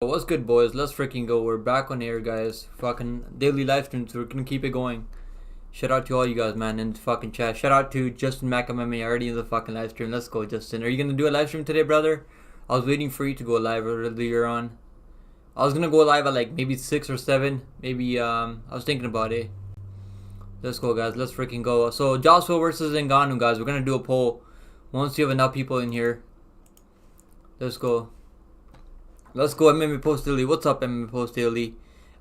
What's good, boys? Let's freaking go. We're back on air, guys. Fucking daily live streams. We're gonna keep it going. Shout out to all you guys, man, in the fucking chat. Shout out to Justin McMMA already in the fucking live stream. Let's go, Justin. Are you gonna do a live stream today, brother? I was waiting for you to go live earlier on. I was gonna go live at like maybe 6 or 7. Maybe I was thinking about it. Let's go, guys. Let's freaking go. So Joshua versus Ngannou, guys. We're gonna do a poll once you have enough people in here. Let's go. Let's go, MMA Post Daily. What's up, MMA Post Daily?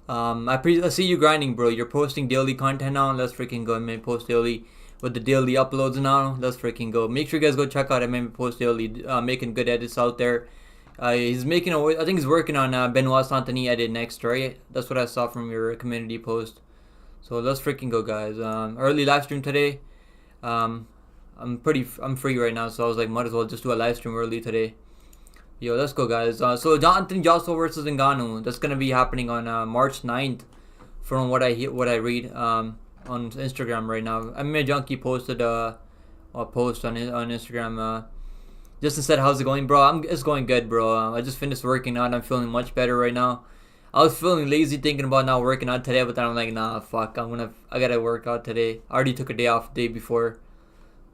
I see you grinding, bro. You're posting daily content now. Let's freaking go, MMA Post Daily, with the daily uploads now. Let's freaking go. Make sure you guys go check out MMA Post Daily. Making good edits out there. He's making I think he's working on Benoit Santini edit next, right? That's what I saw from your community post. So let's freaking go, guys. Early live stream today. I'm free right now, so I was like, might as well just do a live stream early today. Yo, let's go, guys. So Jonathan Joshua versus Ngannou. That's gonna be happening on March 9th, from what I read on Instagram right now. MMA Junkie posted a post on Instagram. Just said, "How's it going, bro?" It's going good, bro. I just finished working out. I'm feeling much better right now. I was feeling lazy thinking about not working out today, but then I'm like, nah, fuck. I gotta work out today. I already took a day off the day before,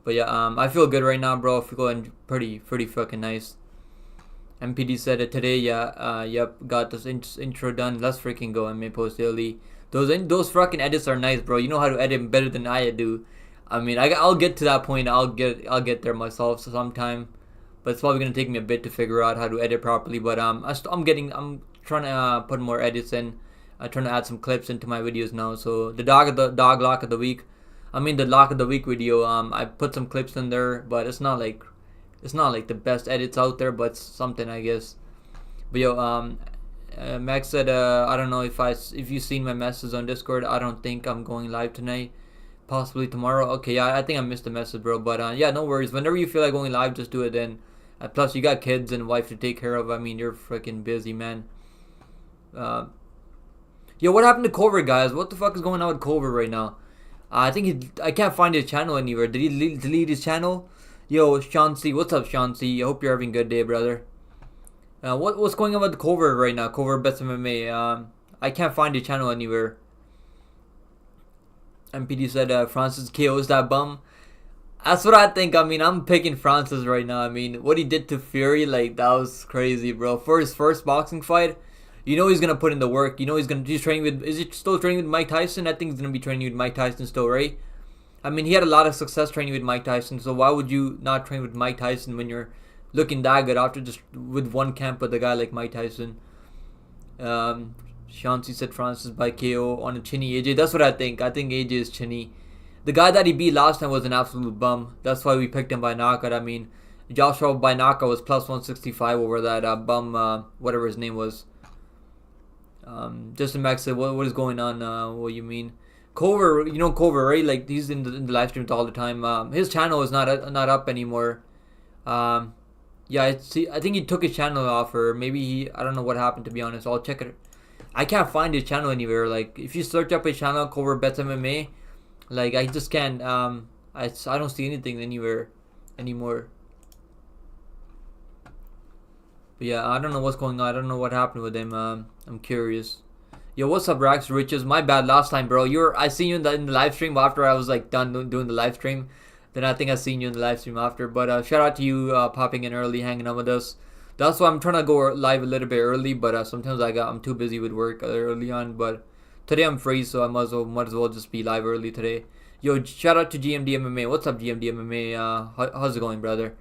but yeah, I feel good right now, bro. I feel going pretty fucking nice. MPD said it today. Yeah, yep, got this intro done. Let's freaking go. MMA Post Daily. Those fucking edits are nice, bro. You know how to edit better than I do. I mean, I'll get to that point. I'll get there myself sometime, but it's probably gonna take me a bit to figure out how to edit properly. But I'm trying to put more edits in. I'm trying to add some clips into my videos now. So the dog lock of the week. I mean the lock of the week video. I put some clips in there, but it's not like the best edits out there, but it's something, I guess. But yo, Max said, I don't know if you've seen my message on Discord. I don't think I'm going live tonight. Possibly tomorrow. Okay, yeah, I think I missed the message, bro. But yeah, no worries. Whenever you feel like going live, just do it then. Plus, you got kids and wife to take care of. I mean, you're freaking busy, man. Yo, what happened to Culver, guys? What the fuck is going on with Culver right now? I can't find his channel anywhere. Did he delete his channel? Yo, Shansi, what's up, Shansi? I hope you're having a good day, brother. What's going on with Culver right now? Culver Bets MMA. I can't find his channel anywhere. MPD said Francis KO's that bum. That's what I think. I mean, I'm picking Francis right now. I mean, what he did to Fury, like, that was crazy, bro. For his first boxing fight, you know he's gonna put in the work. You know he's training with. Is he still training with Mike Tyson? I think he's gonna be training with Mike Tyson still, right? I mean, he had a lot of success training with Mike Tyson, so why would you not train with Mike Tyson when you're looking that good after just with one camp with a guy like Mike Tyson? Shansi said Francis by KO on a chinny AJ. That's what I think. I think AJ is chinny. The guy that he beat last time was an absolute bum. That's why we picked him by knockout. I mean, Joshua by knockout was plus 165 over that bum, whatever his name was. Justin Max said, what is going on? What you mean? Culver, you know Culver, right? Like, he's in the live streams all the time. His channel is not up anymore. Yeah, I think he took his channel off, or maybe I don't know what happened, to be honest. I'll check it. I can't find his channel anywhere. Like, if you search up his channel, Culver Bets MMA, like, I just can't. I don't see anything anywhere anymore. But yeah, I don't know what's going on. I don't know what happened with him. I'm curious. Yo, what's up, Rax Riches? My bad last time, bro. I seen you in the live stream after I was like done doing the live stream. Then I think I seen you in the live stream after. But shout out to you popping in early, hanging out with us. That's why I'm trying to go live a little bit early. But sometimes I'm too busy with work early on. But today I'm free, so I might as well just be live early today. Yo, shout out to GMD MMA. What's up, GMD MMA? How's it going, brother?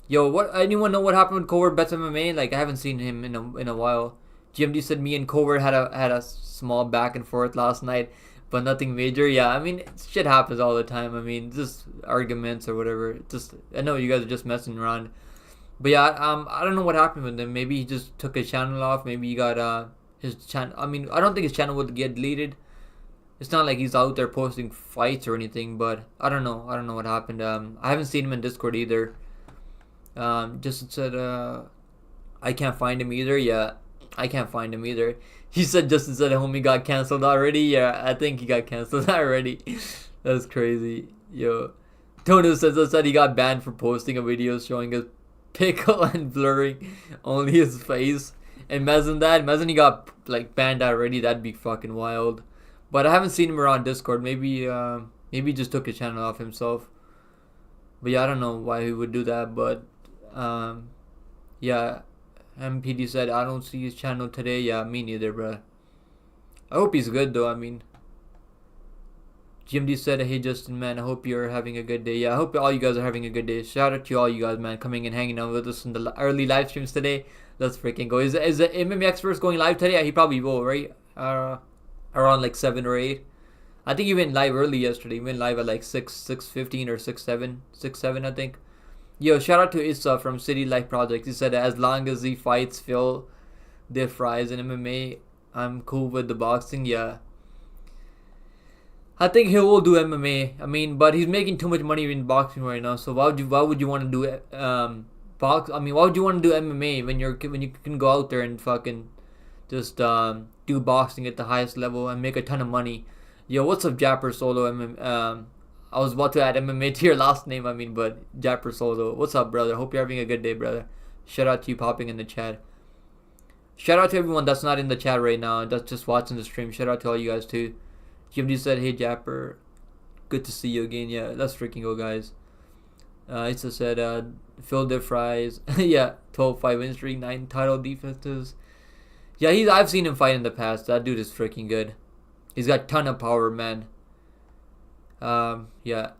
Yo, anyone know what happened with Culver Bets MMA? Like, I haven't seen him in a while. GMD said me and Culver had a small back and forth last night, but nothing major. Yeah, I mean, shit happens all the time. I mean, just arguments or whatever. I know you guys are just messing around. But yeah, I don't know what happened with him. Maybe he just took his channel off. Maybe he got his channel. I mean, I don't think his channel would get deleted. It's not like he's out there posting fights or anything. But I don't know. I don't know what happened. I haven't seen him in Discord either. Just said I can't find him either. Yeah. I can't find him either. He said Justin said homie got cancelled already. Yeah, I think he got cancelled already. That's crazy. Yo. Tono said he got banned for posting a video showing his pickle and blurring only his face. Imagine he got like banned already. That'd be fucking wild. But I haven't seen him around Discord. Maybe he just took his channel off himself. But yeah, I don't know why he would do that. But yeah, MPD said I don't see his channel today. Yeah, me neither, bro. I hope he's good though. I mean, GMD said, hey Justin, man, I hope you're having a good day. Yeah, I hope all you guys are having a good day. Shout out to all you guys, man, coming and hanging out with us in the early live streams today. Let's freaking go. Is the MMA Experts going live today? Yeah, he probably will, right? Around like 7 or 8. I think he went live early yesterday. He went live at like 6:15 or 6:7, I think. Yo, shout out to Issa from City Life Project. He said as long as he fights Phil Diff Fries in MMA, I'm cool with the boxing. Yeah, I think he will do MMA. I mean, but he's making too much money in boxing right now. So why would you want to do box? I mean, why would you want to do MMA when you can go out there and fucking just do boxing at the highest level and make a ton of money? Yo, what's up, Japper Solo? I was about to add MMA to your last name. I mean, but Japper Solo, what's up, brother? Hope you're having a good day, brother. Shout out to you popping in the chat. Shout out to everyone that's not in the chat right now, that's just watching the stream. Shout out to all you guys too. GMD said, hey Japper, good to see you again. Yeah, let's freaking go, guys. Issa said, Phil Diff Fries. Yeah, 12-5 win streak, 9 title defenses. Yeah, I've seen him fight in the past. That dude is freaking good. He's got ton of power, man. Yeah.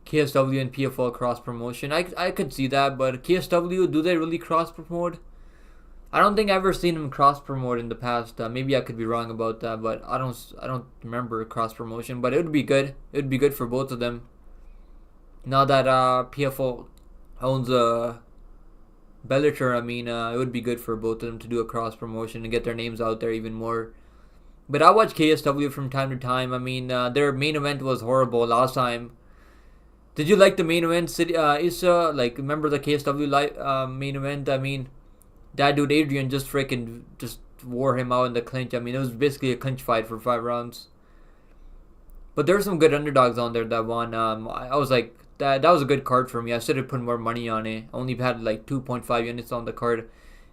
KSW and PFL cross promotion. I could see that, but KSW, do they really cross promote? I don't think I've ever seen him cross promote in the past. Maybe I could be wrong about that, but I don't remember cross promotion. But it would be good. It would be good for both of them. Now that PFL owns Bellator, I mean, it would be good for both of them to do a cross promotion and get their names out there even more. But I watch KSW from time to time. I mean, their main event was horrible last time. Did you like the main event, Issa? Like, remember the KSW main event? I mean, that dude Adrian just wore him out in the clinch. I mean, it was basically a clinch fight for 5 rounds. But there were some good underdogs on there that won. I was like, that was a good card for me. I should have put more money on it. I only had like 2.5 units on the card,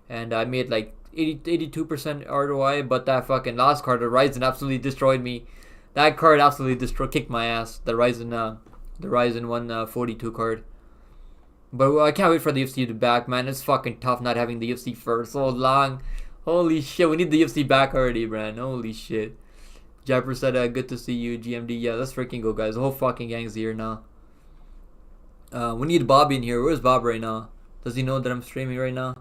and I made like 82% ROI. But that fucking last card, the Ryzen, absolutely destroyed me. That card absolutely kicked my ass. The Ryzen 142 card. But I can't wait for the UFC to back, man. It's fucking tough not having the UFC for so long. Holy shit, we need the UFC back already, man. Holy shit. Japper said, good to see you, GMD. Yeah, let's freaking go, guys. The whole fucking gang's here now. We need Bobby in here. Where's Bob right now? Does he know that I'm streaming right now?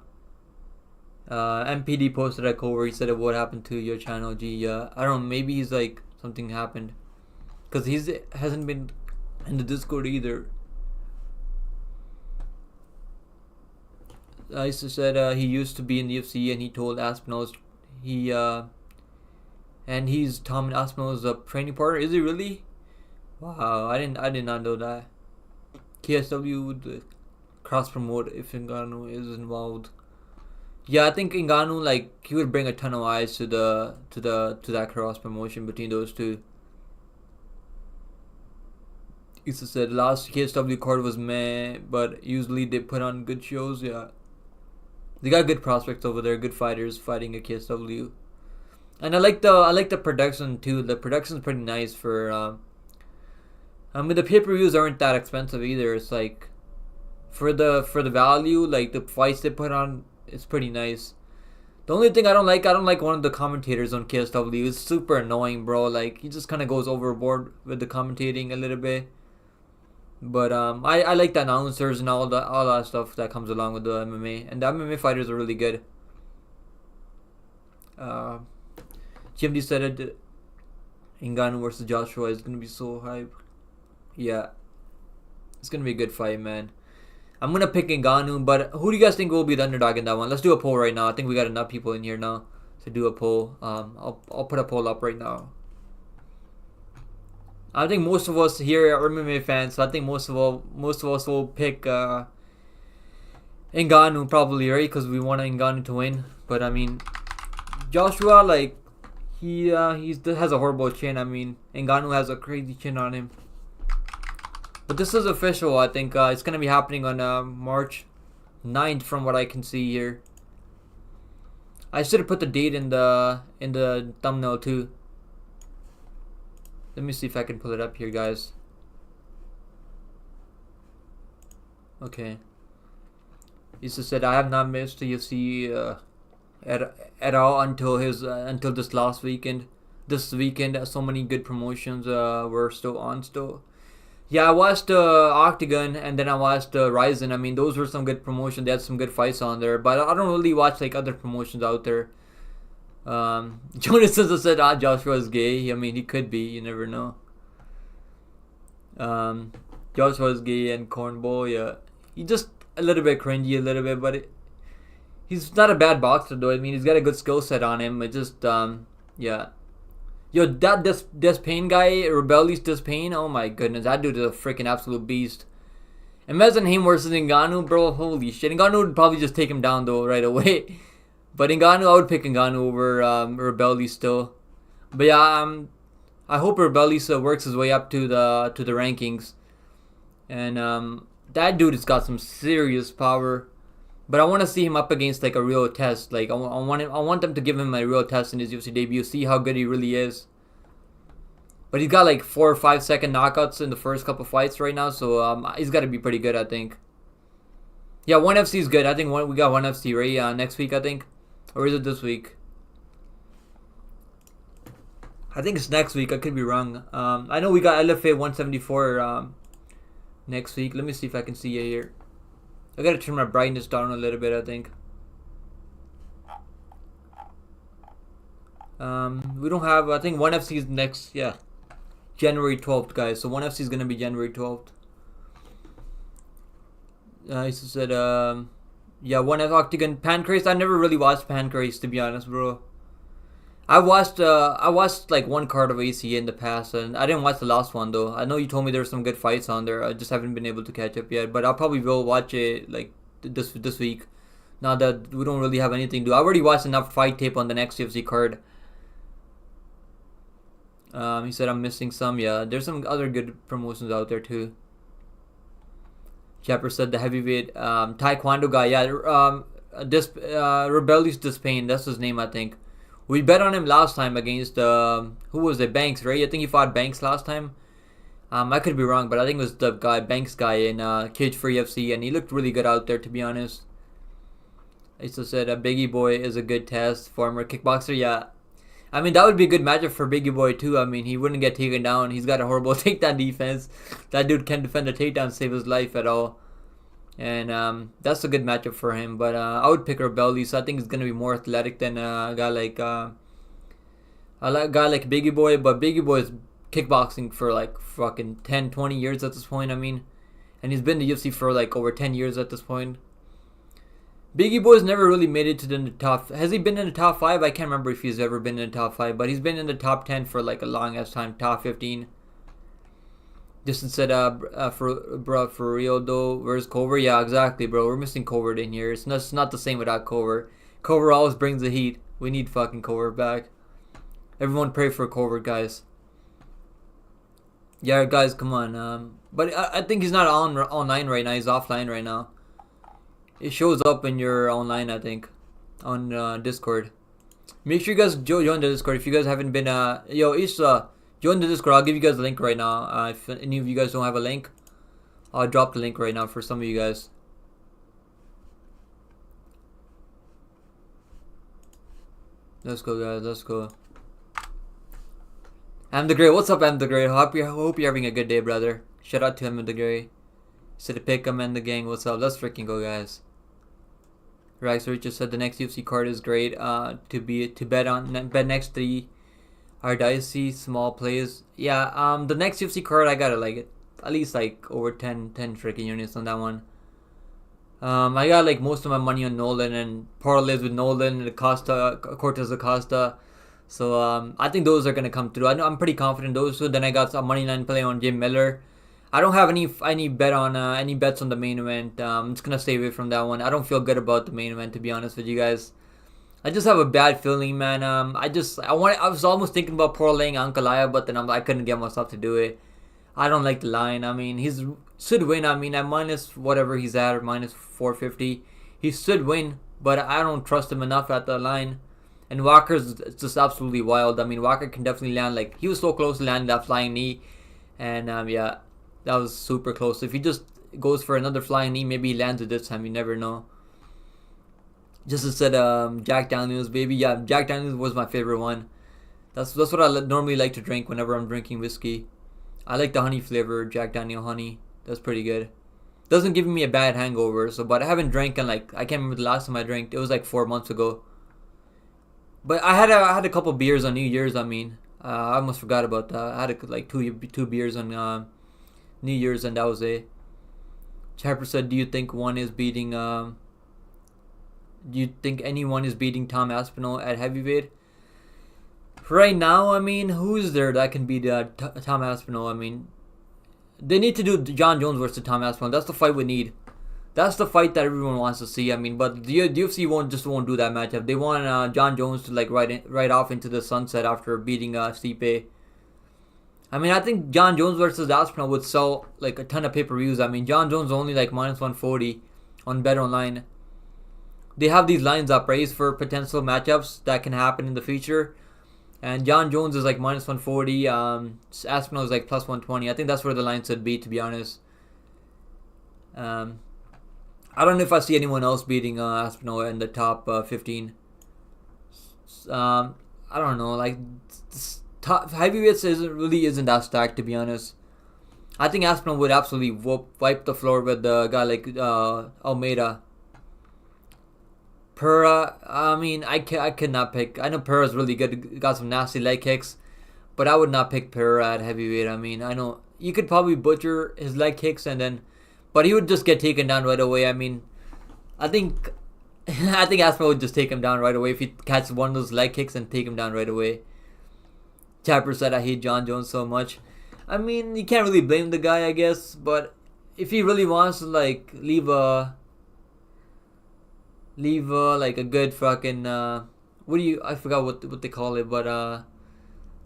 MPD posted a call where he said, what happened to your channel, G? I don't know. Maybe he's like, something happened. Because he hasn't been in the Discord either. Issa said he used to be in the UFC and he told Aspinall's and he's Tom Aspinall's training partner. Is he really? Wow, I did not know that. KSW would cross promote if Ngannou is involved. Yeah, I think Ngannou, like, he would bring a ton of eyes to that cross promotion between those two. Issa said last KSW card was meh, but usually they put on good shows. Yeah, they got good prospects over there, good fighters fighting at KSW, and I like the production too. The production's pretty nice for. I mean, the pay-per-views aren't that expensive either. It's like for the value, like the fights they put on, it's pretty nice. The only thing I don't like one of the commentators on KSW. It's super annoying, bro. Like, he just kind of goes overboard with the commentating a little bit. But I like the announcers and all that stuff that comes along with the MMA, and the MMA fighters are really good. GMD said it. Ngannou versus Joshua is gonna be so hype. Yeah, it's gonna be a good fight, man. I'm gonna pick Ngannou, but who do you guys think will be the underdog in that one? Let's do a poll right now. I think we got enough people in here now to do a poll. I'll put a poll up right now. I think most of us here are MMA fans, so I think most of us will pick Ngannou probably, right? Because we want Ngannou to win. But I mean, Joshua, like, he has a horrible chin. I mean, Ngannou has a crazy chin on him. But this is official. I think it's gonna be happening on March 9th from what I can see here. I should have put the date in the thumbnail too. Let me see if I can pull it up here, guys. Okay. He just said I have not missed UFC at all until this last weekend. This weekend, so many good promotions were still on still. Yeah, I watched Octagon and then I watched Ryzen. I mean, those were some good promotions. They had some good fights on there. But I don't really watch like other promotions out there. Jonas said, Joshua is gay. I mean, he could be. You never know. Joshua is gay and cornball. Yeah, he just a little bit cringy, a little bit, but he's not a bad boxer though. I mean, he's got a good skill set on him. It just yeah. Yo, that Despain guy, Rebellious Despain, oh my goodness, that dude is a freaking absolute beast. Imagine him versus Ngannou, bro, holy shit. Ngannou would probably just take him down though right away. But Ngannou, I would pick Ngannou over Rebellious still. But yeah, I hope Rebellious works his way up to the rankings. And that dude has got some serious power. But I want to see him up against like a real test. Like I want them to give him a real test in his UFC debut. See how good he really is. But he's got like 4 or 5 second knockouts in the first couple fights right now. So he's got to be pretty good, I think. Yeah, 1FC is good. I think we got 1FC right next week, I think. Or is it this week? I think it's next week. I could be wrong. I know we got LFA 174 next week. Let me see if I can see it here. I gotta turn my brightness down a little bit, I think. We don't have, I think 1FC is next, yeah. January 12th, guys. So 1FC is gonna be January 12th. He said, yeah, 1F Octagon. Pancrase, I never really watched Pancrase, to be honest, bro. I watched like one card of ACA in the past, and I didn't watch the last one though. I know you told me there were some good fights on there. I just haven't been able to catch up yet, but I'll probably will watch it like this week. Now that we don't really have anything to do, I already watched enough fight tape on the next UFC card. He said I'm missing some. Yeah, there's some other good promotions out there too. Chapper said the heavyweight Taekwondo guy. Yeah, Rebellious Despain. That's his name, I think. We bet on him last time against who was it? Banks, right? I think he fought Banks last time. I could be wrong, but I think it was the guy Banks guy in Cage Free FC, and he looked really good out there, to be honest. I also said Biggie Boy is a good test, former kickboxer. Yeah, I mean that would be a good matchup for Biggie Boy too. I mean he wouldn't get taken down. He's got a horrible takedown defense. That dude can't defend a takedown, save his life at all. And that's a good matchup for him. But I would pick Rebellious. I think he's gonna be more athletic than a guy like Biggie Boy. But Biggie Boy is kickboxing for like fucking 10, 20 years at this point. I mean, and he's been in the UFC for like over 10 years at this point. Biggie Boy's never really made it to the top. Has he been in the top 5? I can't remember if he's ever been in the top 5, but he's been in the top 10 for like a long ass time. Top 15. Just said, for real though, where's Cover? Yeah, exactly, bro. We're missing Cover in here. It's not the same without Cover. Cover always brings the heat. We need fucking Cover back. Everyone pray for Cover, guys. Yeah, guys, come on. But I think he's not online right now. He's offline right now. It shows up in your online, I think, on Discord. Make sure you guys join the Discord if you guys haven't been. Join the Discord. I'll give you guys a link right now. If any of you guys don't have a link, I'll drop the link right now for some of you guys. Let's go, guys. Let's go. I'm the Grey. What's up, I'm the Grey? Hope you're having a good day, brother. Shout out to him, the Grey. Said to pick him and the gang. What's up? Let's freaking go, guys. Right, so Richard said the next UFC card is great. To bet on. Bet next 3 are dicey small plays. Yeah. The next UFC card I gotta like it. At least like over 10 freaking units on that one. I got like most of my money on Nolan and parlays with Nolan and Acosta, Cortez Acosta. So I think those are gonna come through. I'm pretty confident those two. Then I got some money line play on Jim Miller. I don't have any bet on any bets on the main event. I'm just gonna stay away from that one. I don't feel good about the main event, to be honest with you guys. I just have a bad feeling, man. I was almost thinking about parlaying Ankalaev, but then I couldn't get myself to do it. I don't like the line. I mean, he should win. I mean, at minus whatever he's at, or minus 450. he should win, but I don't trust him enough at the line. And Walker's just absolutely wild. I mean, Walker can definitely land, like, he was so close to landing that flying knee. And yeah, that was super close. If he just goes for another flying knee, maybe he lands it this time. You never know. Just instead Jack Daniels, baby. Yeah, Jack Daniels was my favorite one. That's what I normally like to drink whenever I'm drinking whiskey. I like the honey flavor, Jack Daniel honey. That's pretty good. Doesn't give me a bad hangover. So, but I haven't drank in, like, I can't remember the last time I drank. It was like 4 months ago. But I had a couple beers on New Year's. I mean, I almost forgot about that. I had like two beers on New Year's, and that was it. Chapter said, "Do you think one is beating? Do you think anyone is beating Tom Aspinall at heavyweight?" Right now, I mean, who's there that can beat Tom Aspinall? I mean, they need to do John Jones versus Tom Aspinall. That's the fight we need. That's the fight that everyone wants to see. I mean, but the UFC won't do that matchup. They want John Jones to like ride off into the sunset after beating Stipe. I mean, I think John Jones versus Aspinall would sell like a ton of pay-per-views. I mean, John Jones only like minus 140 on Bet Online. They have these lines up raised for potential matchups that can happen in the future. And John Jones is like minus 140. Aspinall is like plus 120. I think that's where the line should be, to be honest. I don't know if I see anyone else beating Aspinall in the top 15. I don't know. Like, top heavyweights isn't that stacked, to be honest. I think Aspinall would absolutely wipe the floor with a guy like Almeida. Pura, I mean, I could not pick. I know Pura's really good, got some nasty leg kicks, but I would not pick Pura at heavyweight. I mean, I know you could probably butcher his leg kicks but he would just get taken down right away. I mean, I think Aspinall would just take him down right away if he catches one of those leg kicks and take him down right away. Chapter said, "I hate John Jones so much." I mean, you can't really blame the guy, I guess, but if he really wants to like leave a like a good fucking I forgot what they call it, but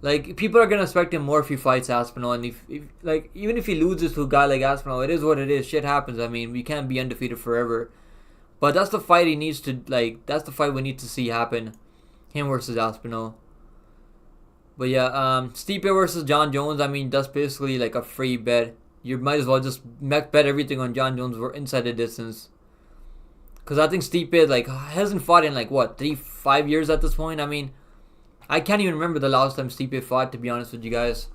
like people are gonna expect him more if he fights Aspinall, and if like even if he loses to a guy like Aspinall, it is what it is. Shit happens. I mean, we can't be undefeated forever. But that's the fight he needs to like. That's the fight we need to see happen. Him versus Aspinall. But yeah, Stipe versus John Jones. I mean, that's basically like a free bet. You might as well just bet everything on John Jones inside the distance. Cause I think Stipe like hasn't fought in like what 5 years at this point. I mean, I can't even remember the last time Stipe fought, to be honest with you guys.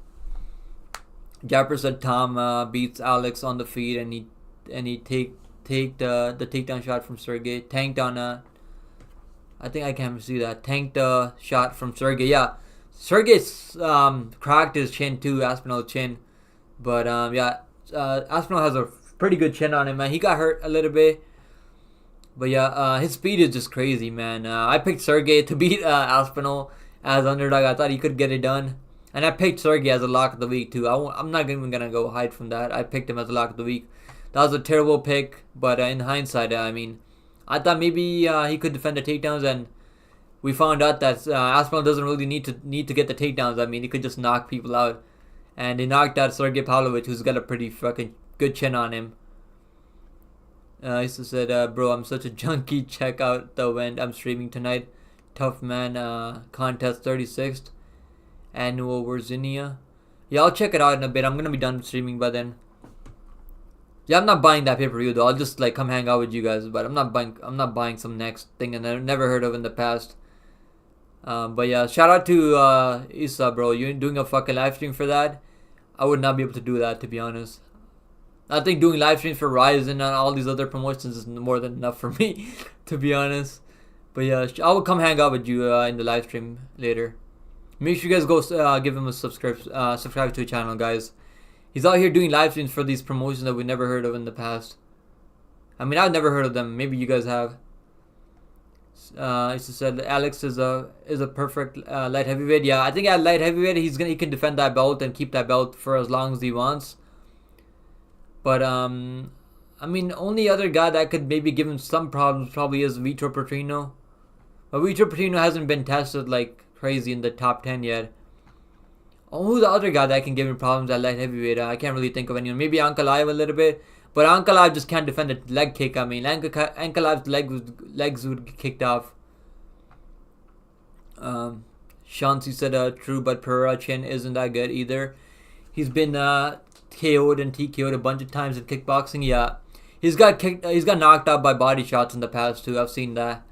Japper said Tom beats Alex on the feet, and he take the takedown shot from Sergey. Tanked on I think I can't see that. Tanked the shot from Sergey. Yeah, Sergey's cracked his chin too, Aspinall's chin. But yeah, Aspinall has a pretty good chin on him, man. He got hurt a little bit. But yeah, his speed is just crazy, man. I picked Sergey to beat Aspinall as underdog. I thought he could get it done. And I picked Sergey as a lock of the week too. I'm not even going to go hide from that. I picked him as a lock of the week. That was a terrible pick. But in hindsight, I mean, I thought maybe he could defend the takedowns. And we found out that Aspinall doesn't really need to get the takedowns. I mean, he could just knock people out. And he knocked out Sergey Pavlovich, who's got a pretty fucking good chin on him. He said, "Bro, I'm such a junkie. Check out the event I'm streaming tonight. Tough Man Contest 36th. Annual Virginia." Yeah, I'll check it out in a bit. I'm gonna be done streaming by then. Yeah, I'm not buying that pay-per-view though. I'll just like come hang out with you guys. But I'm not buying some next thing and I've never heard of in the past. But yeah, shout out to Issa, bro. You're doing a fucking live stream for that. I would not be able to do that, to be honest. I think doing live streams for Rise and all these other promotions is more than enough for me, to be honest. But yeah, I will come hang out with you in the live stream later. Make sure you guys go give him a subscribe to the channel, guys. He's out here doing live streams for these promotions that we never heard of in the past. I mean, I've never heard of them. Maybe you guys have. He said Alex is a perfect light heavyweight. Yeah, I think at light heavyweight he can defend that belt and keep that belt for as long as he wants. But I mean, only other guy that could maybe give him some problems probably is Vitor Petrino. But Vitor Petrino hasn't been tested like crazy in the top 10 yet. Oh, who's the other guy that can give him problems at light heavyweight? I can't really think of anyone. Maybe Ankalaev a little bit. But Ankalaev just can't defend a leg kick. I mean, Ankalaev's legs would get kicked off. Shansi said, true, but Pereira chin isn't that good either. He's been KO'd and TKO'd a bunch of times in kickboxing. Yeah, he's got knocked out by body shots in the past too. I've seen that.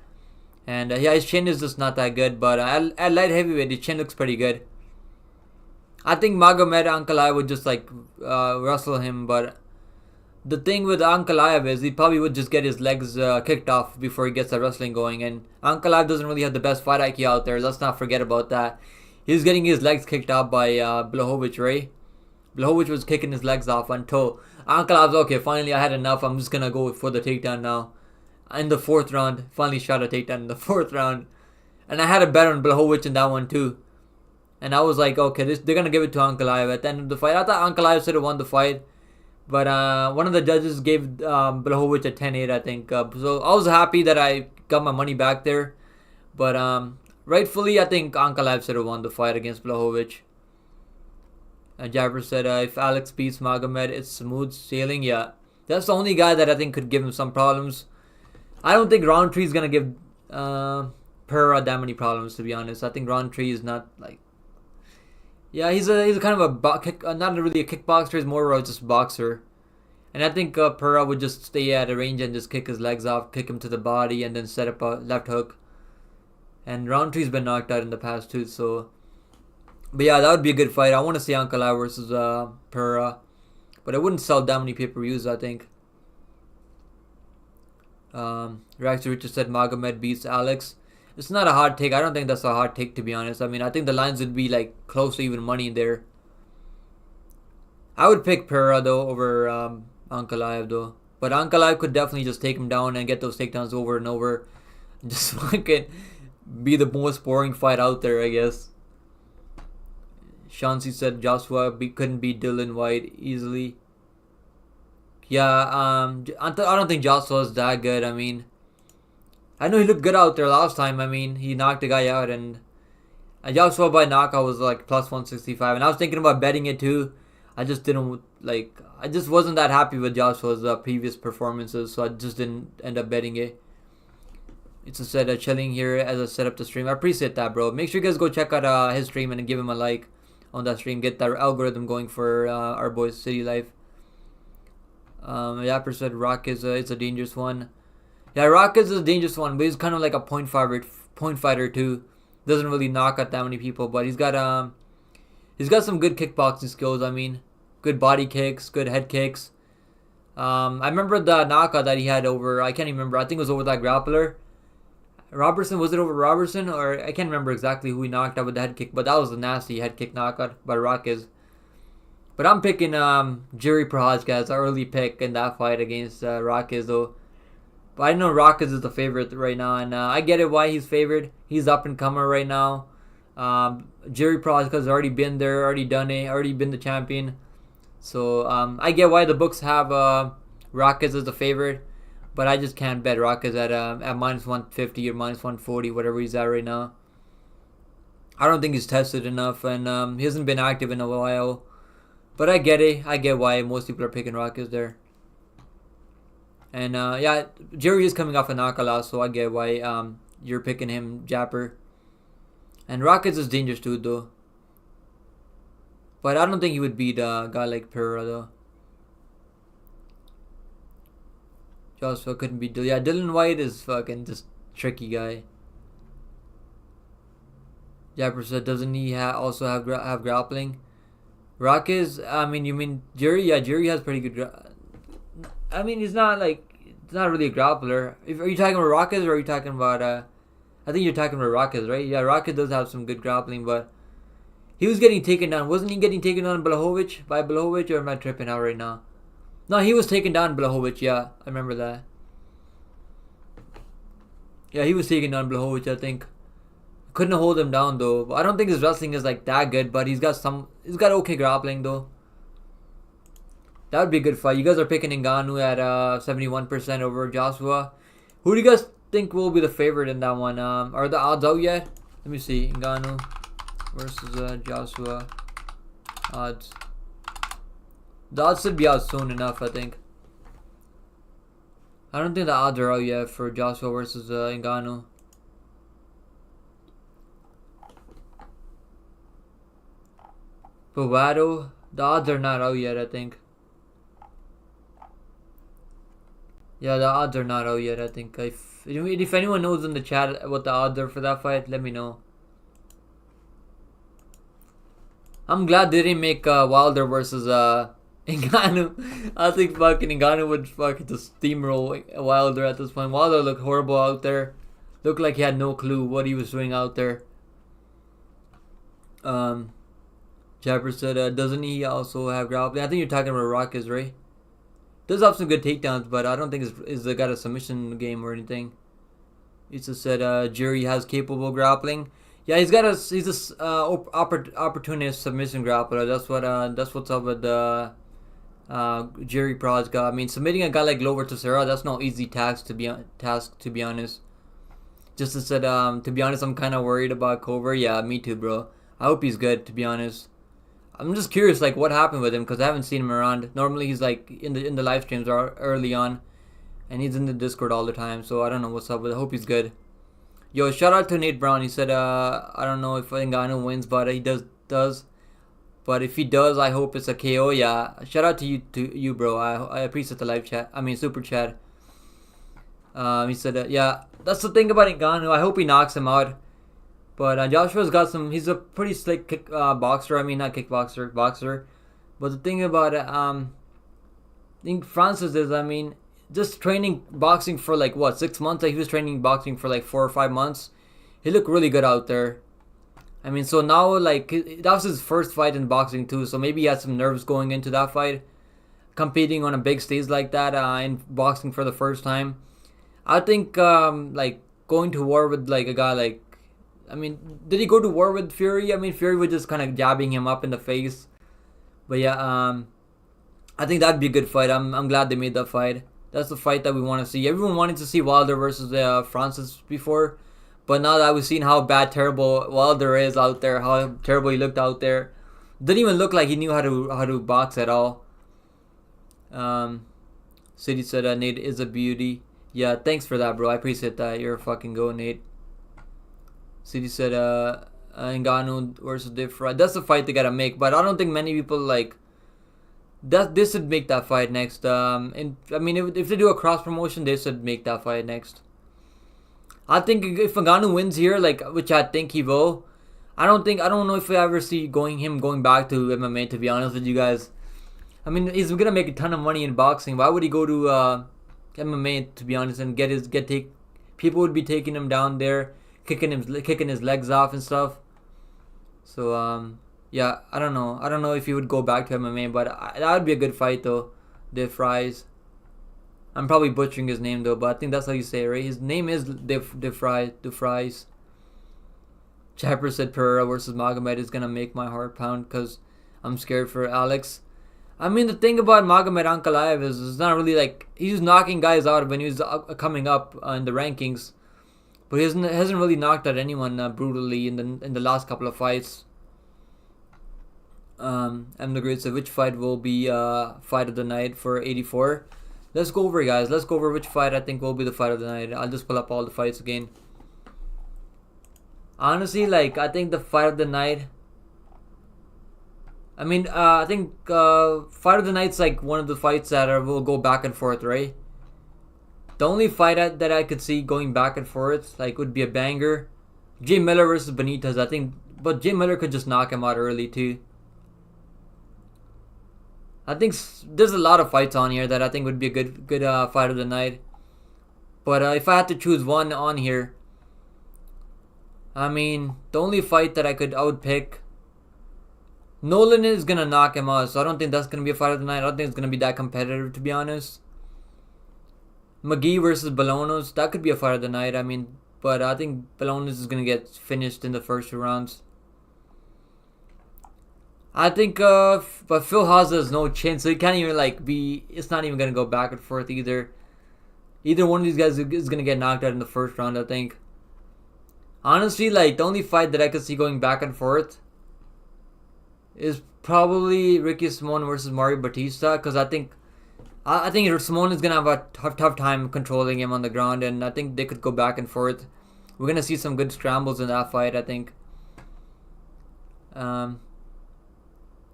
And yeah, his chin is just not that good. But at light heavyweight, his chin looks pretty good. I think Magomed Ankalaev would just like wrestle him. But the thing with Ankalaev is he probably would just get his legs kicked off before he gets the wrestling going. And Ankalaev doesn't really have the best fight IQ out there. Let's not forget about that. He's getting his legs kicked off by Blachowicz, right? Blachowicz was kicking his legs off until Ankalaev's okay, finally I had enough. I'm just going to go for the takedown now. In the 4th round. Finally shot a takedown in the 4th round. And I had a bet on Blachowicz in that one too. And I was like, okay, they're going to give it to Ankalaev at the end of the fight. I thought Ankalaev should have won the fight. But one of the judges gave Blachowicz a 10-8, I think. So I was happy that I got my money back there. But rightfully, I think Ankalaev should have won the fight against Blachowicz. Jabber said, if Alex beats Magomed, it's smooth sailing. Yeah, that's the only guy that I think could give him some problems. I don't think Roundtree is going to give Pereira that many problems, to be honest. I think Roundtree is not like... Yeah, he's a kind of not really a kickboxer. He's more of a just boxer. And I think Pereira would just stay at a range and just kick his legs off, kick him to the body, and then set up a left hook. And Roundtree's been knocked out in the past too, so... But yeah, that would be a good fight. I want to see Ankalaev versus Pereira. But it wouldn't sell that many pay-per-views, I think. Rax Richard said Magomed beats Alex. It's not a hard take. I don't think that's a hard take, to be honest. I mean, I think the lines would be like close to even money there. I would pick Pereira though over Ankalaev though. But Ankalaev could definitely just take him down and get those takedowns over and over. Just fucking be the most boring fight out there, I guess. Shansi said Joshua couldn't beat Dylan White easily. Yeah, I don't think Joshua's that good. I mean, I know he looked good out there last time. I mean, he knocked the guy out, and Joshua by knockout was like plus 165. And I was thinking about betting it too. I just wasn't that happy with Joshua's previous performances, so I just didn't end up betting it. It's a set chilling here as I set up the stream. I appreciate that, bro. Make sure you guys go check out his stream and give him a like on that stream. Get that algorithm going for our boys City Life. Yapper said Rock is it's a dangerous one. Yeah, Rock is a dangerous one, but he's kind of like a point fighter too. Doesn't really knock out that many people, but he's got some good kickboxing skills. I mean, good body kicks, good head kicks. I remember the knockout that he had over. I can't even remember. I think it was over that grappler. Robertson, was it over Robertson? Or I can't remember exactly who he knocked out with the head kick, but that was a nasty head kick knockout by Rockets. But I'm picking Jiri Prochazka as an early pick in that fight against Rockets though. But I know Rockets is the favorite right now, and I get it why he's favored. He's up and comer right now. Jiri Prochazka's already been there, already done it, already been the champion. So I get why the books have Rockets as the favorite. But I just can't bet Rockets at minus 150 or minus 140, whatever he's at right now. I don't think he's tested enough, and he hasn't been active in a while. But I get it. I get why most people are picking Rockets there. And yeah, Jerry is coming off a knockout, so I get why you're picking him, Japper. And Rockets is dangerous too, though. But I don't think he would beat a guy like Pereira, though. Joshua couldn't beat Dylan. Yeah, Dylan White is fucking just tricky guy. Japper said, doesn't he also have grappling? Rockets, I mean, you mean Jerry? Yeah, Jerry has pretty good. I mean, he's not really a grappler. Are you talking about Rockets or are you talking about? I think you're talking about Rockets, right? Yeah, Rockets does have some good grappling, but he was getting taken down. Wasn't he getting taken down by Blachowicz, or am I tripping out right now? No, he was taken down Blachowicz. Yeah, I remember that. Yeah, he was taking down Blachowicz, I think. Couldn't hold him down though. I don't think his wrestling is like that good, but he's got okay grappling though. That would be a good fight. You guys are picking Ngannou at 71% over Joshua. Who do you guys think will be the favorite in that one? Are the odds out yet? Let me see. Ngannou versus Joshua. Odds. The odds should be out soon enough, I think. I don't think the odds are out yet for Joshua versus Ngannou. Bovado, the odds are not out yet, I think. Yeah, the odds are not out yet, I think. If anyone knows in the chat what the odds are for that fight, let me know. I'm glad they didn't make Wilder versus Ngannou. I think fucking Ngannou would fucking just steamroll Wilder at this point. Wilder looked horrible out there. Looked like he had no clue what he was doing out there. Japper said, doesn't he also have grappling? I think you're talking about Rockets, right? Does have some good takedowns, but I don't think it's got a submission game or anything. He just said Jerry has capable grappling. Yeah, he's a opportunist submission grappler. That's what's up with Jerry Prozga. I mean, submitting a guy like Glover Teixeira, that's no easy task to be honest. Just said to be honest, I'm kind of worried about Cover. Yeah, me too, bro. I hope he's good. To be honest, I'm just curious, like what happened with him because I haven't seen him around. Normally, he's like in the live streams early on, and he's in the Discord all the time. So I don't know what's up, but I hope he's good. Yo, shout out to Nate Brown. He said, I don't know if Ngannou wins, but he does. But if he does, I hope it's a KO. Yeah, shout out to you, bro. I appreciate the live chat. I mean, super chat. He said, yeah, that's the thing about Ngannou. I hope he knocks him out. But Joshua's got some. He's a pretty slick boxer. I mean, not kickboxer, boxer. But the thing about I think Francis is, I mean, just training boxing for like what 6 months. Like he was training boxing for like 4 or 5 months. He looked really good out there. I mean, so now like that was his first fight in boxing too. So maybe he had some nerves going into that fight, competing on a big stage like that in boxing for the first time. I think like going to war with like a guy like, I mean, did he go to war with Fury? I mean, Fury was just kind of jabbing him up in the face. But yeah, I think that'd be a good fight. I'm glad they made that fight. That's the fight that we want to see. Everyone wanted to see Wilder versus Francis before, but now that we've seen how terrible Wilder is out there, how terrible he looked out there, didn't even look like he knew how to box at all. City said Nate is a beauty. Yeah, thanks for that, bro. I appreciate that. You're a fucking go, Nate. City said Ngannou versus Diffra. That's the fight they gotta make, but I don't think many people like that. This should make that fight next. And I mean, if they do a cross promotion, they should make that fight next. I think if Ngannou wins here, like which I think he will, I don't know if we ever see him going back to MMA. To be honest with you guys, I mean, he's gonna make a ton of money in boxing. Why would he go to MMA? To be honest, and people would be taking him down there, kicking his legs off and stuff. So yeah, I don't know if he would go back to MMA, but that would be a good fight though. De Fries. I'm probably butchering his name though, but I think that's how you say it, right? His name is De Fries. Chapper said Pereira versus Magomed is gonna make my heart pound because I'm scared for Alex. I mean, the thing about Magomed Ankalaev is it's not really like he's knocking guys out when he was coming up in the rankings. But he hasn't really knocked out anyone brutally in the last couple of fights. M. the Great said, which fight will be fight of the night for 84? Let's go over it, guys. Let's go over which fight I think will be the fight of the night. I'll just pull up all the fights again. Honestly, like, I think the fight of the night... I mean, I think fight of the night's like one of the fights that will go back and forth, right? The only fight that I could see going back and forth like would be a banger. Jay Miller versus Benitez, I think. But Jay Miller could just knock him out early too. I think there's a lot of fights on here that I think would be a good fight of the night. But if I had to choose one on here, I mean, the only fight that I would pick, Nolan is gonna knock him out, so I don't think that's gonna be a fight of the night. I don't think it's gonna be that competitive, to be honest. McGee versus Balonos, that could be a fight of the night. I mean, but I think Balonos is gonna get finished in the first 2 rounds. I think, but Phil Haza has no chin, so he can't even it's not even gonna go back and forth either. Either one of these guys is gonna get knocked out in the first round, I think. Honestly, like, the only fight that I could see going back and forth is probably Ricky Simon versus Mario Batista, because I think I think Simone is gonna have a tough time controlling him on the ground, and I think they could go back and forth. We're gonna see some good scrambles in that fight, I think.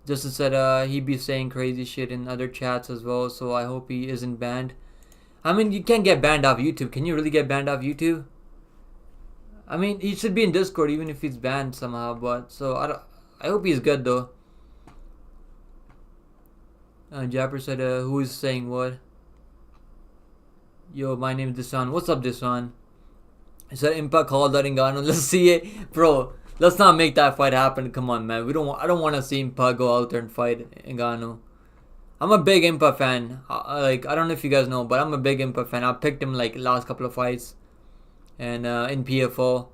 Justin said he'd be saying crazy shit in other chats as well, so I hope he isn't banned. I mean, you can't get banned off YouTube. Can you really get banned off YouTube? I mean, he should be in Discord even if he's banned somehow. But so I hope he's good though. Japper said, "Who is saying what?" Yo, my name is Desan. What's up, Desan? He said, "Impact called out Ngannou." Let's see it, bro. Let's not make that fight happen. Come on, man. I don't want to see Impact go out there and fight Ngannou. I'm a big Impa fan. I don't know if you guys know, but I'm a big Impa fan. I picked him like last couple of fights, and in PFO,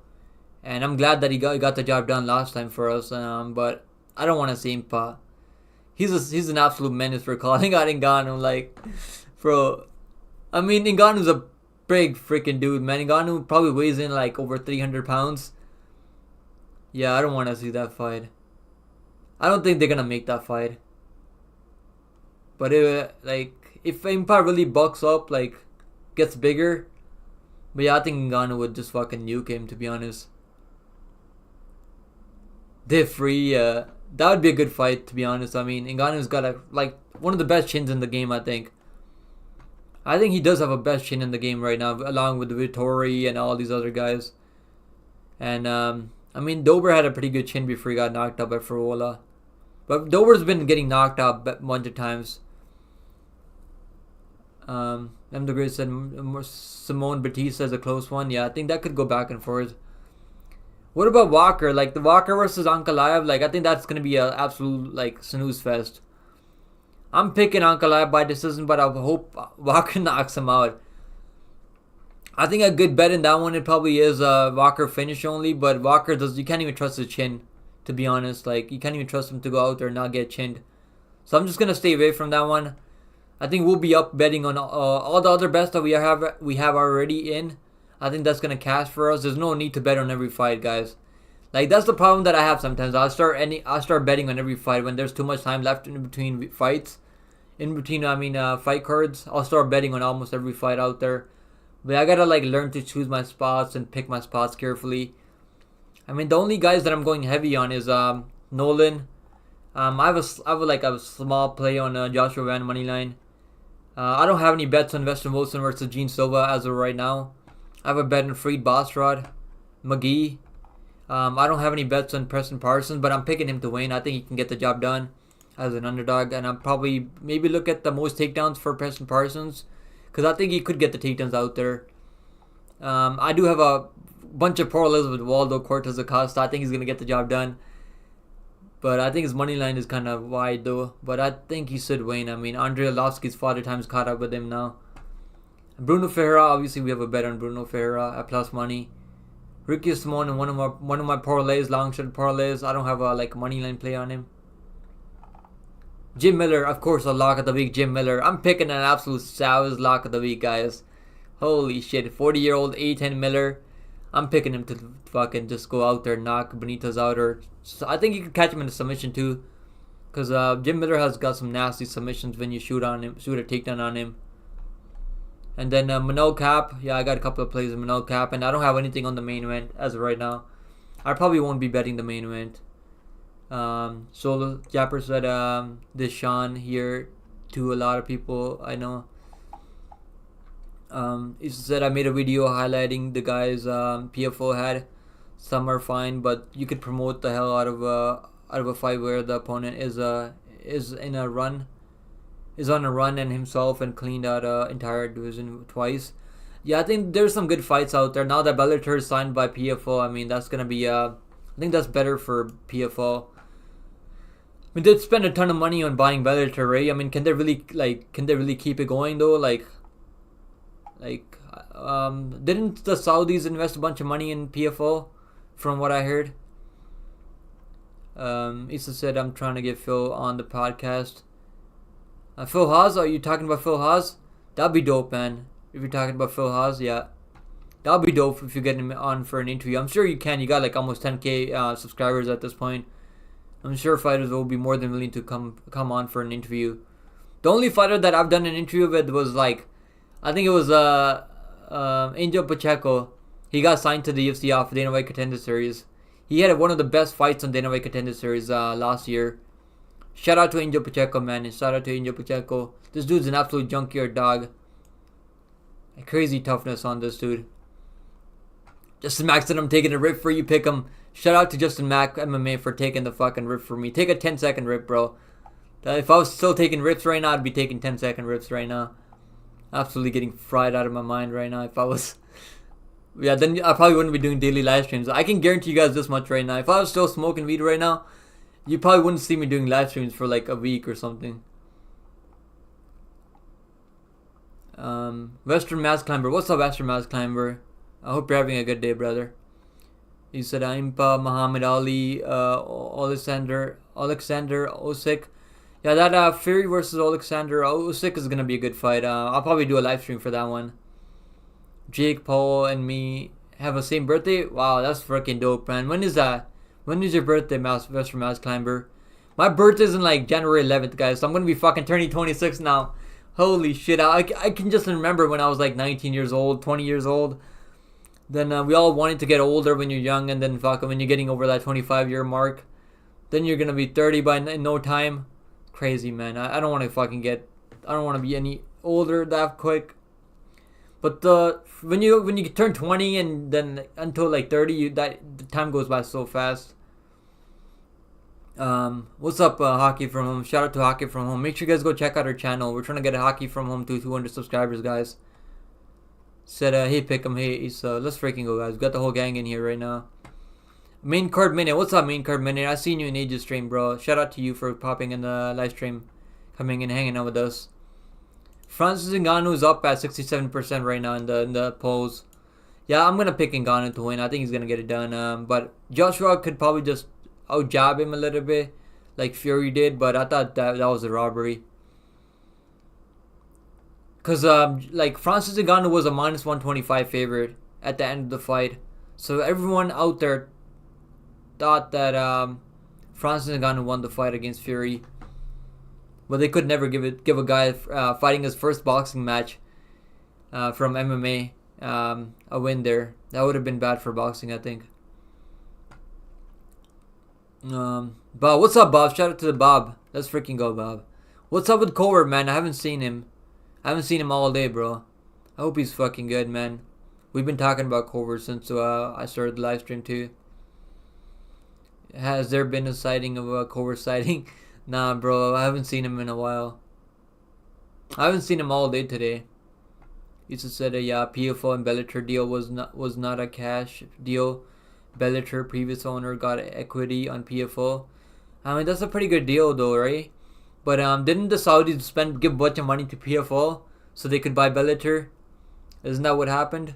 and I'm glad that he got the job done last time for us. But I don't want to see Impa. He's an absolute menace for calling out Ngannou. Like, bro, I mean Ngannou's a big freaking dude, man. Ngannou probably weighs in like over 300 pounds. Yeah, I don't want to see that fight. I don't think they're gonna make that fight. But if Impact really bucks up, like, gets bigger, but yeah, I think Ngannou would just fucking nuke him, to be honest. Div free, that would be a good fight, to be honest. I mean, Ngannou's got one of the best chins in the game, I think. I think he does have a best chin in the game right now, along with Vittori and all these other guys. And I mean, Dober had a pretty good chin before he got knocked out by Frola. But Dober's been getting knocked out a bunch of times. M. the Great said Simone Batista is a close one. Yeah, I think that could go back and forth. What about Walker? Like, the Walker versus Ankalaev, like, I think that's going to be an absolute, like, snooze fest. I'm picking Ankalaev by decision, but I hope Walker knocks him out. I think a good bet in that one, it probably is Walker finish only, but Walker you can't even trust his chin, to be honest. Like, you can't even trust him to go out there and not get chinned. So I'm just going to stay away from that one. I think we'll be up betting on all the other bets that we have already in. I think that's gonna cash for us. There's no need to bet on every fight, guys. Like, that's the problem that I have sometimes. I'll start betting on every fight when there's too much time left in between fights. Fight cards. I'll start betting on almost every fight out there. But I gotta learn to choose my spots and pick my spots carefully. I mean, the only guys that I'm going heavy on is Nolan. I have a small play on Joshua Van moneyline. I don't have any bets on Weston Wilson versus Gene Silva as of right now. I have a bet on Freed Bosrod, McGee. I don't have any bets on Preston Parsons, but I'm picking him to win. I think he can get the job done as an underdog, and I'll probably maybe look at the most takedowns for Preston Parsons, because I think he could get the takedowns out there. I do have a bunch of parlays with Waldo Cortez Acosta. I think he's going to get the job done. But I think his money line is kind of wide though. But I think he should win. I mean, Andrei Arlovski's father time's caught up with him now. Bruno Ferreira, obviously we have a bet on Bruno Ferreira at plus money. Ricky Simone in one of my parlays, long shot parlays. I don't have a money line play on him. Jim Miller, of course, a lock of the week. Jim Miller. I'm picking an absolute savage lock of the week, guys. Holy shit, 40-year-old A10 Miller. I'm picking him to fucking just go out there and knock Benitez out. Or I think you can catch him in a submission too, because Jim Miller has got some nasty submissions when you shoot a takedown on him. And then Manel Cap, yeah, I got a couple of plays in Manel Cap, and I don't have anything on the main event as of right now. I probably won't be betting the main event. So Japper said Deshaun here to a lot of people I know. He said I made a video highlighting the guys PFO had. Some are fine, but you could promote the hell out of a fight where the opponent is on a run and himself and cleaned out entire division twice. Yeah, I think there's some good fights out there now that Bellator is signed by PFO. I mean, that's gonna be I think that's better for PFO. I mean, they spend a ton of money on buying Bellator, right? I mean, can they really keep it going though? Didn't the Saudis invest a bunch of money in PFO? From what I heard. Issa said I'm trying to get Phil on the podcast. Phil Haas, are you talking about Phil Haas? That'd be dope, man. If you're talking about Phil Haas, yeah. That'd be dope if you get him on for an interview. I'm sure you can. You got almost 10k subscribers at this point. I'm sure fighters will be more than willing to come on for an interview. The only fighter that I've done an interview with was like, I think it was Angel Pacheco. He got signed to the UFC off Dana White Contender Series. He had one of the best fights on Dana White Contender Series last year. Shout out to Angel Pacheco, man. And shout out to Angel Pacheco. This dude's an absolute junkyard dog. Crazy toughness on this dude. Justin Mack said I'm taking a rip for you. Pick him. Shout out to Justin Mack MMA for taking the fucking rip for me. Take a 10-second rip, bro. If I was still taking rips right now, I'd be taking 10-second rips right now. Absolutely getting fried out of my mind right now. If I was... Yeah, then I probably wouldn't be doing daily live streams. I can guarantee you guys this much right now. If I was still smoking weed right now, you probably wouldn't see me doing live streams for like a week or something. Western Mass Climber. What's up, Western Mass Climber? I hope you're having a good day, brother. He said, Impa, Muhammad Ali, Alexander Usyk. Yeah, that Fury versus Alexander Usyk is going to be a good fight. I'll probably do a live stream for that one. Jake Paul and me have the same birthday? Wow, that's freaking dope, man. When is that? When is your birthday, Western Mass Climber? My birthday's in like January 11th, guys. So I'm going to be fucking turning 26 now. Holy shit. I can just remember when I was like 19 years old, 20 years old. Then we all wanted to get older when you're young. And then fucking when you're getting over that 25-year mark. Then you're going to be 30 in no time. Crazy, man. I don't want to fucking get... I don't want to be any older that quick. But when you turn 20 and then until like 30, the time goes by so fast. What's up, Hockey From Home? Shout out to Hockey From Home. Make sure you guys go check out our channel. We're trying to get a Hockey From Home to 200 subscribers, guys. Said, hey, pick him. Hey, Issa. Let's freaking go, guys. We got the whole gang in here right now. Main Card Minute. What's up, Main Card Minute? I seen you in Ages stream, bro. Shout out to you for popping in the live stream, coming and hanging out with us. Francis Ngannou is up at 67% right now in the polls. Yeah, I'm gonna pick Ngannou to win. I think he's gonna get it done. But Joshua could probably just out-jab him a little bit, like Fury did. But I thought that was a robbery. Cause like Francis Ngannou was a -125 favorite at the end of the fight, so everyone out there thought that Francis Ngannou won the fight against Fury. But they could never give a guy fighting his first boxing match from MMA a win there. That would have been bad for boxing, I think. Bob, what's up, Bob? Shout out to the Bob. Let's freaking go, Bob. What's up with Covert, man? I haven't seen him. I haven't seen him all day, bro. I hope he's fucking good, man. We've been talking about Covert since I started the live stream too. Has there been a sighting of a Covert sighting? Nah, bro, I haven't seen him in a while. I haven't seen him all day today. He just said PFO and Bellator deal was not a cash deal. Bellator previous owner got equity on PFO. I mean, that's a pretty good deal though, right? But didn't the Saudis give a bunch of money to PFO so they could buy Bellator? Isn't that what happened?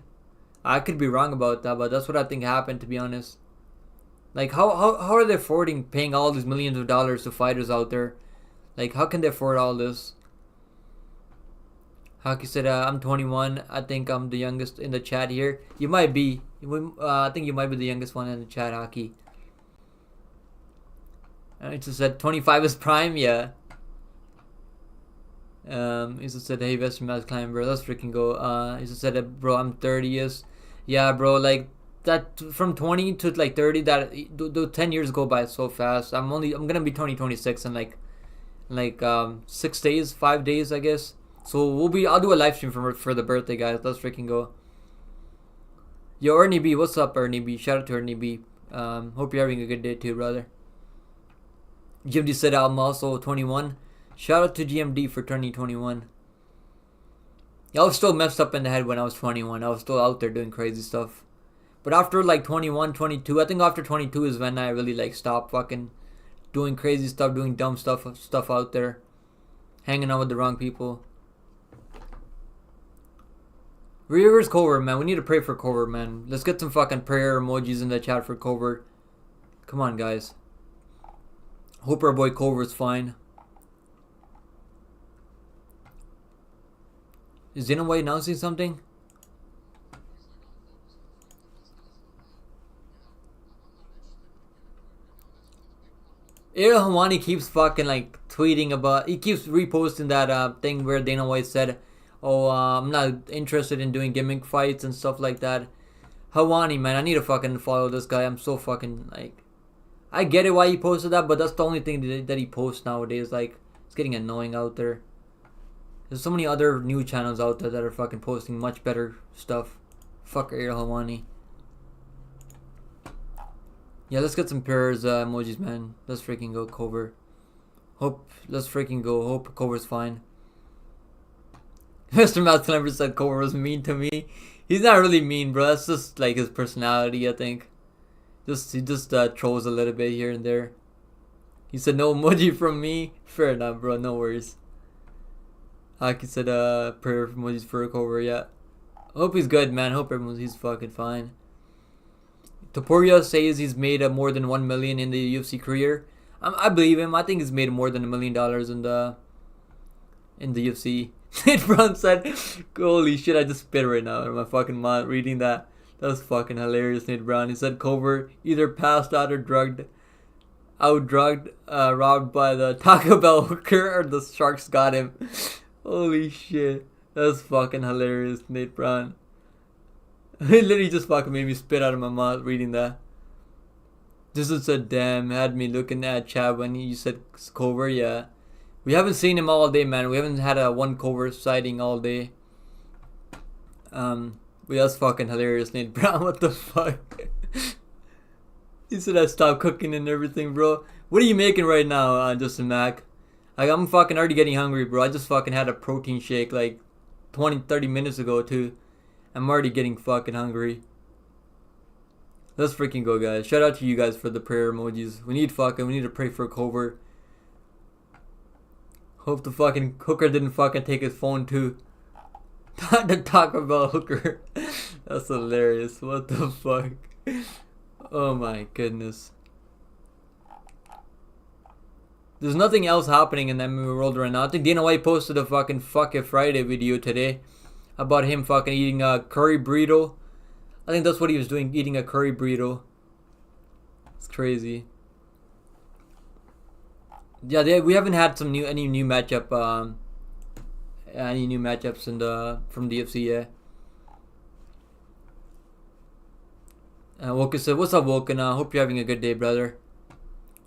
I could be wrong about that, but that's what I think happened, to be honest. Like, how are they affording paying all these millions of dollars to fighters out there? Like, how can they afford all this? Hockey said, I'm 21. I think I'm the youngest in the chat here. You might be. I think you might be the youngest one in the chat, Hockey. It just said 25 is prime, yeah. He just said, hey, Western Mass Climber, let's freaking go. He just said, bro, I'm 30-ish. Yeah, bro, like, that from 20 to like 30, that the 10 years go by so fast. I'm gonna be 26 in like 6 days, 5 days, I guess. So I'll do a live stream for the birthday, guys. Let's freaking go. Yo, Ernie B, what's up, Ernie B? Shout out to Ernie B. Hope you're having a good day too, brother. GMD said I'm also 21. Shout out to GMD for turning 21. I was still messed up in the head when I was 21. I was still out there doing crazy stuff. But after like 21, 22, I think after 22 is when I really like stopped fucking doing crazy stuff, doing dumb stuff out there. Hanging out with the wrong people. Where's Covert, man? We need to pray for Covert, man. Let's get some fucking prayer emojis in the chat for Covert. Come on, guys. Hope our boy Covert's fine. Is Dana White announcing something? Ariel Helwani keeps fucking like tweeting about. He keeps reposting that thing where Dana White said, "Oh, I'm not interested in doing gimmick fights and stuff like that." Helwani, man, I need to fucking follow this guy. I'm so fucking like. I get it why he posted that, but that's the only thing that he posts nowadays. Like, it's getting annoying out there. There's so many other new channels out there that are fucking posting much better stuff. Fuck Ariel Helwani. Yeah, let's get some prayers emojis, man. Let's freaking go, Cover. Let's freaking go. Hope Cover's fine. Mr. Matt Clember said Cover was mean to me. He's not really mean, bro. That's just like his personality, I think. He just trolls a little bit here and there. He said no emoji from me. Fair enough, bro. No worries. Haki said prayer emojis for Cover. Yeah. Hope he's good, man. Hope he's fucking fine. Topuria says he's made more than 1 million in the UFC career. I believe him. I think he's made more than $1 million in the UFC. Nate Brown said, "Holy shit! I just spit right now in my fucking mouth reading that. That was fucking hilarious." Nate Brown. He said Cover either passed out or drugged, robbed by the Taco Bell hooker, or the sharks got him. Holy shit! That's fucking hilarious, Nate Brown. It literally just fucking made me spit out of my mouth reading that. Just said, "Damn," had me looking at chat when you said Cover. Yeah, we haven't seen him all day, man. We haven't had a one Cover sighting all day. But that's fucking hilarious, Nate Brown. What the fuck? He said I stopped cooking and everything, bro. What are you making right now, Justin Mac? Like, I'm fucking already getting hungry, bro. I just fucking had a protein shake like 20-30 minutes ago too. I'm already getting fucking hungry. Let's freaking go, guys. Shout out to you guys for the prayer emojis. We need to pray for Cover. Hope the fucking hooker didn't fucking take his phone too. The Taco Bell hooker. That's hilarious. What the fuck? Oh my goodness. There's nothing else happening in that movie world right now. I think Dana White posted a fucking Fuck It Friday video today about him fucking eating a curry burrito. I think that's what he was doing, eating a curry burrito. It's crazy. Yeah, we haven't had any new matchups from DFC yet. Woken said, "What's up, Woken? Hope you're having a good day, brother."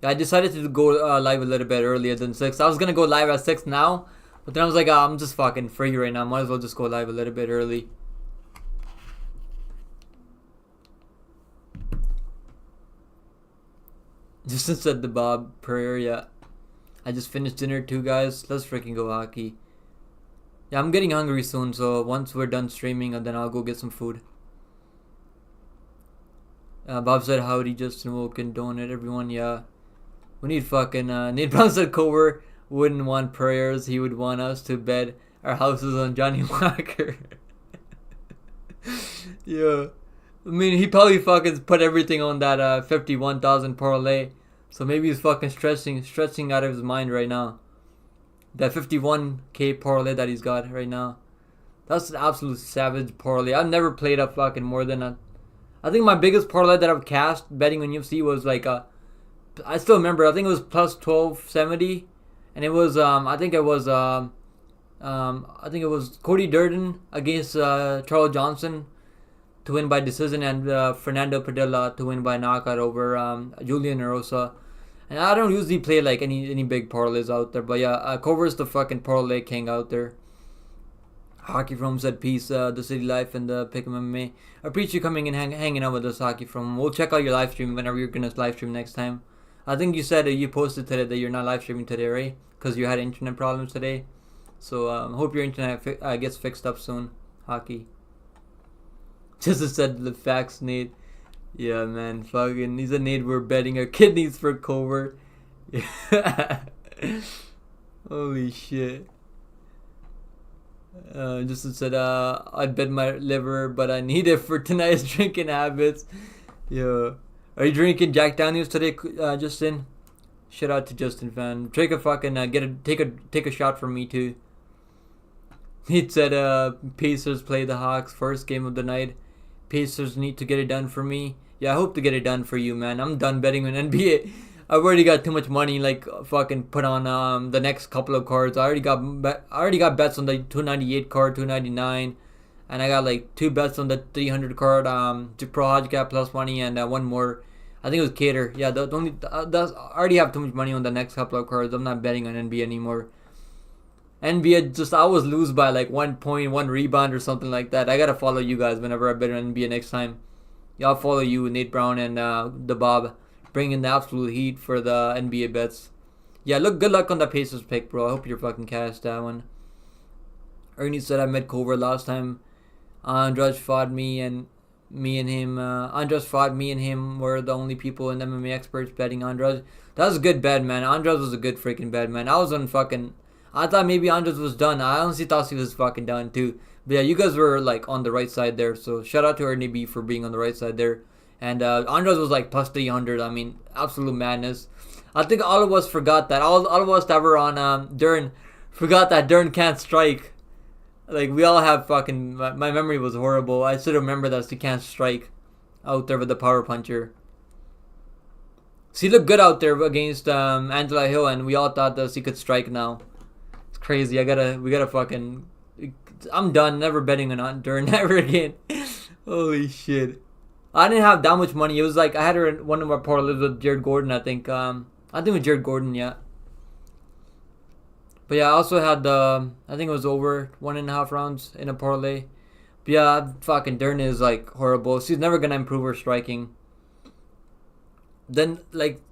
Yeah, I decided to go live a little bit earlier than 6. I was gonna go live at 6 now, but then I was like, I'm just fucking free right now. Might as well just go live a little bit early. Just said the Bob prayer. Yeah, I just finished dinner too, guys. Let's freaking go hockey. Yeah, I'm getting hungry soon, so once we're done streaming, then I'll go get some food. Bob said, "Howdy, Justin Woken, donate everyone." Yeah, we need fucking. Nate Brown said Cover wouldn't want prayers. He would want us to bet our houses on Johnny Walker. Yeah, I mean, he probably fucking put everything on that 51,000 parlay. So maybe he's fucking stressing out of his mind right now. That 51k parlay that he's got right now. That's an absolute savage parlay. I've never played up fucking more than a. I think my biggest parlay that I've cast betting on UFC was like I still remember. I think it was plus 1270, and it was I think it was Cody Durden against Charles Johnson to win by decision, and Fernando Padilla to win by knockout over Julian Erosa. And I don't usually play like any big parlays out there, but yeah, Cover's the fucking parlay king out there. Hockey From said peace, the city life and the pick 'em MMA. I appreciate you coming and hanging out with us, Hockey From. We'll check out your live stream whenever you're gonna live stream next time. I think you said you posted today that you're not live streaming today, right? Because you had internet problems today. So hope your internet gets fixed up soon, Hockey. Just said the facts, Nate. Yeah, man, fucking. He said, "Nate, we're betting our kidneys for Cover." Holy shit. Just said, "I'd bet my liver, but I need it for tonight's drinking habits." Yeah. Are you drinking Jack Daniels today, Justin? Shout out to Justin, fan. Take a fucking take a shot from me too. He said, "Pacers play the Hawks first game of the night. Pacers need to get it done for me." Yeah, I hope to get it done for you, man. I'm done betting on NBA. I've already got too much money, like fucking put on the next couple of cards. I already got bets on the 298 card, 299, and I got like 2 bets on the 300 card. To Pro Hajj got plus money, and one more. I think it was Cater. Yeah, the only that's I already have too much money on the next couple of cards. I'm not betting on NBA anymore. NBA just I always lose by like 1 point, 1 rebound or something like that. I gotta follow you guys whenever I bet on NBA next time. Yeah, I'll follow you, Nate Brown and the Bob, bringing the absolute heat for the NBA bets. Yeah, good luck on the Pacers pick, bro. I hope you're fucking cashed that one. Ernie said I met Cover last time. Andrej fought me and him. Andres fought me and him were the only people in MMA experts betting Andres. That was a good bet, man. Andres was a good freaking bet, man. I was on fucking. I thought maybe Andres was done. I honestly thought he was fucking done too. But yeah, you guys were like on the right side there. So shout out to Ernie B for being on the right side there. And Andres was like plus 300. I mean, absolute madness. I think all of us forgot that. All of us that were on Dern forgot that Dern can't strike. Like, we all have fucking... My memory was horrible. I should remember that he can't strike out there with the power puncher. So he looked good out there against Angela Hill, and we all thought that he could strike now. It's crazy. We gotta fucking... I'm done. Never betting on Dern ever again. Holy shit. I didn't have that much money. It was like, I had her in one of my parlays with Jared Gordon, I think. I think with Jared Gordon, yeah. But yeah, I also had I think it was over 1.5 rounds in a parlay. But yeah, fucking Dern is like horrible. She's never gonna improve her striking. Then like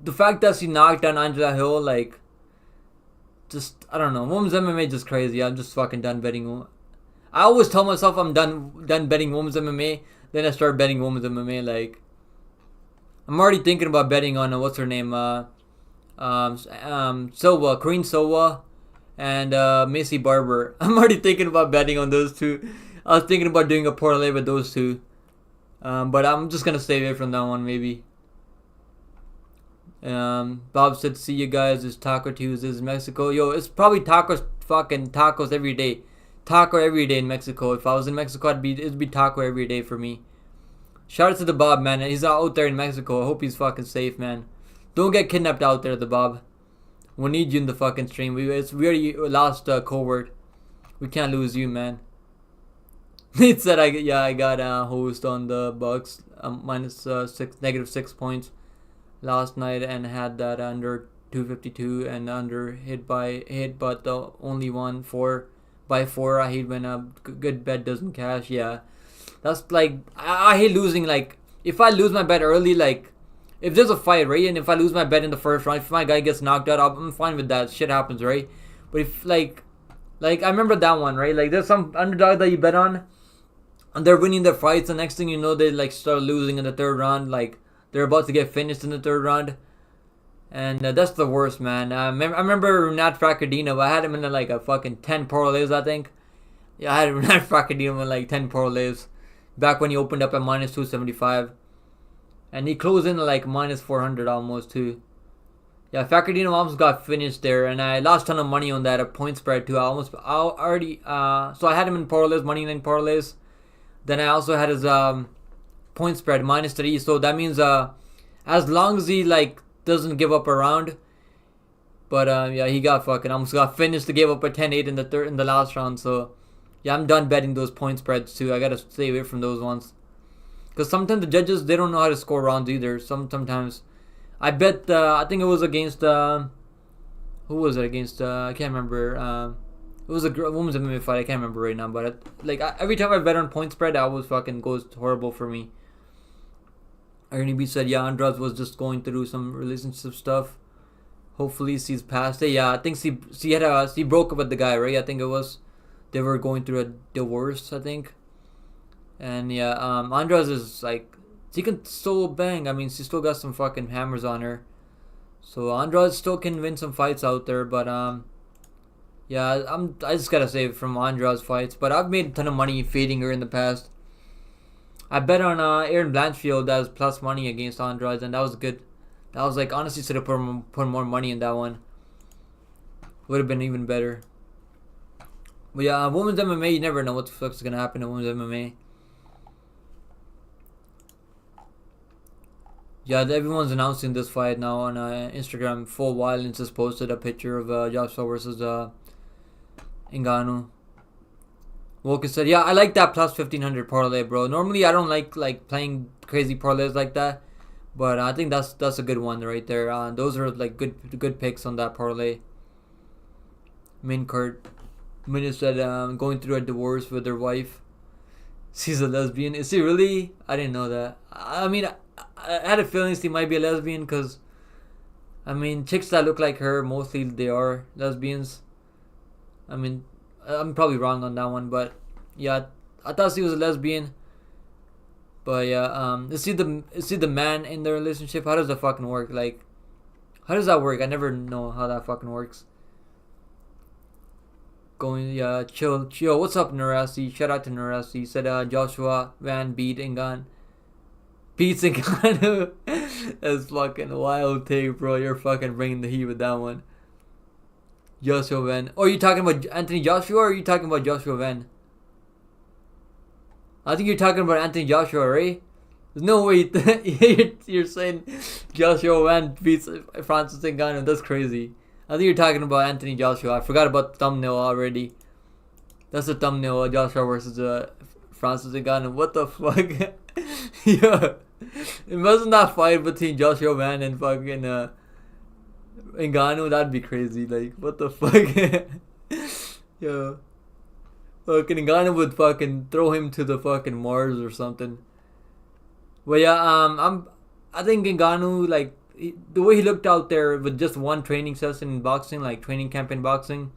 the fact that she knocked down Angela Hill, like, just I don't know. Women's MMA just crazy. I'm just fucking done betting. I always tell myself I'm done betting women's MMA. Then I start betting women's MMA. Like, I'm already thinking about betting on what's her name, Silva, Corinne Silva, and Macy Barber. I'm already thinking about betting on those two. I was thinking about doing a parlay with those two, but I'm just gonna stay away from that one maybe. Bob said, "See you guys. It's Taco Tuesdays in Mexico. Yo, it's probably fucking tacos every day. Taco every day in Mexico. If I was in Mexico, it'd be taco every day for me." Shout out to the Bob, man. He's out there in Mexico. I hope he's fucking safe, man. Don't get kidnapped out there, the Bob. We need you in the fucking stream. We already lost Covert. We can't lose you, man. It said I got a host on the Bucks minus -6 points last night and had that under 252 and under hit, but the only one 4x4. I hate when a good bet doesn't cash. Yeah, that's like I hate losing. Like, if I lose my bet early, like, if there's a fight, right, and if I lose my bet in the first round, if my guy gets knocked out, I'm fine with that. Shit happens, right? But if like I remember that one, right? Like, there's some underdog that you bet on, and they're winning their fights, and next thing you know, they like start losing in the third round. Like, they're about to get finished in the third round, and that's the worst, man. I remember Renat Fracadino. I had him in like a fucking 10 parlays, I think. Yeah, I had Renat Fracadino in like 10 parlays back when he opened up at minus 275. And he closed in at like minus 400 almost too. Yeah, Facardino almost got finished there, and I lost a ton of money on that, a point spread too. So I had him in parlays, money line parlays. Then I also had his point spread -3. So that means as long as he like doesn't give up a round. But yeah, he got fucking almost got finished to give up a 10-8 in the last round. So yeah, I'm done betting those point spreads too. I gotta stay away from those ones. Because sometimes the judges, they don't know how to score rounds either. Sometimes. I bet, I think it was against, who was it against? I can't remember. It was a women's MMA fight. I can't remember right now. But every time I bet on point spread, that always fucking goes horrible for me. Ernie B said, yeah, Andrade was just going through some relationship stuff. Hopefully she's past it. Yeah, I think she broke up with the guy, right? I think it was. They were going through a divorce, I think. And yeah, Andrade is like, she can still bang. I mean, she still got some fucking hammers on her. So Andrade still can win some fights out there. But yeah, I just gotta say from Andrade's fights. But I've made a ton of money fading her in the past. I bet on Aaron Blanchfield as plus money against Andrade, and that was good. That was like, honestly, should have put more money in that one. Would have been even better. But yeah, women's MMA, you never know what the fuck's gonna happen in women's MMA. Yeah, everyone's announcing this fight now on Instagram. Full Violence just posted a picture of Joshua versus Ngannou. Woken said, "Yeah, I like that plus 1500 parlay, bro. Normally, I don't like playing crazy parlays like that, but I think that's a good one right there. Those are like good picks on that parlay." Min Kurt Minute said, "Going through a divorce with their wife. She's a lesbian. Is she really? I didn't know that. I mean, I had a feeling she might be a lesbian because, I mean, chicks that look like her mostly they are lesbians. I mean, I'm probably wrong on that one, but yeah, I thought she was a lesbian. But yeah, is she the man in the relationship? How does that fucking work? Like, how does that work? I never know how that fucking works." Going, yeah, chill. What's up, Narasi? Shout out to Narasi. He said Joshua Van beats Ngannou. That's fucking wild take, bro. You're fucking bringing the heat with that one. Joshua Van. Oh, are you talking about Anthony Joshua or are you talking about Joshua Van? I think you're talking about Anthony Joshua, right? There's no way you're saying Joshua Van beats Francis Ngannou. That's crazy. I think you're talking about Anthony Joshua. I forgot about the thumbnail already. That's the thumbnail. Joshua versus Francis Ngannou. What the fuck? Yeah. Imagine that fight between Joshua Van and fucking Ngannou. That'd be crazy. Like, what the fuck? Yeah. Fucking Ngannou would fucking throw him to the fucking Mars or something. But yeah, I think Ngannou, like, the way he looked out there with just one training session in boxing, like training camp in boxing.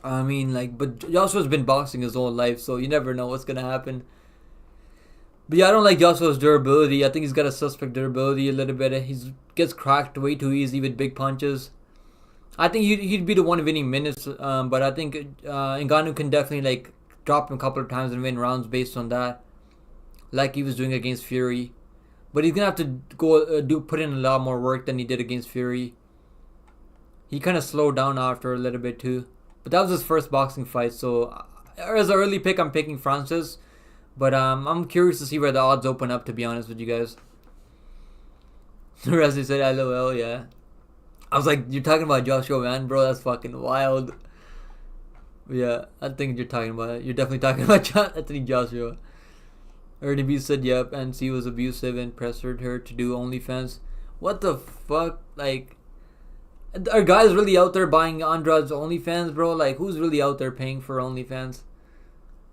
I mean, like, but Joshua's been boxing his whole life, so you never know what's gonna happen. But yeah, I don't like Joshua's durability. I think he's got a suspect durability a little bit. He gets cracked way too easy with big punches. I think he'd be the one winning minutes, but I think Ngannou can definitely like drop him a couple of times and win rounds based on that, like he was doing against Fury. But he's gonna have to go put in a lot more work than he did against Fury. He kind of slowed down after a little bit too. But that was his first boxing fight, so as an early pick, I'm picking Francis. But I'm curious to see where the odds open up, to be honest with you guys. Resi said, "LOL, yeah." I was like, "You're talking about Joshua Van, bro? That's fucking wild." But yeah, I think you're definitely talking about Anthony Joshua. Ernie B said, "Yep," and she was abusive and pressured her to do OnlyFans. What the fuck? Like, are guys really out there buying Andrade's OnlyFans, bro? Like, who's really out there paying for OnlyFans?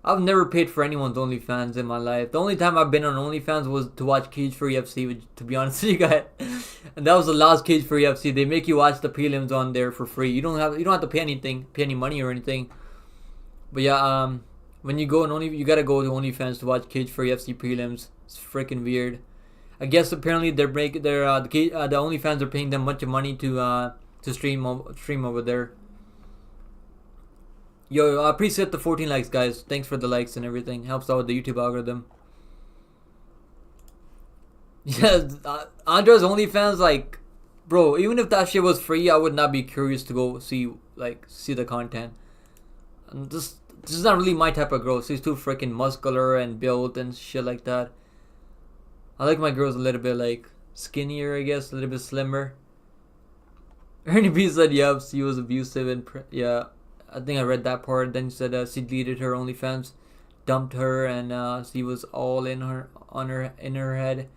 I've never paid for anyone's OnlyFans in my life. The only time I've been on OnlyFans was to watch Cage for UFC, to be honest with you guys. And that was the last Cage for UFC. They make you watch the prelims on there for free. You don't have to pay any money or anything. But yeah, when you go on you gotta go to OnlyFans to watch Cage for UFC prelims. It's freaking weird. I guess apparently the OnlyFans are paying them a bunch of money to stream over there. Yo, I appreciate the 14 likes, guys. Thanks for the likes and everything. Helps out with the YouTube algorithm. Yeah, Andre's OnlyFans, like, bro, even if that shit was free, I would not be curious to go see the content. And this is not really my type of girl. She's too freaking muscular and built and shit like that. I like my girls a little bit like skinnier, I guess, a little bit slimmer. Ernie B said, "Yep, she was abusive and yeah." I think I read that part. Then she said she deleted her OnlyFans, dumped her, and she was all in her head.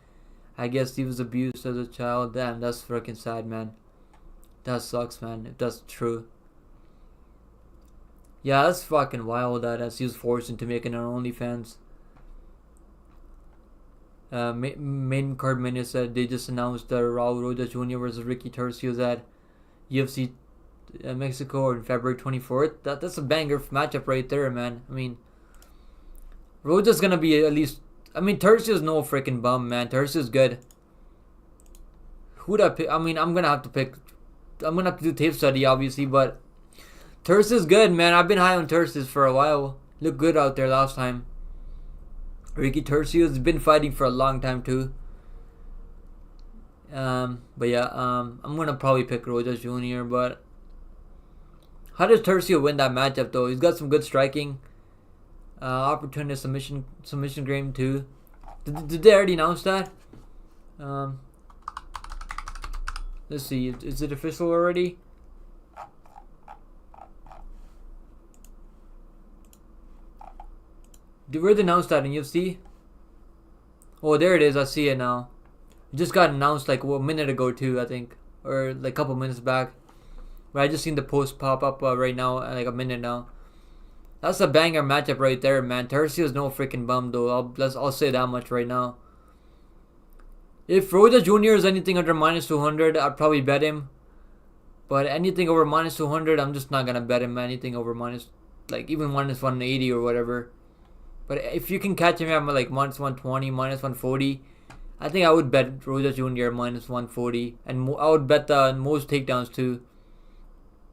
I guess she was abused as a child. Damn, that's freaking sad, man. That sucks, man. If that's true. Yeah, that's fucking wild that she was forced into making her OnlyFans. Main card minute said they just announced Raul Rojas Jr. versus Ricky Turcios at UFC Mexico on February 24th. That's a banger matchup right there, man. I mean, Rojas gonna be at least. I mean, Turcios no freaking bum, man. Turcios good. Who'd I pick? I mean, I'm gonna have to do tape study, obviously, but Turcios good, man. I've been high on Turcios for a while. Looked good out there last time. Ricky Turcios has been fighting for a long time too. But yeah, I'm gonna probably pick Rojas Jr. But how does Turcio win that matchup though? He's got some good striking. Opportunist submission game too. Did they already announce that? Um, let's see. Is it official already? Where they announced that in UFC? Oh, there it is. I see it now. It just got announced like a minute ago too, I think, or like a couple minutes back. But I just seen the post pop up right now, like a minute now. That's a banger matchup right there, man. Tercio's no freaking bum though. I'll say that much right now. If Roja Jr. is anything under minus 200, I'd probably bet him. But anything over minus 200, I'm just not gonna bet him. Anything over minus, like even minus 180 or whatever. But if you can catch him at like minus 120, minus 140, I think I would bet Roja Jr. minus 140. And I would bet the most takedowns too.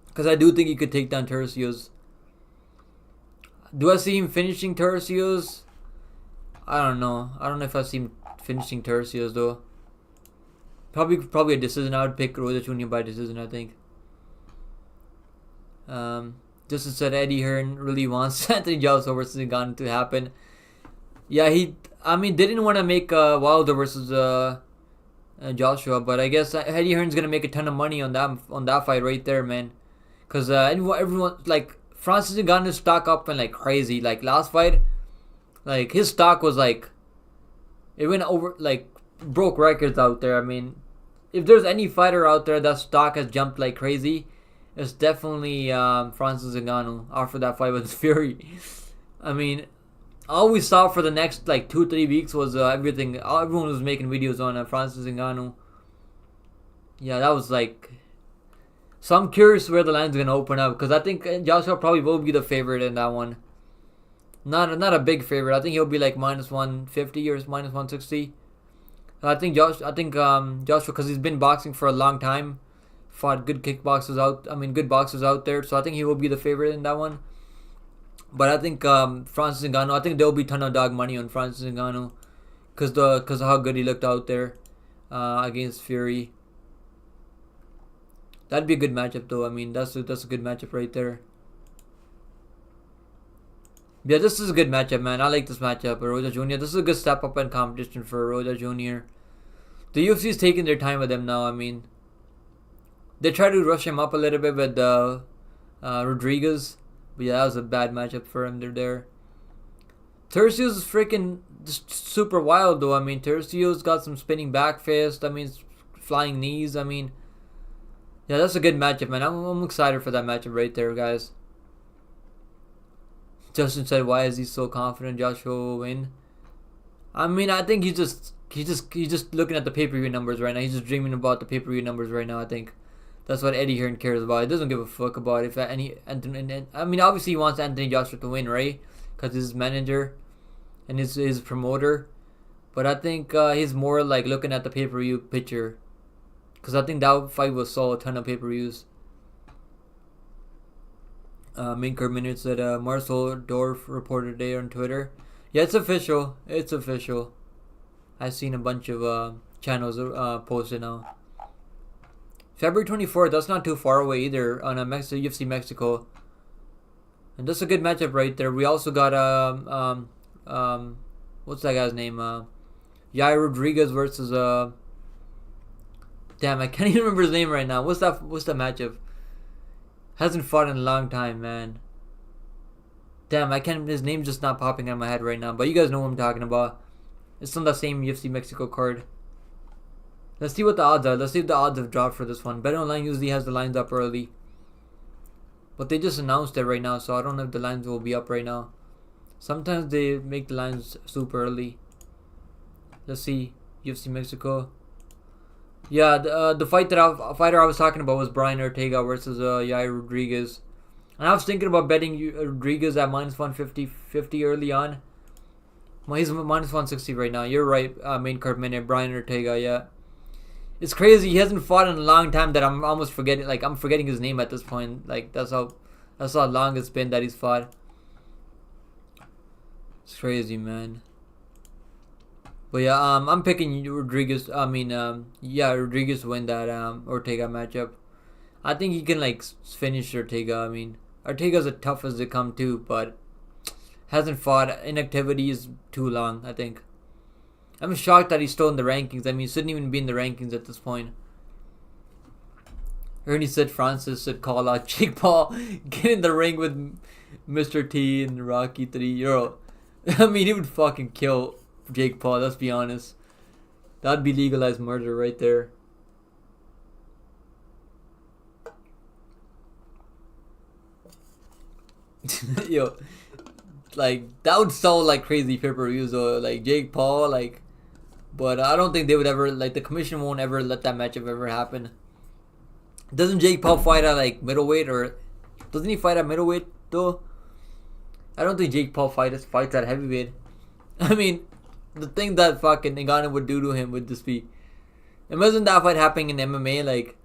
Because I do think he could take down Tercios. Do I see him finishing Tercios? I don't know. I don't know if I see him finishing Tercios though. Probably a decision. I would pick Roja Jr. by decision, I think. Justin said Eddie Hearn really wants Anthony Joshua versus Ngannou to happen. Yeah, they didn't want to make Wilder versus Joshua, but I guess Eddie Hearn's gonna make a ton of money on that fight right there, man. Cause everyone like Francis Ngannou's stock up and like crazy. Like last fight, like his stock was like, it went over like broke records out there. I mean, if there's any fighter out there that stock has jumped like crazy, it's definitely Francis Ngannou after that fight with Fury. I mean, all we saw for the next like 2-3 weeks was everything. Everyone was making videos on Francis Ngannou. Yeah, that was like. So I'm curious where the line's gonna open up because I think Joshua probably will be the favorite in that one. Not a big favorite. I think he'll be like minus 150 or minus 160. I think Joshua because he's been boxing for a long time, fought good kickboxers out. I mean good boxers out there. So I think he will be the favorite in that one. But I think Francis Ngannou. I think there'll be a ton of dog money on Francis Ngannou because of how good he looked out there against Fury. That'd be a good matchup though. I mean, that's a good matchup right there. Yeah, this is a good matchup, man. I like this matchup. Roja Jr. This is a good step up in competition for Roja Jr. The UFC is taking their time with him now. I mean, they try to rush him up a little bit with Rodriguez. But yeah, that was a bad matchup for him. They're there. Tercio's is freaking just super wild though. I mean, Tercio's got some spinning back fist. I mean, flying knees. I mean. Yeah, that's a good matchup, man. I'm excited for that matchup right there, guys. Justin said, "Why is he so confident Joshua will win?" I mean, I think he's just looking at the pay-per-view numbers right now. He's just dreaming about the pay-per-view numbers right now. I think that's what Eddie Hearn cares about. He doesn't give a fuck about if any Anthony. I mean, obviously he wants Anthony Joshua to win, right? Because he's his manager and his promoter. But I think he's more like looking at the pay-per-view picture. Because I think that fight will sell a ton of pay-per-views. Main card minutes that Marcel Dorf reported today on Twitter. Yeah, it's official. It's official. I've seen a bunch of channels posted now. February 24th, that's not too far away either on UFC Mexico. And that's a good matchup right there. We also got what's that guy's name? Yair Rodriguez versus damn, I can't even remember his name right now. What's that matchup? Hasn't fought in a long time, man. Damn, his name's just not popping in my head right now. But you guys know what I'm talking about. It's on the same UFC Mexico card. Let's see what the odds are. Let's see if the odds have dropped for this one. BetOnline usually has the lines up early. But they just announced it right now, so I don't know if the lines will be up right now. Sometimes they make the lines super early. Let's see. UFC Mexico. Yeah, the fighter I was talking about was Brian Ortega versus Yair Rodriguez. And I was thinking about betting Rodriguez at minus 150 early on. Well, he's minus 160 right now. You're right, main card minute. Brian Ortega, yeah. It's crazy. He hasn't fought in a long time that I'm almost forgetting. Like, I'm forgetting his name at this point. Like, that's how long it's been that he's fought. It's crazy, man. But yeah, I'm picking Rodriguez. Rodriguez win that Ortega matchup. I think he can like finish Ortega. I mean, Ortega's as tough as they come too, but hasn't fought. Inactivity is too long, I think. I'm shocked that he's still in the rankings. I mean, he shouldn't even be in the rankings at this point. Ernie said Francis should call out Jake Paul, get in the ring with Mr. T and Rocky 3. Yo, I mean, he would fucking kill Jake Paul, let's be honest. That'd be legalized murder right there. Yo, like, that would sell like crazy pay-per-views though. Like, Jake Paul, like, but I don't think they would ever, like, the commission won't ever let that matchup ever happen. Doesn't Jake Paul fight at like middleweight, or doesn't he fight at middleweight though? I don't think Jake Paul fights at heavyweight. I mean, the thing that fucking Ngannou would do to him would just be, imagine that fight happening in MMA, like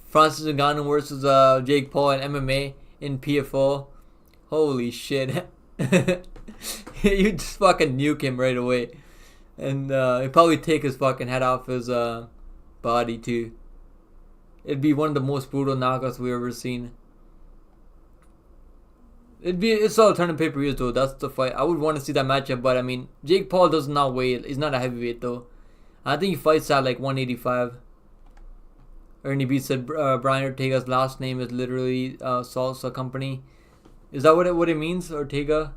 Francis Ngannou versus Jake Paul in MMA in PFO. Holy shit. You just fucking nuke him right away. And he'd probably take his fucking head off his body too. It'd be one of the most brutal knockouts we've ever seen. It's all tournament pay-per-views though. That's the fight. I would want to see that matchup, but I mean, Jake Paul does not weigh. He's not a heavyweight though. I think he fights at like 185. Ernie B said Brian Ortega's last name is literally Salsa Company. Is that what it means, Ortega?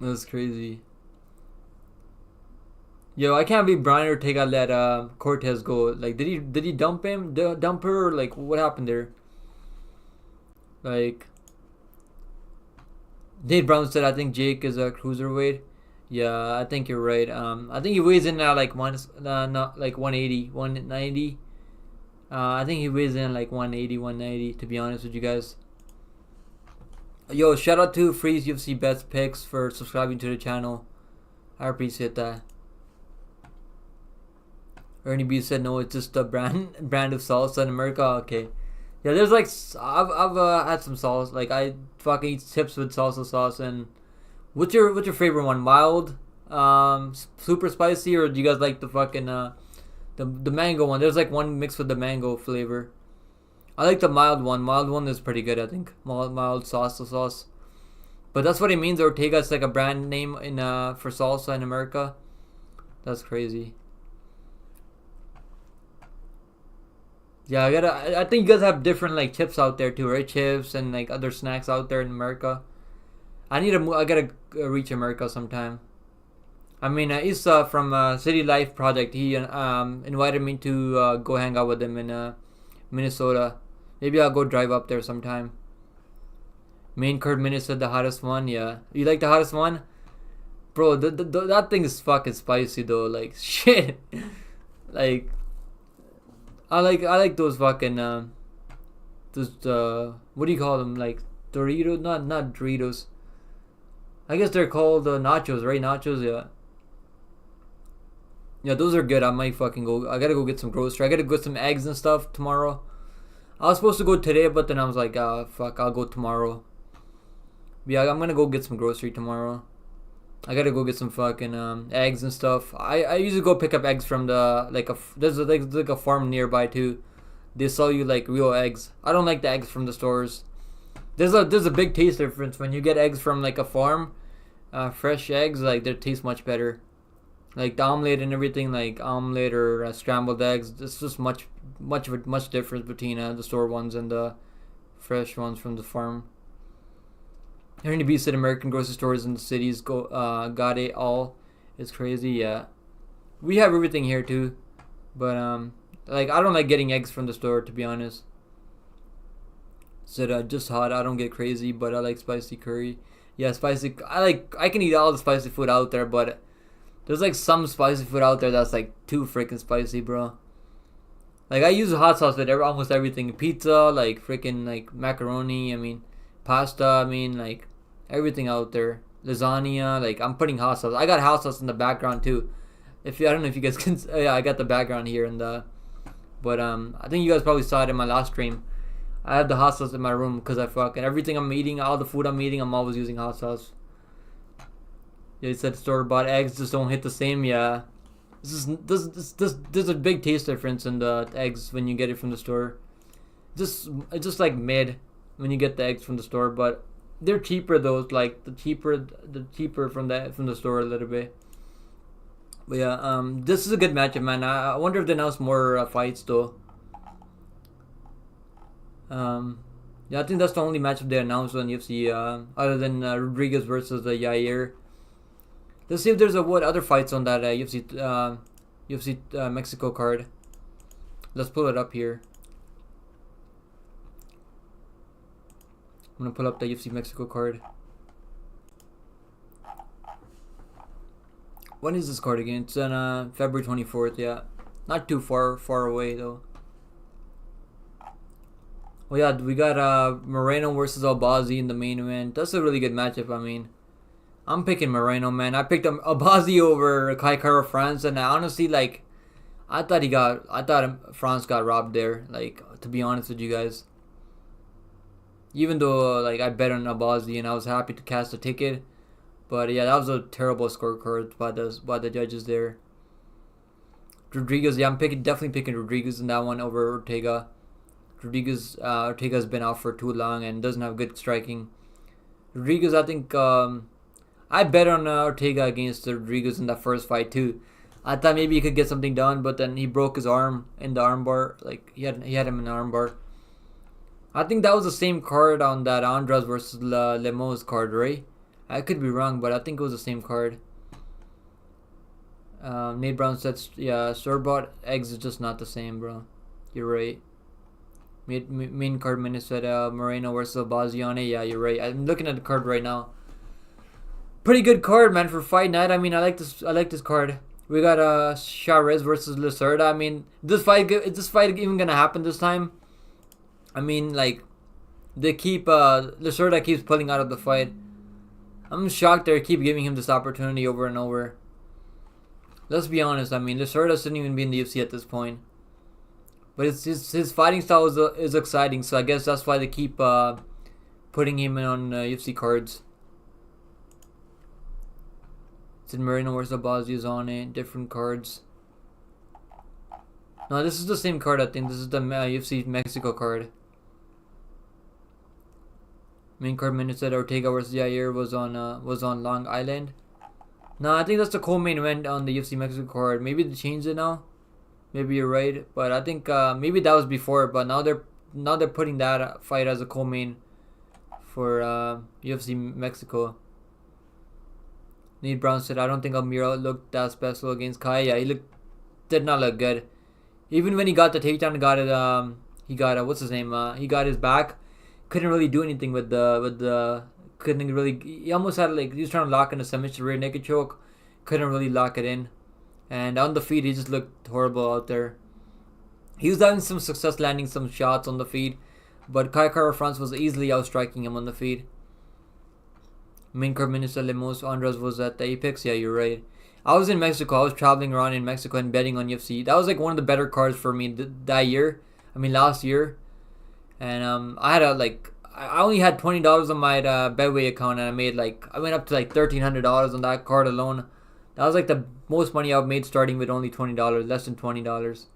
That's crazy. Yo, I can't believe Brian Ortega let Cortez go. Like, did he dump him? Dump her? Or, like, what happened there? Like, Nate Brown said, I think Jake is a cruiserweight. Yeah, I think you're right. I think he weighs in at like not like 180, 190. I think he weighs in like 180, 190. To be honest with you guys. Yo, shout out to Freeze UFC Bets Picks for subscribing to the channel. I appreciate that. Ernie B said no, it's just a brand of salsa in America. Okay, yeah, there's like I've had some salsa. Like I fucking eat chips with salsa sauce. And what's your favorite one? Mild, super spicy, or do you guys like the fucking the mango one? There's like one mixed with the mango flavor. I like the mild one. Mild one is pretty good, I think. Mild salsa sauce. But that's what it means. Ortega's like a brand name in for salsa in America. That's crazy. Yeah, I think you guys have different like chips out there too, right? Chips and like other snacks out there in America. I gotta reach America sometime. I mean, Issa from City Life Project, he invited me to go hang out with him in Minnesota. Maybe I'll go drive up there sometime. Main Kurt Minute said the hottest one. Yeah, you like the hottest one, bro? That thing is fucking spicy though. Like shit, like. I like those fucking those what do you call them, like Doritos? Not Doritos. I guess they're called nachos, right? Nachos, yeah. Yeah, those are good. I might fucking go. I gotta go get some grocery. I gotta get some eggs and stuff tomorrow. I was supposed to go today, but then I was like, fuck, I'll go tomorrow. Yeah, I'm gonna go get some grocery tomorrow. I gotta go get some fucking eggs and stuff. I usually go pick up eggs from the there's like a farm nearby too. They sell you like real eggs. I don't like the eggs from the stores. There's a big taste difference when you get eggs from like a farm. Fresh eggs, like they taste much better. Like the omelet and everything, like omelet or scrambled eggs. It's just much difference between the store ones and the fresh ones from the farm. Hearing the B said American grocery stores in the cities got it all. It's crazy, yeah. We have everything here too, but like I don't like getting eggs from the store, to be honest. Said just hot. I don't get crazy, but I like spicy curry. Yeah, spicy. I can eat all the spicy food out there, but there's like some spicy food out there that's like too freaking spicy, bro. Like I use hot sauce with almost everything. Pizza, like freaking like macaroni. I mean, pasta. I mean like. Everything out there, lasagna. Like I'm putting hot sauce. I got hot sauce in the background too. I don't know if you guys can. Yeah, I got the background here and but I think you guys probably saw it in my last stream. I have the hot sauce in my room because I fucking everything I'm eating, all the food I'm eating, I'm always using hot sauce. Yeah, he said store bought eggs just don't hit the same. Yeah, there's a big taste difference in the eggs when you get it from the store. It's just like mid when you get the eggs from the store, but. They're cheaper though, like the cheaper from the store a little bit. But yeah, this is a good matchup, man. I wonder if they announce more fights though. Yeah, I think that's the only matchup they announced on UFC, other than Rodriguez versus Yair. Let's see if there's what other fights on that UFC Mexico card. Let's pull it up here. I'm gonna pull up the UFC Mexico card. When is this card again? It's on February 24th. Yeah, not too far away though. Oh yeah, we got Moreno versus Albazi in the main event. That's a really good matchup. I mean, I'm picking Moreno, man. I picked Albazi over Kai Kara France, and honestly, like, I thought France got robbed there. Like, to be honest with you guys, even though like I bet on Albazi and I was happy to cast a ticket, but yeah, that was a terrible scorecard by the judges there. Rodriguez, yeah, definitely picking Rodriguez in that one over Ortega. Ortega's been out for too long and doesn't have good striking. Rodriguez, I think I bet on Ortega against Rodriguez in that first fight too. I thought maybe he could get something done, but then he broke his arm in the armbar. Like he had him in the armbar. I think that was the same card on that Andras versus Lemos card, right? I could be wrong, but I think it was the same card. Nate Brown says, yeah, store-bought eggs is just not the same, bro. You're right. Main card minutes said Moreno versus Albazione. Yeah, you're right. I'm looking at the card right now. Pretty good card, man, for fight night. I mean, I like this card. We got Chavez versus Lacerda. I mean, is this fight even gonna happen this time? I mean, like, they keep Lacerda keeps pulling out of the fight. I'm shocked they keep giving him this opportunity over and over. Let's be honest. I mean, Lacerda shouldn't even be in the UFC at this point. But his fighting style is exciting, so I guess that's why they keep putting him in on UFC cards. It's in Marino versus Albazi is on it. Different cards. No, this is the same card. I think this is the UFC Mexico card. Main card minute said Ortega versus Yair was on Long Island. No, I think that's the co-main event on the UFC Mexico card. Maybe they changed it now. Maybe you're right, but I think maybe that was before. But now they're putting that fight as a co-main for UFC Mexico. Nate Brown said, "I don't think Almira looked that special against Kai. Yeah, did not look good. Even when he got the takedown, he got what's his name? He got his back. Couldn't really do anything with the couldn't really. He almost had he was trying to lock in a submission rear naked choke. Couldn't really lock it in." And on the feet, he just looked horrible out there. He was having some success landing some shots on the feet, but Kai Kara France was easily outstriking him on the feet. Main card minister Lemos Andres was at the Apex. Yeah, you're right. I was in Mexico. I was traveling around in Mexico and betting on UFC. That was like one of the better cards for me that year. I mean, last year. And I had I only had $20 on my Betway account, and I went up to like $1,300 on that card alone. That was like the most money I've made starting with only $20, less than $20.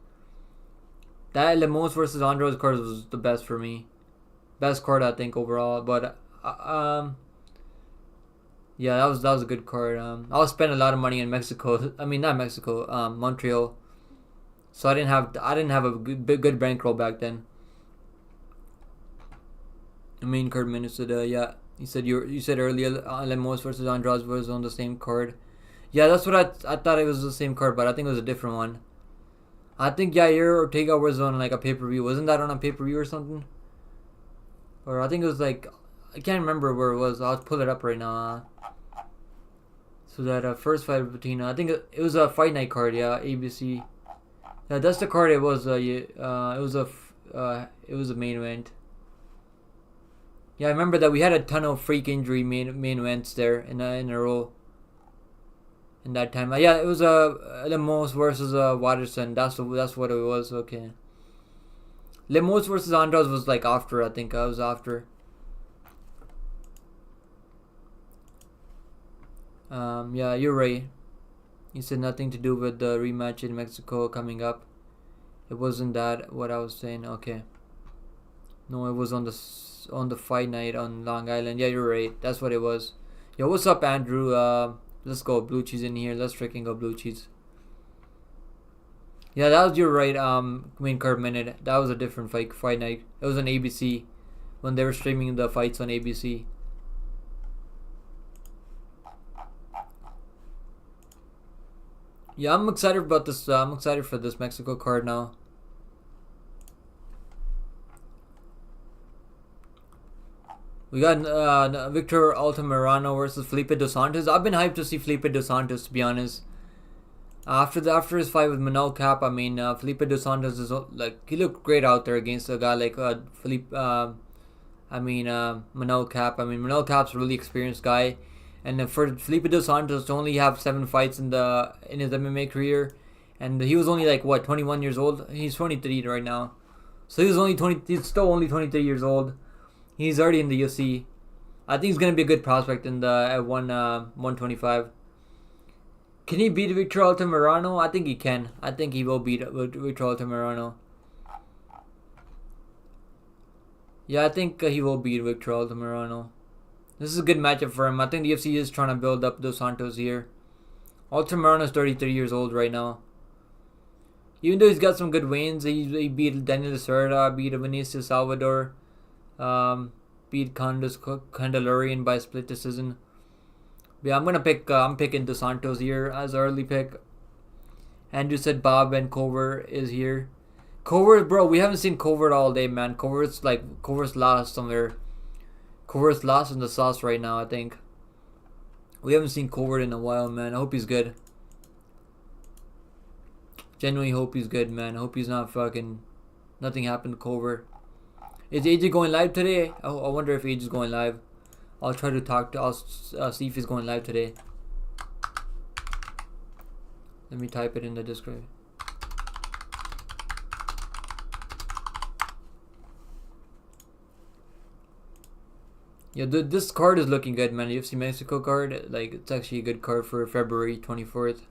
That Lemos versus Andres card was the best for me. Best card, I think, overall. But yeah, that was a good card. I was spending a lot of money in Mexico. I mean, not Mexico, Montreal. So I didn't have a good bankroll back then. The main card minute said, yeah, you said earlier Lemos versus Andres was on the same card. Yeah, that's what I thought it was the same card, but I think it was a different one. I think Yair Ortega was on like a pay-per-view. Wasn't that on a pay-per-view or something? Or I think it was like, I can't remember where it was. I'll pull it up right now. So that first fight between, I think it was a fight night card, yeah, ABC. Yeah, that's the card. It was it was a main event. Yeah, I remember that we had a ton of freak injury main events there in a row. In that time, yeah, it was Lemos versus Watterson. That's what it was. Okay. Lemos versus Andres was like after. I think I was after. Yeah, you're right. You said nothing to do with the rematch in Mexico coming up. It wasn't that what I was saying. Okay. No, it was on the fight night on Long Island. Yeah, you're right. That's what it was. Yo, what's up, Andrew? Let's go blue cheese in here. Let's freaking go blue cheese. Yeah, that was your right. Main card minute. That was a different fight night. It was on ABC when they were streaming the fights on ABC. Yeah, I'm excited about this. I'm excited for this Mexico card now. We got Victor Altamirano versus Felipe Dos Santos. I've been hyped to see Felipe Dos Santos, to be honest. After his fight with Manel Cap, I mean, Felipe Dos Santos is like, he looked great out there against a guy like Manel Cap. I mean, Manel Cap's a really experienced guy, and for Felipe Dos Santos to only have 7 fights in his MMA career, and he was only like what 21 years old. He's 23 right now, so he's still only 23 years old. He's already in the UFC. I think he's gonna be a good prospect in the at 125. Can he beat Victor Altamirano? I think he can. I think he will beat Victor Altamirano. Yeah, I think he will beat Victor Altamirano. This is a good matchup for him. I think the UFC is trying to build up Dos Santos here. Altamirano is 33 years old right now. Even though he's got some good wins, he beat Daniel Cerda, beat Vinicius Salvador, beat Candelarian by split decision. But yeah, I'm picking Dos Santos here as an early pick. Andrew said Bob and Cover is here. Cover, bro, we haven't seen Cover all day, man. Cover's lost somewhere. Cover's lost in the sauce right now, I think. We haven't seen Cover in a while, man. I hope he's good. Genuinely hope he's good, man. I hope he's not fucking... Nothing happened to Cover. Is AJ going live today? I wonder if AJ is going live. I'll try to I'll see if he's going live today. Let me type it in the description. Yeah, this card is looking good, man. UFC Mexico card, like, it's actually a good card for February 24th.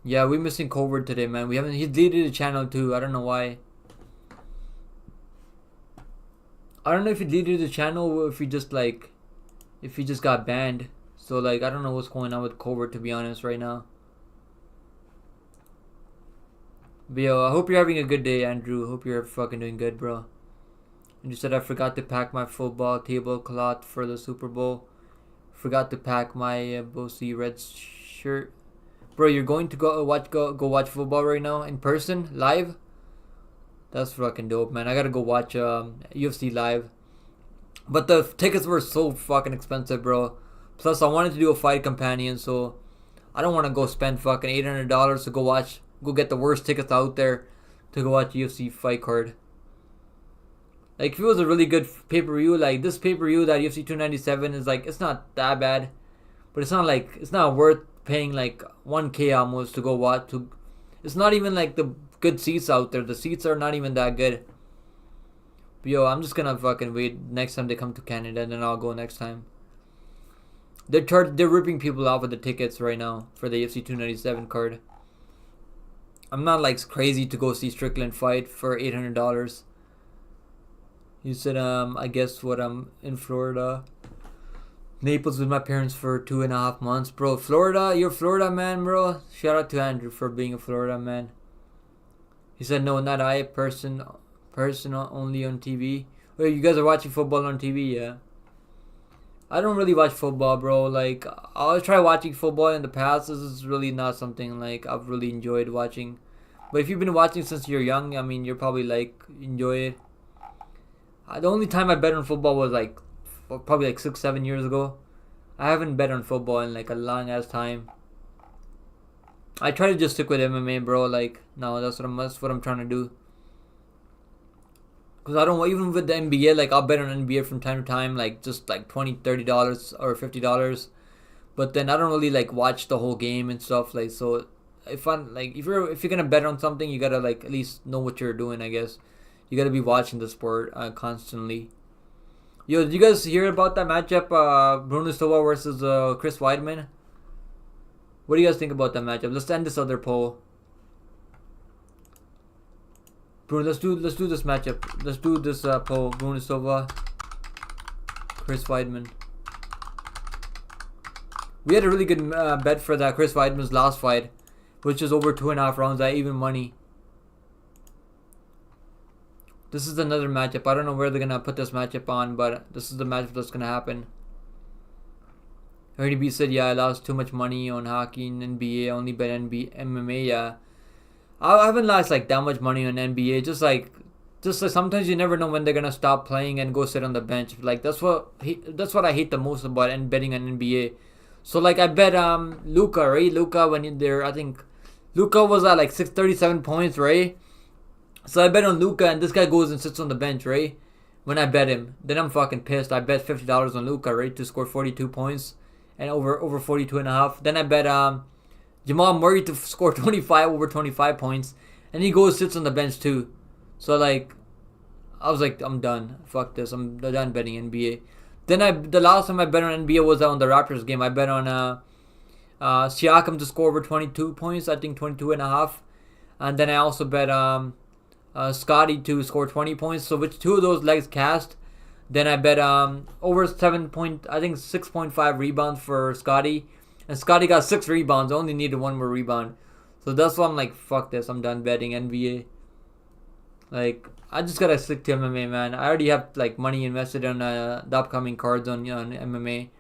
Yeah, we're missing Covert today, man. We haven't. He deleted the channel too. I don't know why. I don't know if he deleted the channel or if he just got banned. So like, I don't know what's going on with Covert, to be honest, right now. But yo, I hope you're having a good day, Andrew. Hope you're fucking doing good, bro. And you said I forgot to pack my football tablecloth for the Super Bowl. Forgot to pack my Bossy Red shirt. Bro, you're going to go watch football right now in person, live? That's fucking dope, man. I gotta go watch UFC live. But the tickets were so fucking expensive, bro. Plus, I wanted to do a fight companion, so I don't want to go spend fucking $800 to go get the worst tickets out there to go watch UFC fight card. Like, if it was a really good pay-per-view, like this pay-per-view that UFC 297 is like, it's not that bad, but it's not worth paying like 1K almost to go watch. It's not even like the good seats out there. The seats are not even that good. But yo, I'm just gonna fucking wait next time they come to Canada, and then I'll go next time. They're ripping people off with the tickets right now for the UFC 297 card. I'm not like crazy to go see Strickland fight for $800. You said I guess what, I'm in Florida. Naples with my parents for 2.5 months, bro. Florida, you're a Florida man, bro. Shout out to Andrew for being a Florida man. He said no, not I. Person only on TV. Wait, you guys are watching football on TV, yeah? I don't really watch football, bro. Like, I'll try watching football in the past. This is really not something like I've really enjoyed watching. But if you've been watching since you're young, I mean, you're probably like enjoy it. The only time I bet on football was like probably like 6-7 years ago. I haven't bet on football in like a long ass time. I try to just stick with MMA, bro. Like, no, that's what I'm trying to do. Cause I don't want, even with the NBA, like I'll bet on NBA from time to time, like just like $20, $30 or $50. But then I don't really like watch the whole game and stuff. Like, so if you're gonna bet on something, you gotta like at least know what you're doing. I guess you gotta be watching the sport constantly. Yo, did you guys hear about that matchup, Bruno Silva versus Chris Weidman? What do you guys think about that matchup? Let's end this other poll. Bruno, let's do this matchup. Let's do this poll. Bruno Silva, Chris Weidman. We had a really good bet for that Chris Weidman's last fight, which is over 2.5 rounds at even money. This is another matchup. I don't know where they're gonna put this matchup on, but this is the matchup that's gonna happen. Already B said, yeah, I lost too much money on hockey and NBA. I only bet MMA. Yeah, I haven't lost like that much money on NBA. Just like sometimes you never know when they're gonna stop playing and go sit on the bench. Like that's what I hate the most about betting on NBA. So like I bet Luka, right? Luka when they're, I think Luka was at like 637 points, right? So I bet on Luka and this guy goes and sits on the bench, right? When I bet him, then I'm fucking pissed. I bet $50 on Luka, right, to score 42 points and over 42.5. Then I bet Jamal Murray to score 25 over 25 points, and he goes sits on the bench too. So like, I was like, I'm done. Fuck this. I'm done betting NBA. Then the last time I bet on NBA was on the Raptors game. I bet on Siakam to score over 22 points. I think 22.5. And then I also bet Scotty to score 20 points. So with two of those legs cast, then I bet over 6.5 rebounds for Scotty. And Scotty got 6 rebounds. Only needed one more rebound. So that's why I'm like, fuck this. I'm done betting NBA. Like, I just gotta stick to MMA, man. I already have like money invested on the upcoming cards on MMA.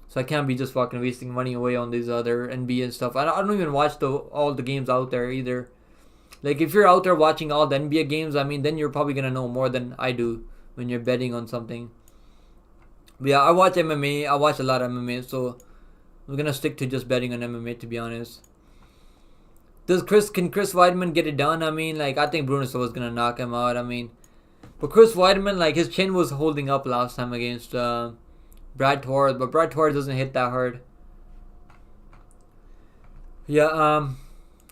So I can't be just fucking wasting money away on these other NBA and stuff. I don't even watch all the games out there either. Like, if you're out there watching all the NBA games, I mean, then you're probably gonna know more than I do when you're betting on something. But yeah, I watch MMA. I watch a lot of MMA, so I'm gonna stick to just betting on MMA, to be honest. Can Chris Weidman get it done? I mean, like, I think Bruno Silva is gonna knock him out. I mean, but Chris Weidman, like, his chin was holding up last time against Brad Torres, but Brad Torres doesn't hit that hard. Yeah,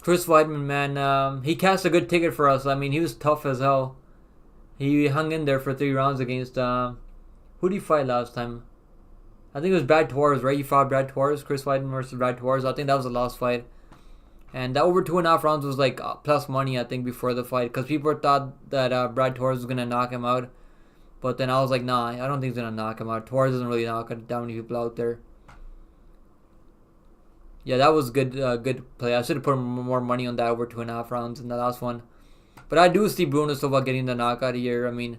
Chris Weidman, man, he cast a good ticket for us. I mean, he was tough as hell. He hung in there for 3 rounds against who did he fight last time? I think it was Brad Torres, right? He fought Brad Torres, Chris Weidman versus Brad Torres. I think that was the last fight. And that over 2.5 rounds was like plus money, I think, before the fight. Because people thought that Brad Torres was going to knock him out. But then I was like, nah, I don't think he's going to knock him out. Torres doesn't really knock down many people out there. Yeah, that was good play. I should have put more money on that over 2.5 rounds in the last one. But I do see Bruno Silva getting the knockout here. I mean,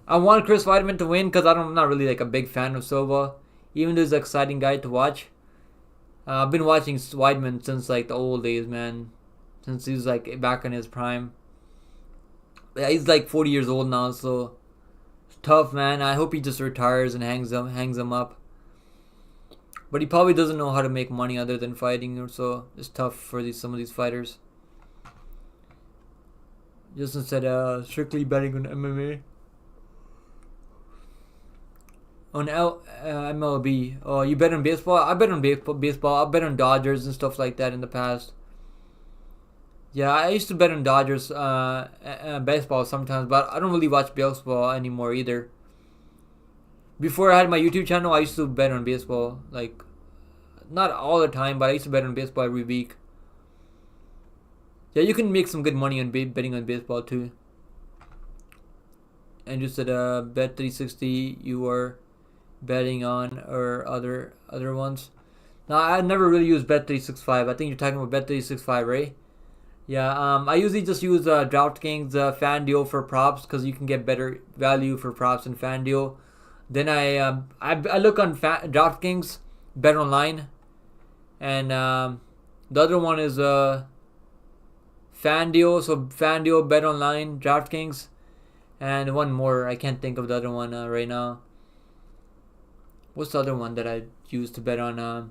I want Chris Weidman to win because I'm not really like a big fan of Silva. Even though he's an exciting guy to watch. I've been watching Weidman since like the old days, man. Since he was like back in his prime. Yeah, he's like 40 years old now, so it's tough, man. I hope he just retires and hangs them up. But he probably doesn't know how to make money other than fighting, or so it's tough for some of these fighters. Just instead of strictly betting on MMA. On MLB. Oh, you bet on baseball? I bet on baseball. I bet on Dodgers and stuff like that in the past. Yeah, I used to bet on Dodgers baseball sometimes, but I don't really watch baseball anymore either. Before I had my YouTube channel, I used to bet on baseball. Like, not all the time, but I used to bet on baseball every week. Yeah, you can make some good money on betting on baseball too. And just at Bet 360, you are betting on, or other ones. Now, I never really use Bet 365. I think you're talking about Bet 365, right? Yeah, I usually just use DraftKings FanDuel for props because you can get better value for props in FanDuel. Then I look on DraftKings, Bet Online, and the other one is FanDuel. So FanDuel, Bet Online, DraftKings, and one more. I can't think of the other one right now. What's the other one that I use to bet on?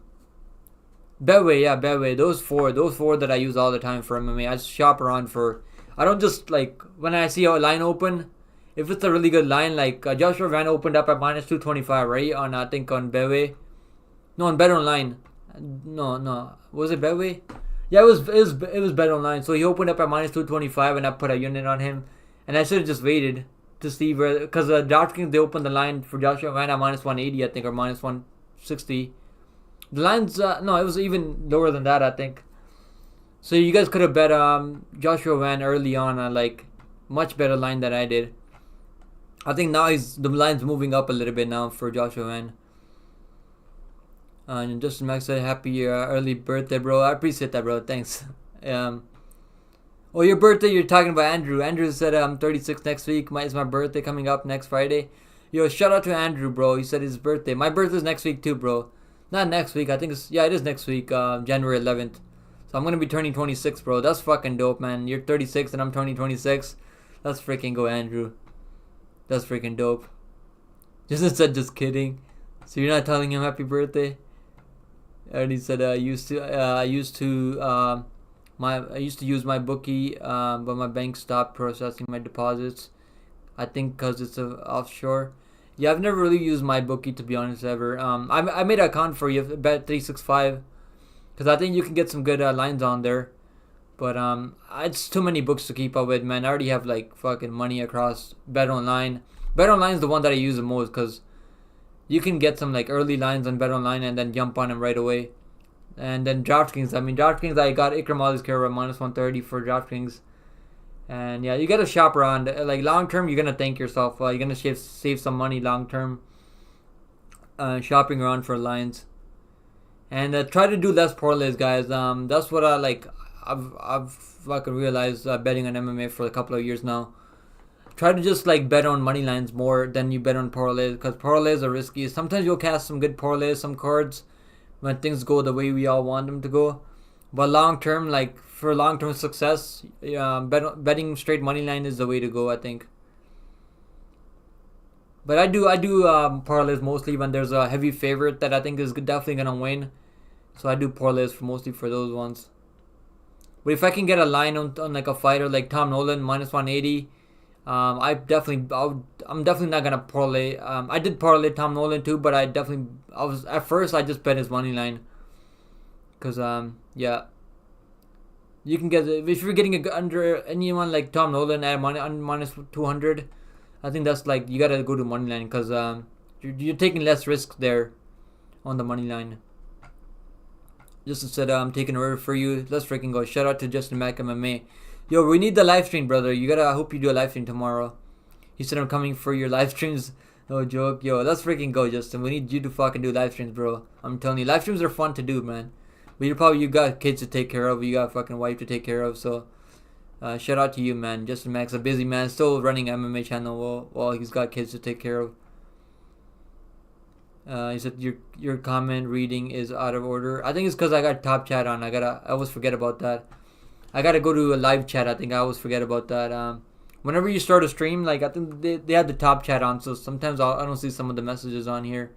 Betway, yeah, Betway. Those four that I use all the time for MMA. I just shop around for. I don't just like when I see a line open. If it's a really good line, like Joshua Van opened up at minus 225, right? On I think on Betway. No, on Bet Online. No, was it Betway? Yeah, it was Bet Online. So he opened up at minus 225, and I put a unit on him, and I should have just waited to see where, because DraftKings they opened the line for Joshua Van at minus 180, I think, or minus 160. The line's no, it was even lower than that, I think. So you guys could have bet Joshua Van early on, like much better line than I did. I think now the line's moving up a little bit now for Joshua Van. And Justin Max said, "Happy early birthday, bro." I appreciate that, bro. Thanks. Oh, your birthday? You're talking about Andrew. Andrew said, "I'm 36 next week. It's my birthday coming up next Friday." Yo, shout out to Andrew, bro. He said his birthday. My birthday's next week too, bro. Not next week. I think it is next week, January 11th. So I'm gonna be turning 26, bro. That's fucking dope, man. You're 36 and I'm turning 26. Let's freaking go, Andrew. That's freaking dope. Just said, just kidding. So you're not telling him happy birthday? And he said, I used to use my bookie, but my bank stopped processing my deposits. I think because it's offshore. Yeah, I've never really used my bookie, to be honest, ever. I made an account for you, Bet365, because I think you can get some good lines on there. But it's too many books to keep up with, man. I already have like fucking money across BetOnline. BetOnline is the one that I use the most because you can get some like early lines on BetOnline and then jump on them right away. And then DraftKings. I mean, DraftKings, I got Ikram Aliskara minus 130 for DraftKings. And yeah, you gotta shop around. Like long term, you're gonna thank yourself. You're gonna save some money long term. Shopping around for lines, and try to do less parlays, guys. That's what I like. I've fucking realized betting on MMA for a couple of years now. Try to just like bet on money lines more than you bet on parlays, because parlays are risky. Sometimes you'll cast some good parlays, some cards when things go the way we all want them to go. But long term, like for long term success, betting straight money line is the way to go, I think. But I do parlays mostly when there's a heavy favorite that I think is definitely gonna win. So I do parlays mostly for those ones. But if I can get a line on like a fighter like Tom Nolan minus 180, I'm definitely not gonna parlay. I did parlay Tom Nolan too, but I was at first I just bet his money line. Cause yeah, you can get if you're getting under anyone like Tom Nolan at minus 200. I think that's like you gotta go to money line because you're taking less risks there on the money line. Just said I'm taking a order for you. Let's freaking go. Shout out to Justin Mack MMA. Yo, we need the live stream, brother. I hope you do a live stream tomorrow. He said I'm coming for your live streams. No joke. Yo, let's freaking go, Justin. We need you to fucking do live streams, bro. I'm telling you, live streams are fun to do, man. But you got kids to take care of. You got a fucking wife to take care of. So shout out to you, man. Justin Mack's a busy man, still running MMA channel while he's got kids to take care of. He said your comment reading is out of order. I think it's because I got top chat on. I always forget about that. I gotta go to a live chat. I think I always forget about that. Whenever you start a stream, like I think they have the top chat on, so sometimes I don't see some of the messages on here.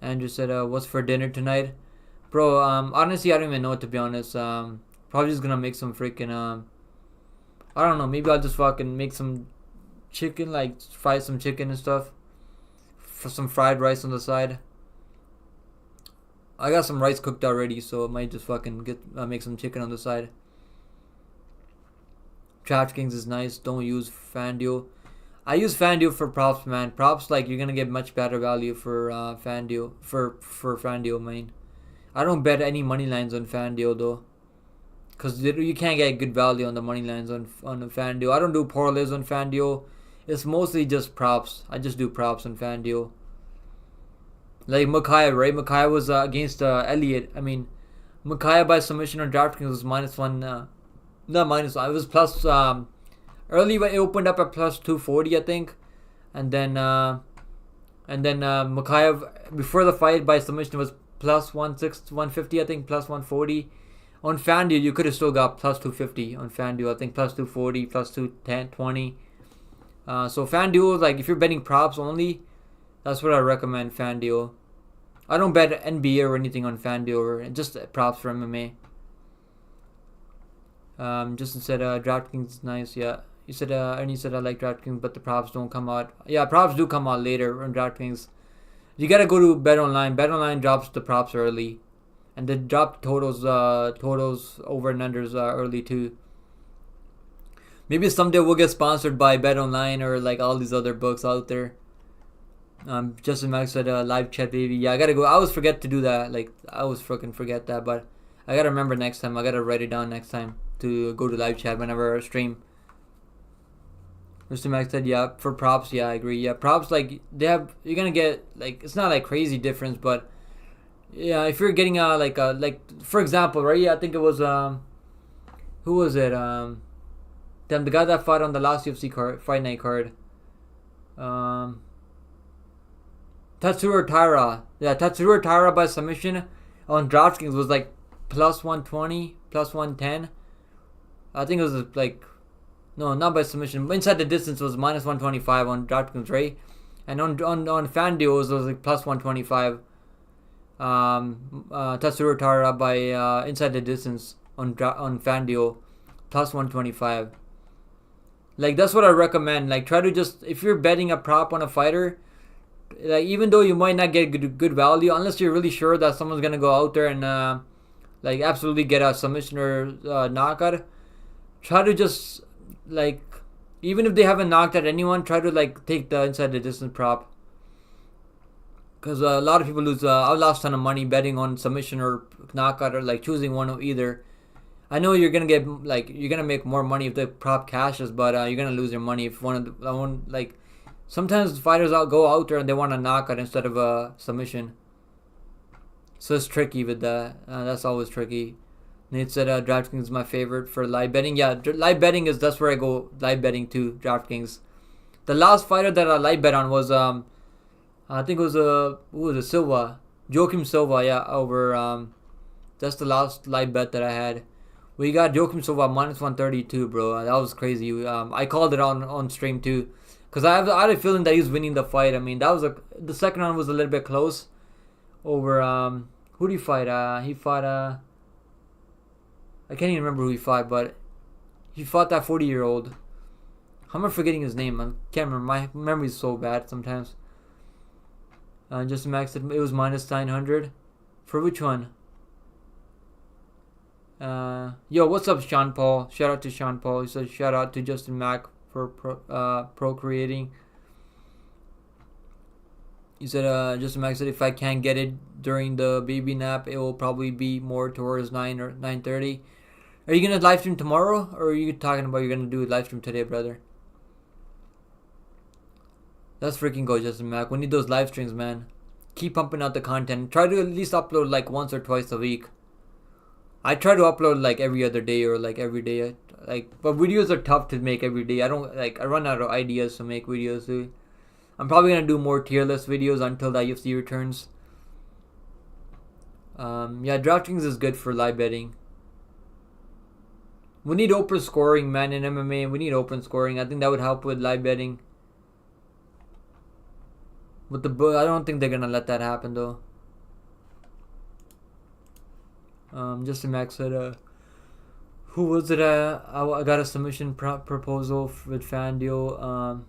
Andrew said, "What's for dinner tonight, bro?" Honestly, I don't even know, to be honest. Probably just gonna make some freaking I don't know. Maybe I'll just fucking make some chicken, like fry some chicken and stuff. For some fried rice on the side. I got some rice cooked already, so I might just fucking make some chicken on the side. DraftKings is nice. Don't use FanDuel. I use FanDuel for props, man. Props, like you're gonna get much better value for FanDuel for FanDuel, man. I don't bet any money lines on FanDuel though, cause you can't get good value on the money lines on the FanDuel. I don't do parlays on FanDuel. It's mostly just props. I just do props on FanDuel. Like Micaiah, right? Micaiah was against Elliott. I mean, Micaiah by submission on DraftKings was minus one. Not minus one. It was plus. Early when it opened up at plus 240, I think, and then Micaiah before the fight by submission was plus 150, I think, plus 140. On FanDuel, you could have still got plus 250 on FanDuel. I think plus 240, plus 220. So FanDuel, like if you're betting props only, that's what I recommend. FanDuel. I don't bet NBA or anything on FanDuel, or just props for MMA. Justin said DraftKings is nice. Yeah, he said and he said I like DraftKings, but the props don't come out. Yeah, props do come out later on DraftKings. You gotta go to BetOnline. BetOnline drops the props early, and they drop totals over and unders early too. Maybe someday we'll get sponsored by BetOnline or like all these other books out there. Justin Max said live chat, baby. Yeah, I gotta go. I always forget to do that. Like, I always freaking forget that. But I gotta remember next time. I gotta write it down next time to go to live chat whenever I stream. Mr. Max said, yeah, for props, yeah, I agree. Yeah, props, like, you're gonna get, like, it's not like crazy difference, but yeah, if you're getting like for example, right? Yeah, I think it was who was it? Damn, the guy that fought on the last UFC card, fight night card. Tatsuro Taira. Yeah, Tatsuro Taira by submission on DraftKings was like plus 120, plus 110. I think it was like, no, not by submission. Inside the distance was minus 125 on DraftKings, right? And on FanDuel it was like plus 125. Tatsuro Taira by inside the distance on FanDuel plus 125. Like, that's what I recommend. Like, try to just, if you're betting a prop on a fighter, like, even though you might not get good value, unless you're really sure that someone's gonna go out there and like absolutely get a submission or knockout, try to just, like, even if they haven't knocked out anyone, try to like take the inside the distance prop. Because a lot of people lose. I lost a ton of money betting on submission or knockout, or like choosing one or either. I know you're gonna get, like, you're gonna make more money if the prop cashes, but you're gonna lose your money if like, sometimes fighters go out there and they want a knockout instead of a submission. So it's tricky with that. That's always tricky. Nate said DraftKings is my favorite for live betting. Yeah, live betting that's where I go live betting to, DraftKings. The last fighter that I live bet on was I think it was who was it? Silva, Joaquim Silva. Yeah, over that's the last live bet that I had. We got Joaquim Silva minus 132, bro. That was crazy. I called it on stream too, because I had a feeling that he was winning the fight. I mean, that was the second round was a little bit close. Over who did he fight? He fought I can't even remember who he fought, but he fought that 40-year-old. How am I forgetting his name? I can't remember. My memory is so bad sometimes. Justin Max said it was minus 900. For which one? Yo, what's up, Sean Paul? Shout out to Sean Paul. He said shout out to Justin Mack for procreating. He said Justin Mack said if I can't get it during the baby nap, it will probably be more towards 9 or 9:30. Are you gonna live stream tomorrow, or are you talking about you're gonna do a live stream today, brother? Let's freaking go, Justin Mack. We need those live streams, man. Keep pumping out the content. Try to at least upload like once or twice a week. I try to upload like every other day or like every day. But videos are tough to make every day. I run out of ideas to make videos, dude. I'm probably gonna do more tier list videos until that UFC returns. Yeah, DraftKings is good for live betting. We need open scoring, man, in MMA. We need open scoring. I think that would help with live betting. With I don't think they're gonna let that happen though. Justin Max said, who was it? I got a submission proposal with FanDuel.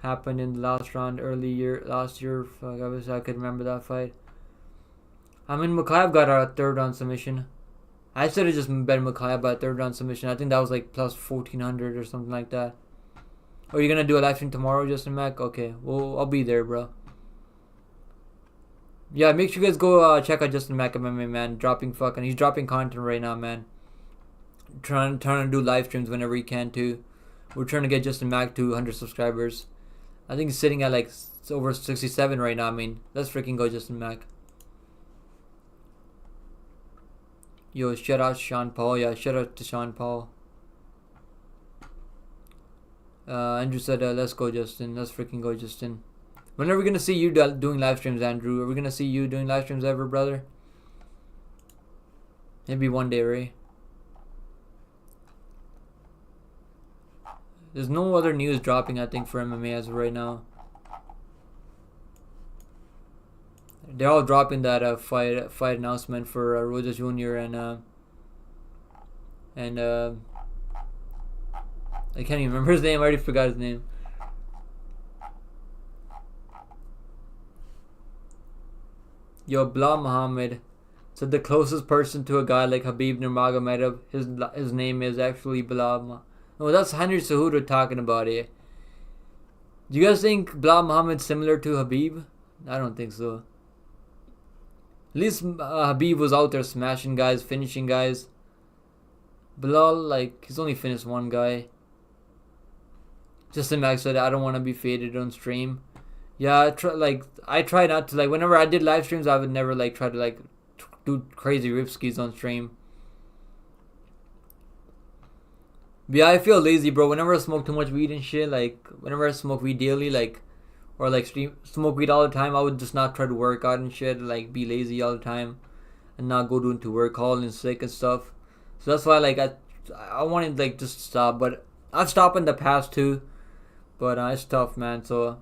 Happened in the last round last year. I wish I could remember that fight. I mean, Mikhaev got a third round submission. I should have just bet Mikhaev by a third round submission. I think that was like plus 1400 or something like that. Are you gonna do a live stream tomorrow, Justin Mack? Okay, well, I'll be there, bro. Yeah, make sure you guys go check out Justin Mack MMA, man. He's dropping content right now, man. Trying to do live streams whenever he can too. We're trying to get Justin Mack to 100 subscribers. I think he's sitting at like over 67 right now. I mean, let's freaking go, Justin Mack. Yo, shout out Sean Paul. Yeah, shout out to Sean Paul. Andrew said, let's go, Justin. Let's freaking go, Justin. When are we going to see you doing live streams, Andrew? Are we going to see you doing live streams ever, brother? Maybe one day, Ray. There's no other news dropping, I think, for MMA as of right now. They're all dropping that fight announcement for Rosa Jr. and I can't even remember his name. I already forgot his name. Yo, Bilal Muhammad said the closest person to a guy like Khabib Nurmagomedov, his name is actually Bilal. No, that's Henry Cejudo talking about it. Do you guys think Bilal Muhammad's similar to Habib? I don't think so. At least Habib was out there smashing guys, finishing guys. Bilal, like, he's only finished one guy. Just the Max said, I don't want to be faded on stream. Yeah, I try not to, like, whenever I did live streams, I would never, like, try to, like, do crazy rip skis on stream. But yeah, I feel lazy, bro. Whenever I smoke too much weed and shit, like, whenever I smoke weed daily, like, or, like, smoke weed all the time, I would just not try to work out and shit, like, be lazy all the time, and not go doing to work, calling sick and stuff. So that's why, like, I wanted, like, just stop, but I've stopped in the past, too. But it's tough, man. So,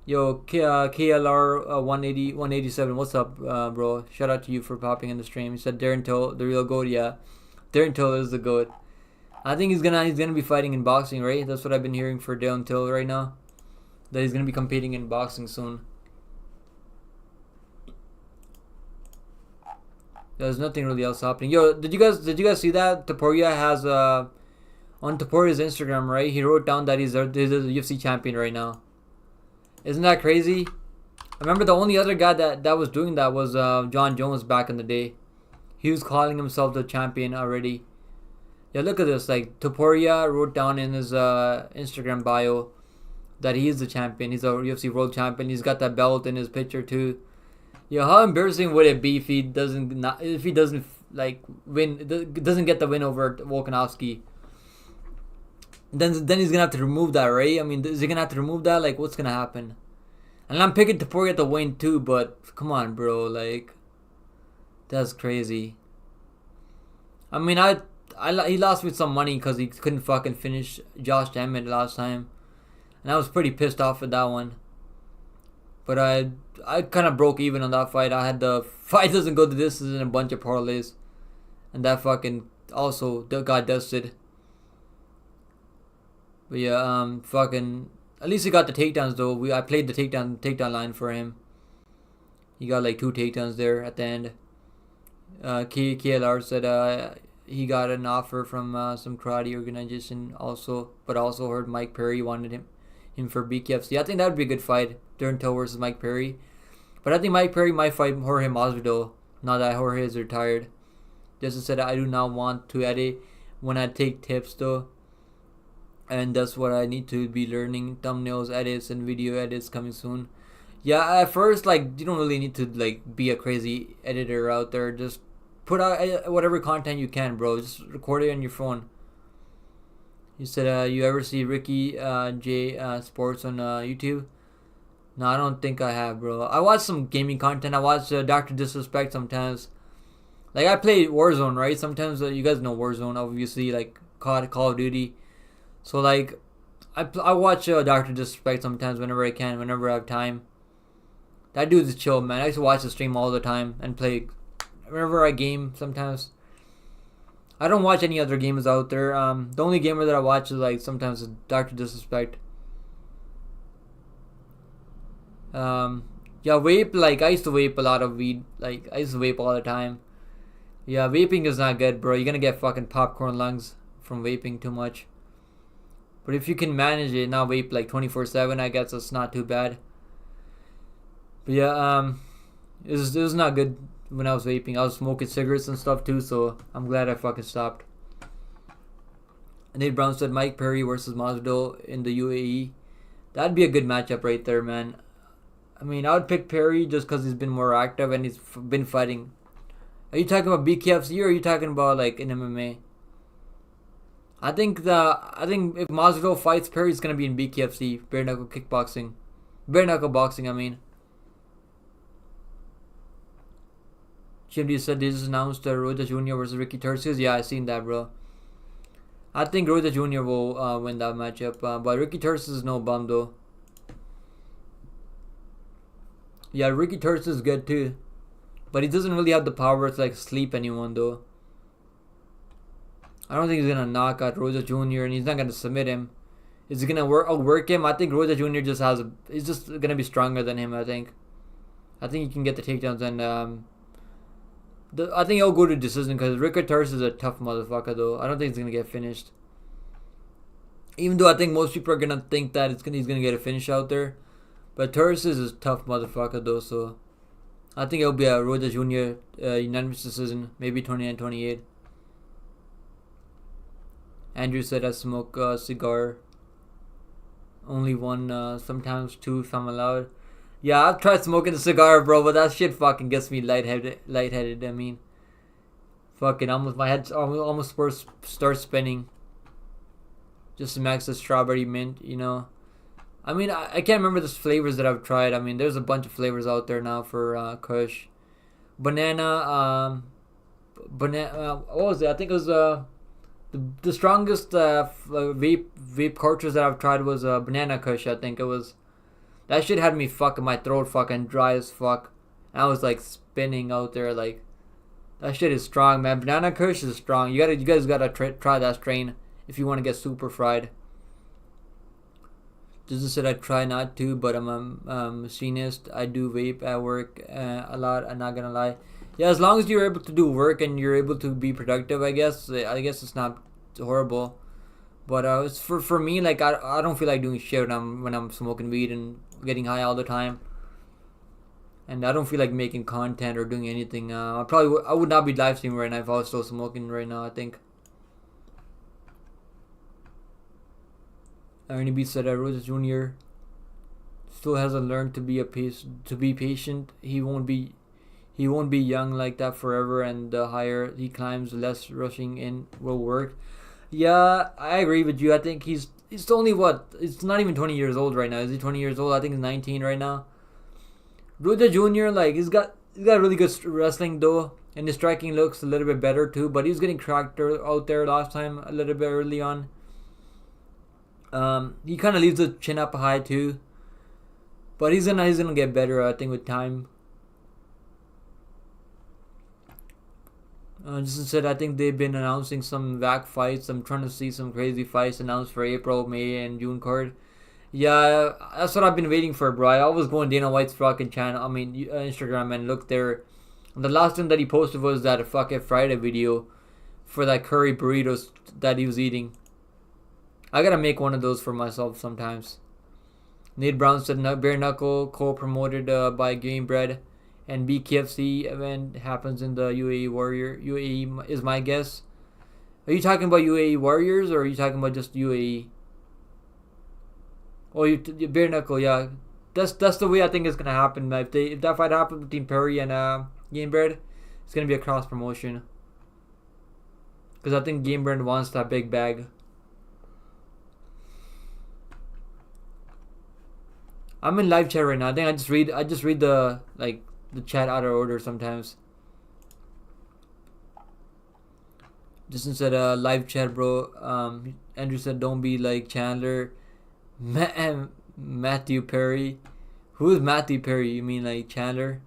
yo, KLR 187, what's up, bro? Shout out to you for popping in the stream. He said Darren Till, the real GOAT. Yeah, Darren Till is the GOAT. I think he's gonna be fighting in boxing, right? That's what I've been hearing for Darren Till right now. That he's gonna be competing in boxing soon. There's nothing really else happening. Yo, did you guys see that Topuria has on Topuria's Instagram, right? He wrote down that he's a UFC champion right now. Isn't that crazy? I remember the only other guy that was doing that was John Jones back in the day. He was calling himself the champion already. Yeah, look at this. Like, Topuria wrote down in his Instagram bio that he is the champion. He's a UFC world champion. He's got that belt in his picture too. Yeah, how embarrassing would it be if he doesn't like win, doesn't get the win over Volkanovski? Then he's gonna have to remove that, right? I mean, is he gonna have to remove that? Like, what's gonna happen? And I'm picking Topuria to win too, but come on, bro. Like, that's crazy. I mean, he lost with some money because he couldn't fucking finish Josh Emmett last time, and I was pretty pissed off with that one. But I kind of broke even on that fight. I had the fight doesn't go to distance in a bunch of parlays, and that fucking also got dusted. But yeah, fucking, at least he got the takedowns though. I played the takedown line for him. He got like 2 takedowns there at the end. KLR said he got an offer from some karate organization also, but also heard Mike Perry wanted him for BKFC. I think that would be a good fight, Darren Till versus Mike Perry. But I think Mike Perry might fight Jorge Masvidal now that Jorge is retired. Just said I do not want to edit when I take tips though. And that's what I need to be learning. Thumbnails, edits, and video edits coming soon. Yeah, at first, like, you don't really need to, like, be a crazy editor out there. Just put out whatever content you can, bro. Just record it on your phone. You said, you ever see Ricky J Sports on YouTube? No, I don't think I have, bro. I watch some gaming content. I watch Dr. Disrespect sometimes. Like, I play Warzone, right? Sometimes, you guys know Warzone, obviously, like, Call of Duty. So, like, I watch Dr. Disrespect sometimes whenever I can, whenever I have time. That dude's chill, man. I used to watch the stream all the time and play whenever I game sometimes. I don't watch any other gamers out there. The only gamer that I watch is, like, sometimes is Dr. Disrespect. Yeah, vape, like, I used to vape a lot of weed. Like, I used to vape all the time. Yeah, vaping is not good, bro. You're gonna get fucking popcorn lungs from vaping too much. But if you can manage it, not vape like 24/7, I guess it's not too bad. But yeah, it was not good when I was vaping. I was smoking cigarettes and stuff too, so I'm glad I fucking stopped. Nate Brown said Mike Perry versus Masvidal in the UAE. That'd be a good matchup right there, man. I mean, I would pick Perry just because he's been more active and he's been fighting. Are you talking about BKFC or are you talking about like in MMA? I think if Masvidal fights Perry, it's gonna be in BKFC, bare knuckle kickboxing, bare knuckle boxing. I mean, GMD said this is announced Rota Jr. versus Ricky Turcios. Yeah, I seen that, bro. I think Rota Jr. will win that matchup, but Ricky Turcios is no bum though. Yeah, Ricky Turcios is good too, but he doesn't really have the power to like sleep anyone though. I don't think he's gonna knock out Rosa Jr. and he's not gonna submit him. Is he gonna outwork him? I think Rosa Jr. he's just gonna be stronger than him. I think he can get the takedowns and I think he'll go to decision because Ricky Turcios is a tough motherfucker though. I don't think he's gonna get finished. Even though I think most people are gonna think that he's gonna get a finish out there, but Torres is a tough motherfucker though. So I think it'll be a Roda Junior unanimous decision, maybe 29-28. Andrew said I smoke a cigar. Only one, sometimes two if I'm allowed. Yeah, I've tried smoking a cigar, bro, but that shit fucking gets me lightheaded. I mean, fucking almost my head almost starts spinning. Just to max the strawberry mint, you know. I mean, I can't remember the flavors that I've tried. I mean, there's a bunch of flavors out there now for Kush. Banana, what was it? I think it was the strongest vape cartridge that I've tried was Banana Kush. I think it was. That shit had me fucking my throat fucking dry as fuck. And I was like spinning out there like. That shit is strong, man. Banana Kush is strong. You guys gotta try that strain if you want to get super fried. Just said I try not to, but I'm a machinist. I do vape at work a lot. I'm not gonna lie. Yeah, as long as you're able to do work and you're able to be productive, I guess it's not horrible. But it's for me, like I don't feel like doing shit when I'm smoking weed and getting high all the time. And I don't feel like making content or doing anything. I would not be live streaming right now if I was still smoking right now, I think. Ernie B said Rose Jr. still hasn't learned to be patient. He won't be young like that forever, and the higher he climbs, the less rushing in will work. Yeah, I agree with you. I think he's only it's not even 20 years old right now. Is he 20 years old? I think he's 19 right now. Ruda Jr. like he's got really good wrestling though, and his striking looks a little bit better too. But he was getting cracked out there last time a little bit early on. He kind of leaves the chin up high too, but he's gonna get better, I think, with time. Just said I think they've been announcing some VAC fights. I'm trying to see some crazy fights announced for April, May, and June card. Yeah, that's what I've been waiting for, bro. I always go on Dana White's fucking channel. I mean, Instagram, and look there. And the last thing that he posted was that fucking Friday video for that curry burritos that he was eating. I gotta make one of those for myself sometimes. Nate Brown said Bare Knuckle co-promoted by Game Bread, and BKFC event happens in the UAE Warrior. UAE is my guess. Are you talking about UAE Warriors or are you talking about just UAE? Oh, Bare Knuckle, yeah. That's the way I think it's gonna happen. If that fight happens between Perry and Game Bread, it's gonna be a cross promotion. Because I think Game Bread wants that big bag. I'm in live chat right now. I think I just read the chat out of order sometimes. Justin said live chat, bro. Andrew said don't be like Chandler. Matthew Perry. Who is Matthew Perry? You mean like Chandler?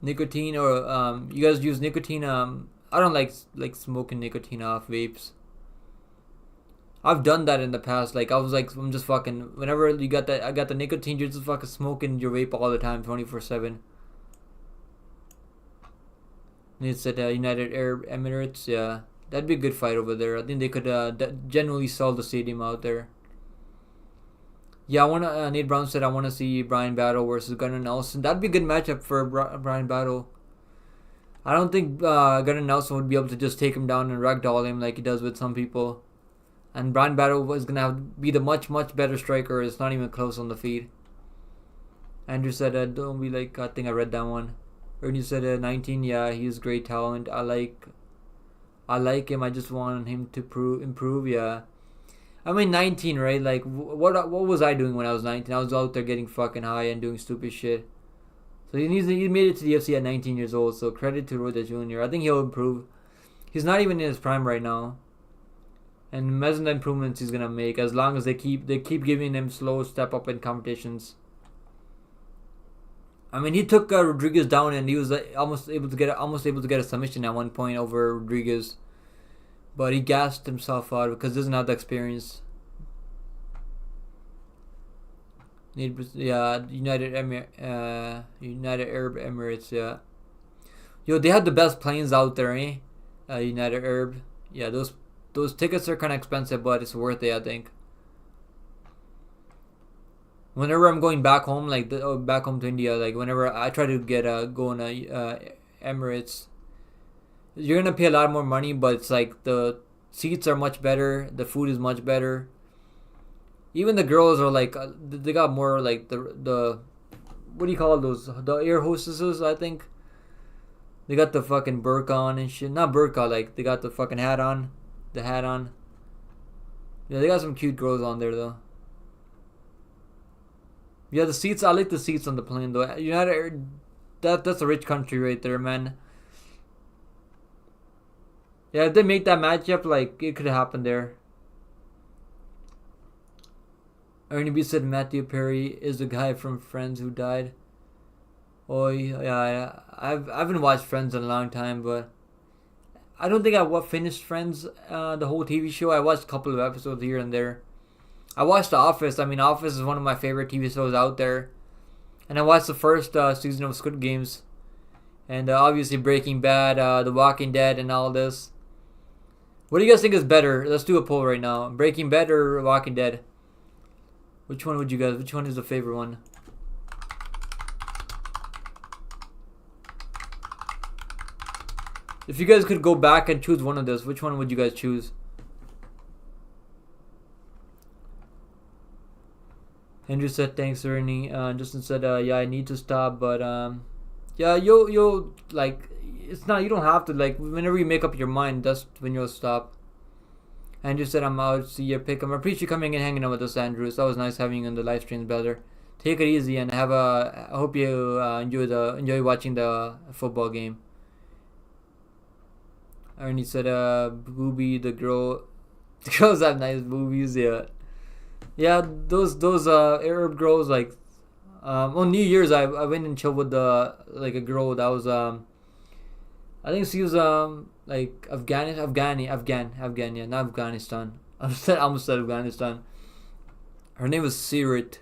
Nicotine or you guys use nicotine? I don't like smoking nicotine off vapes. I've done that in the past. Like I'm just fucking. Whenever you got that, I got the nicotine. You're just fucking smoking your vape all the time, 24/7. And it said United Arab Emirates. Yeah, that'd be a good fight over there. I think they could genuinely sell the stadium out there. Yeah, I wanna. Nate Brown said I wanna see Brian Battle versus Gunnar Nelson. That'd be a good matchup for Brian Battle. I don't think Gunnar Nelson would be able to just take him down and ragdoll him like he does with some people. And Brian Battle was going to be the much better striker. It's not even close on the feed. Andrew said, don't be like, I think I read that one. Ernie said, 19, yeah, he's great talent. I like him. I just want him to improve, yeah. I mean, 19, right? Like, what was I doing when I was 19? I was out there getting fucking high and doing stupid shit. So he made it to the UFC at 19 years old. So credit to Roda Jr. I think he'll improve. He's not even in his prime right now. And imagine the improvements he's gonna make as long as they keep giving him slow step up in competitions. I mean, he took Rodriguez down and he was almost able to get a submission at one point over Rodriguez, but he gassed himself out because he doesn't have the experience. Yeah, United Arab Emirates. Yeah, yo, they had the best planes out there, eh? United Arab. Yeah, those those tickets are kind of expensive, but it's worth it, I think. Whenever I'm going back home, back home to India, like whenever I try to get go on a Emirates, you're gonna pay a lot more money, but it's like the seats are much better, the food is much better. Even the girls are like they got more like the what do you call those, the air hostesses, I think. They got the fucking burqa on and shit. Not burqa, like they got the fucking hat on, the hat on. Yeah, they got some cute girls on there though. Yeah, the seats. I like the seats on the plane though. That's a rich country right there, man. Yeah, if they make that matchup, like it could happen there. Ernie B said Matthew Perry is the guy from Friends who died. Oh yeah. I haven't watched Friends in a long time, but I don't think I finished Friends, the whole TV show. I watched a couple of episodes here and there. I watched The Office. I mean, Office is one of my favorite TV shows out there. And I watched the first season of Squid Games. And obviously Breaking Bad, The Walking Dead, and all this. What do you guys think is better? Let's do a poll right now. Breaking Bad or Walking Dead? Which one is the favorite one? If you guys could go back and choose one of those, which one would you guys choose? Andrew said thanks, Ernie. Justin said yeah, I need to stop, but yeah, you'll like, it's not, you don't have to, like whenever you make up your mind, that's when you'll stop. Andrew said I'm out, see ya, pick 'em. I appreciate you coming and hanging out with us, Andrew. It's always nice having you on the live streams, brother. Take it easy and I hope you enjoy watching the football game. Ernie said booby, the girls have nice boobies, yeah. Yeah, those Arab girls, like on New Year's I went and chilled with a girl that was I think she was like Afghan, yeah, not Afghanistan. I almost said Afghanistan. Her name was Sirit.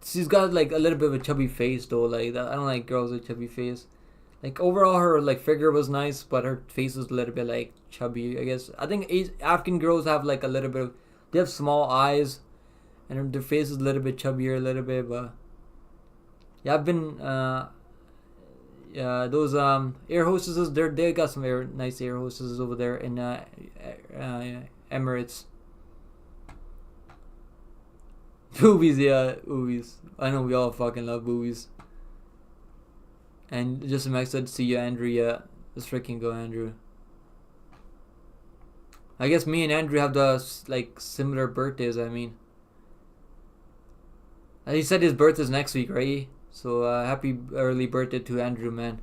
She's got like a little bit of a chubby face though. Like I don't like girls with chubby face. Like overall her like figure was nice, but her face was a little bit like chubby, I guess. I think African girls have like a little bit of, they have small eyes, and their face is a little bit chubbier, a little bit. But yeah, I've been yeah, those air hostesses. They got some nice air hostesses over there in Emirates. Boobies, yeah, boobies. I know we all fucking love boobies. And just Max said, "See you, Andrew." Yeah, let's freaking go, Andrew. I guess me and Andrew have the like similar birthdays. I mean, he said his birthday's next week, right? So happy early birthday to Andrew, man.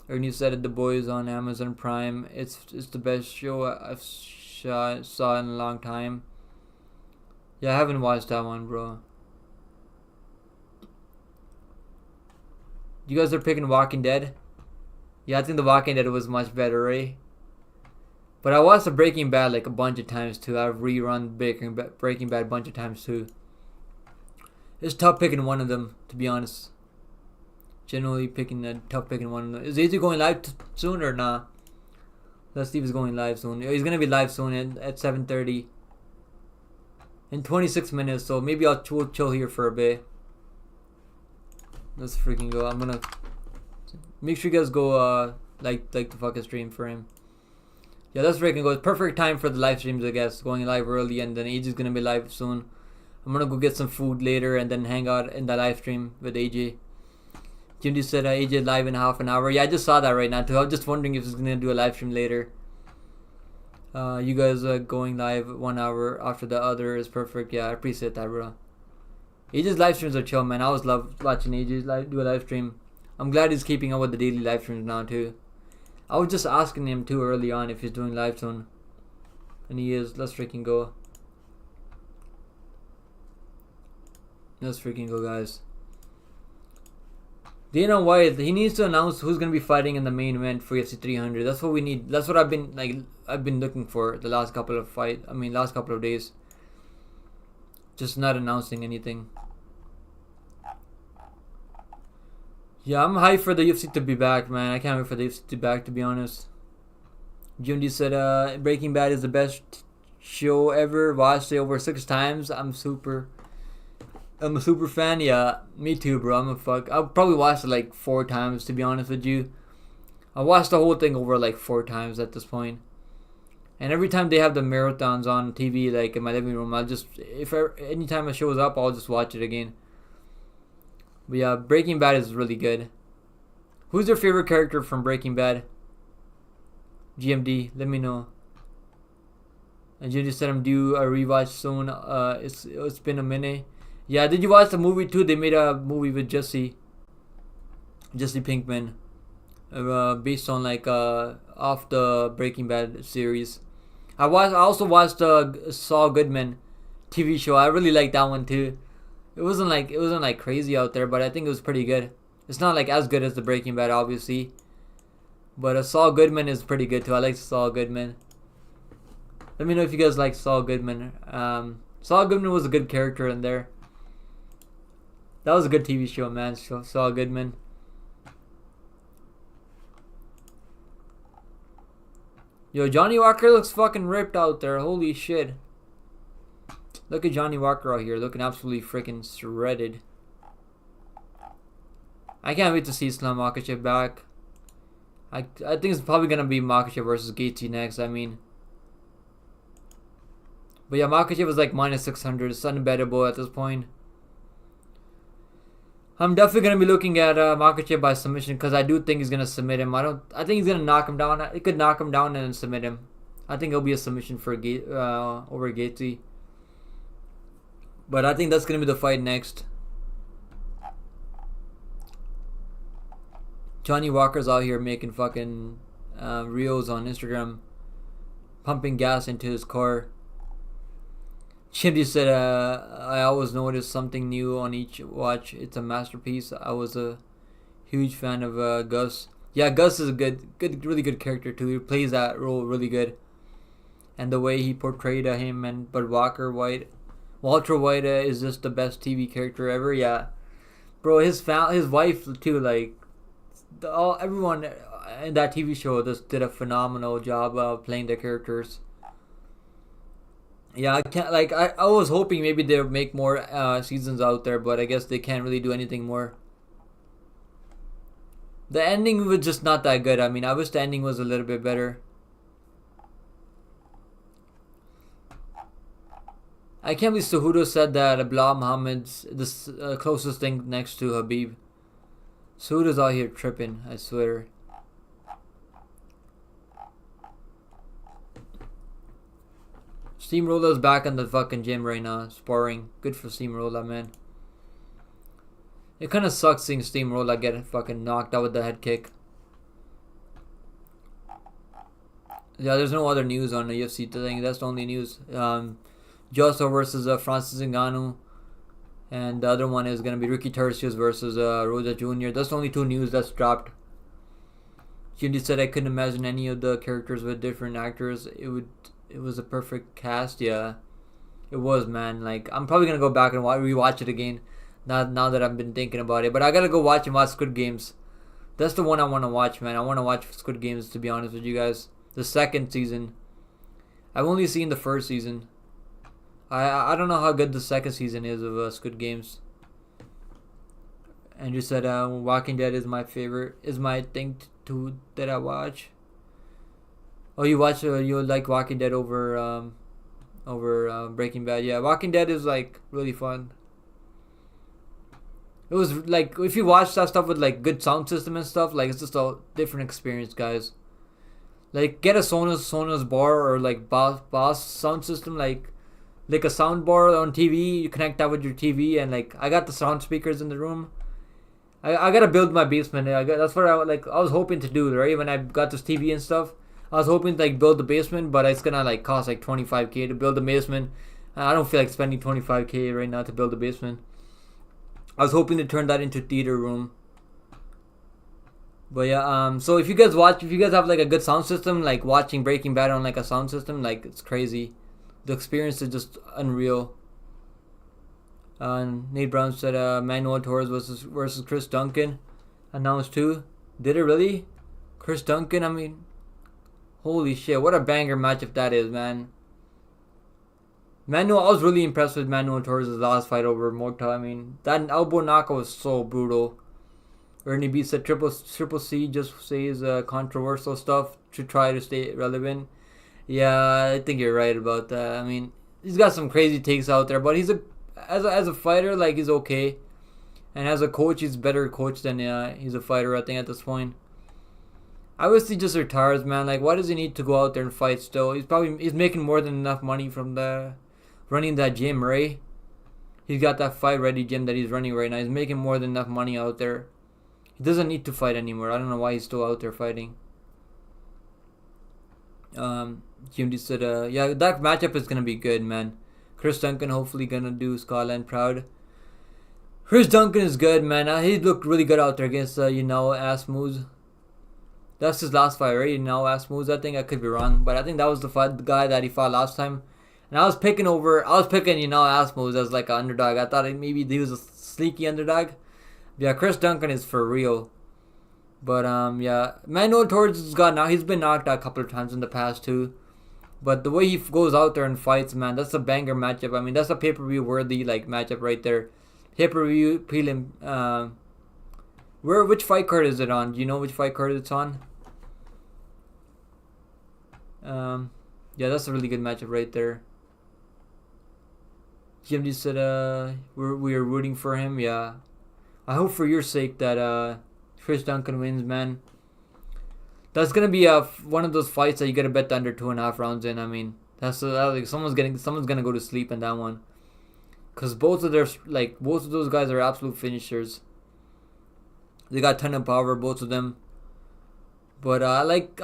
Ernie said it. The Boys on Amazon Prime. It's the best show I've saw in a long time. Yeah, I haven't watched that one, bro. You guys are picking Walking Dead? Yeah, I think The Walking Dead was much better, right? But I watched the Breaking Bad like a bunch of times too. I've rerun Breaking Bad a bunch of times too. It's tough picking one of them, to be honest. Generally tough picking one of them. Is AJ going live soon or nah? Let's see if he's going live soon. He's gonna be live soon at 7:30. In 26 minutes, so maybe I'll chill here for a bit. Let's freaking go. I'm gonna make sure you guys go like the fucking stream for him. Yeah, that's freaking go. It's perfect time for the live streams, I guess. Going live early, and then AJ's gonna be live soon. I'm gonna go get some food later and then hang out in the live stream with AJ. Jimmy said AJ live in half an hour. Yeah, I just saw that right now too. I was just wondering if he's gonna do a live stream later. You guys going live 1 hour after the other is perfect. Yeah, I appreciate that, bro. AJ's live streams are chill, man. I always love watching AJ do a live stream. I'm glad he's keeping up with the daily live streams now too. I was just asking him too early on if he's doing live soon, and he is. Let's freaking go. Let's freaking go, guys. Dana White, he needs to announce who's gonna be fighting in the main event for UFC 300. That's what we need. That's what I've been looking for the last couple of days. Just not announcing anything. Yeah, I'm hyped for the UFC to be back, man. I can't wait for the UFC to be back, to be honest. GMD said, Breaking Bad is the best show ever. Watched it over 6 times. I'm a super fan. Yeah, me too, bro. I'll probably watch it like 4 times, to be honest with you. I watched the whole thing over like 4 times at this point. And every time they have the marathons on TV, like in my living room, anytime it shows up, I'll just watch it again. But yeah, Breaking Bad is really good. Who's your favorite character from Breaking Bad? GMD, let me know. And GMD said I'm due a rewatch soon. It's been a minute. Yeah, did you watch the movie too? They made a movie with Jesse Pinkman, based on like off the Breaking Bad series. I also watched the Saul Goodman TV show. I really liked that one too. It wasn't like crazy out there, but I think it was pretty good. It's not like as good as the Breaking Bad, obviously, but Saul Goodman is pretty good too. I like Saul Goodman. Let me know if you guys like Saul Goodman. Saul Goodman was a good character in there. That was a good TV show, man. Saul Goodman. Yo, Johnny Walker looks fucking ripped out there. Holy shit. Look at Johnny Walker out here looking absolutely freaking shredded. I can't wait to see Islam Makhachev back. I think it's probably going to be Makhachev versus Gaethje next, I mean. But yeah, Makhachev is like minus 600. It's unbettable at this point. I'm definitely going to be looking at Makhachev by submission because I do think he's going to submit him. I think he's going to knock him down. He could knock him down and then submit him. I think it'll be a submission for over Gaethje. But I think that's going to be the fight next. Johnny Walker's out here making fucking reels on Instagram, pumping gas into his car. Chimdy said, I always notice something new on each watch. It's a masterpiece. I was a huge fan of Gus. Yeah, Gus is a really good character too. He plays that role really good. And the way he portrayed him, but Walter White is just the best TV character ever. Yeah, bro, his wife too. Like, everyone in that TV show just did a phenomenal job of playing their characters. Yeah, I was hoping maybe they would make more seasons out there, but I guess they can't really do anything more. The ending was just not that good. I mean, I wish the ending was a little bit better. I can't believe Cejudo said that Bilal Muhammad's the closest thing next to Habib. Cejudo's out here tripping, I swear. Steamroller's back in the fucking gym right now, sparring. Good for Steamroller, man. It kind of sucks seeing Steamroller get fucking knocked out with the head kick. Yeah, there's no other news on the UFC thing. That's the only news. Joshua versus Francis Ngannou. And the other one is going to be Ricky Tercius versus Rosa Jr. That's the only two news that's dropped. Cindy said I couldn't imagine any of the characters with different actors. It was a perfect cast, yeah. It was, man. Like, I'm probably gonna go back and rewatch it again. Now that I've been thinking about it. But I gotta go watch Squid Games. That's the one I wanna watch, man. I wanna watch Squid Games, to be honest with you guys. The second season. I've only seen the first season. I don't know how good the second season is of Squid Games. And you said Walking Dead is my favorite, is my thing that I watch. Oh, you like Walking Dead over Breaking Bad? Yeah, Walking Dead is like really fun. It was like, if you watch that stuff with like good sound system and stuff, like it's just a different experience, guys. Like, get a Sonos bar or like Boss sound system, like a sound bar on TV. You connect that with your TV, and like I got the sound speakers in the room. I gotta build my basement. That's what I was hoping to do, right? When I got this TV and stuff, I was hoping to like build the basement, but it's gonna like cost like 25K to build the basement. I don't feel like spending 25K right now to build a basement. I was hoping to turn that into theater room. But yeah, so if you guys have like a good sound system, like watching Breaking Bad on like a sound system, like it's crazy. The experience is just unreal. Nate Brown said Manuel Torres versus Chris Duncan announced too. Did it really? Chris Duncan, I mean, Holy shit, what a banger matchup that is, man. Manu, I was really impressed with Manuel Torres' last fight over Mota. I mean, that elbow knockout was so brutal. Ernie B said Triple C just says controversial stuff to try to stay relevant. Yeah, I think you're right about that. I mean, he's got some crazy takes out there, but as a fighter, like, he's okay. And as a coach, he's a better coach than he's a fighter, I think, at this point. I wish he just retires, man. Like, why does he need to go out there and fight still? He's making more than enough money from the running that gym, right? He's got that fight ready gym that he's running right now. He's making more than enough money out there. He doesn't need to fight anymore. I don't know why he's still out there fighting. GMD said, yeah, that matchup is gonna be good, man. Chris Duncan hopefully gonna do Scotland proud. Chris Duncan is good, man. He looked really good out there against Asmus. That's his last fight, right? Asmus. I think I could be wrong, but I think that was the guy that he fought last time. And I was picking Asmus as like an underdog. I thought maybe he was a sneaky underdog. Yeah, Chris Duncan is for real. But yeah, Manuel Torres he's been knocked out a couple of times in the past too. But the way he goes out there and fights, man, that's a banger matchup. I mean, that's a pay-per-view worthy like matchup right there. Pay-per-view prelim. Which fight card is it on? Do you know which fight card it's on? Yeah, that's a really good matchup right there. GMD said we are rooting for him. Yeah, I hope for your sake that Chris Duncan wins, man. That's gonna be one of those fights that you gotta bet the under 2.5 rounds in. I mean, that's like someone's gonna go to sleep in that one, cause both of those guys are absolute finishers. They got a ton of power, both of them. But I like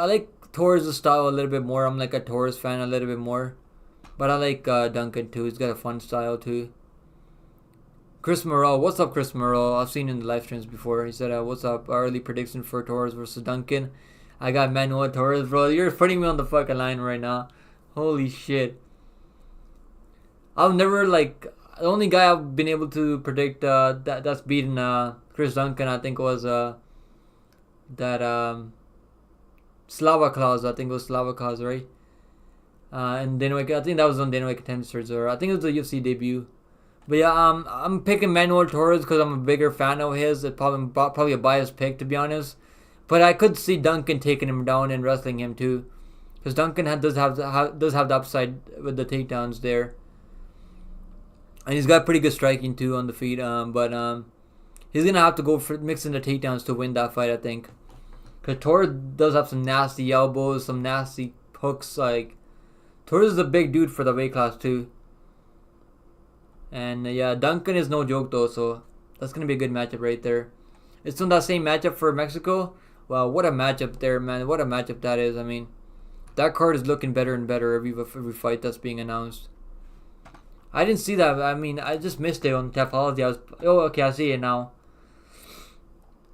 Torres' style a little bit more. I'm like a Torres fan a little bit more. But I like Duncan too. He's got a fun style too. Chris Moreau, what's up, Chris Moreau? I've seen him in the live streams before. He said, "What's up? Early prediction for Torres versus Duncan." I got Manuel Torres, bro. You're putting me on the fucking line right now. Holy shit. I've never the only guy I've been able to predict that's beaten Chris Duncan, I think was Slava Klaus. I think it was Slava Klaus, right? And I think that was on Dana White Contenders, or I think it was the UFC debut. But yeah, I'm picking Manuel Torres because I'm a bigger fan of his. It's probably a biased pick, to be honest. But I could see Duncan taking him down and wrestling him too, because Duncan does have the upside with the takedowns there, and he's got pretty good striking too on the feet. But he's gonna have to go for mixing the takedowns to win that fight, I think. Because Torres does have some nasty elbows, some nasty hooks. Like, Torres is a big dude for the weight class too. And yeah, Duncan is no joke though, so that's gonna be a good matchup right there. It's on that same matchup for Mexico. Wow, what a matchup there, man! What a matchup that is. I mean, that card is looking better and better every fight that's being announced. I didn't see that. I mean, I just missed it on Tapology. Okay, I see it now.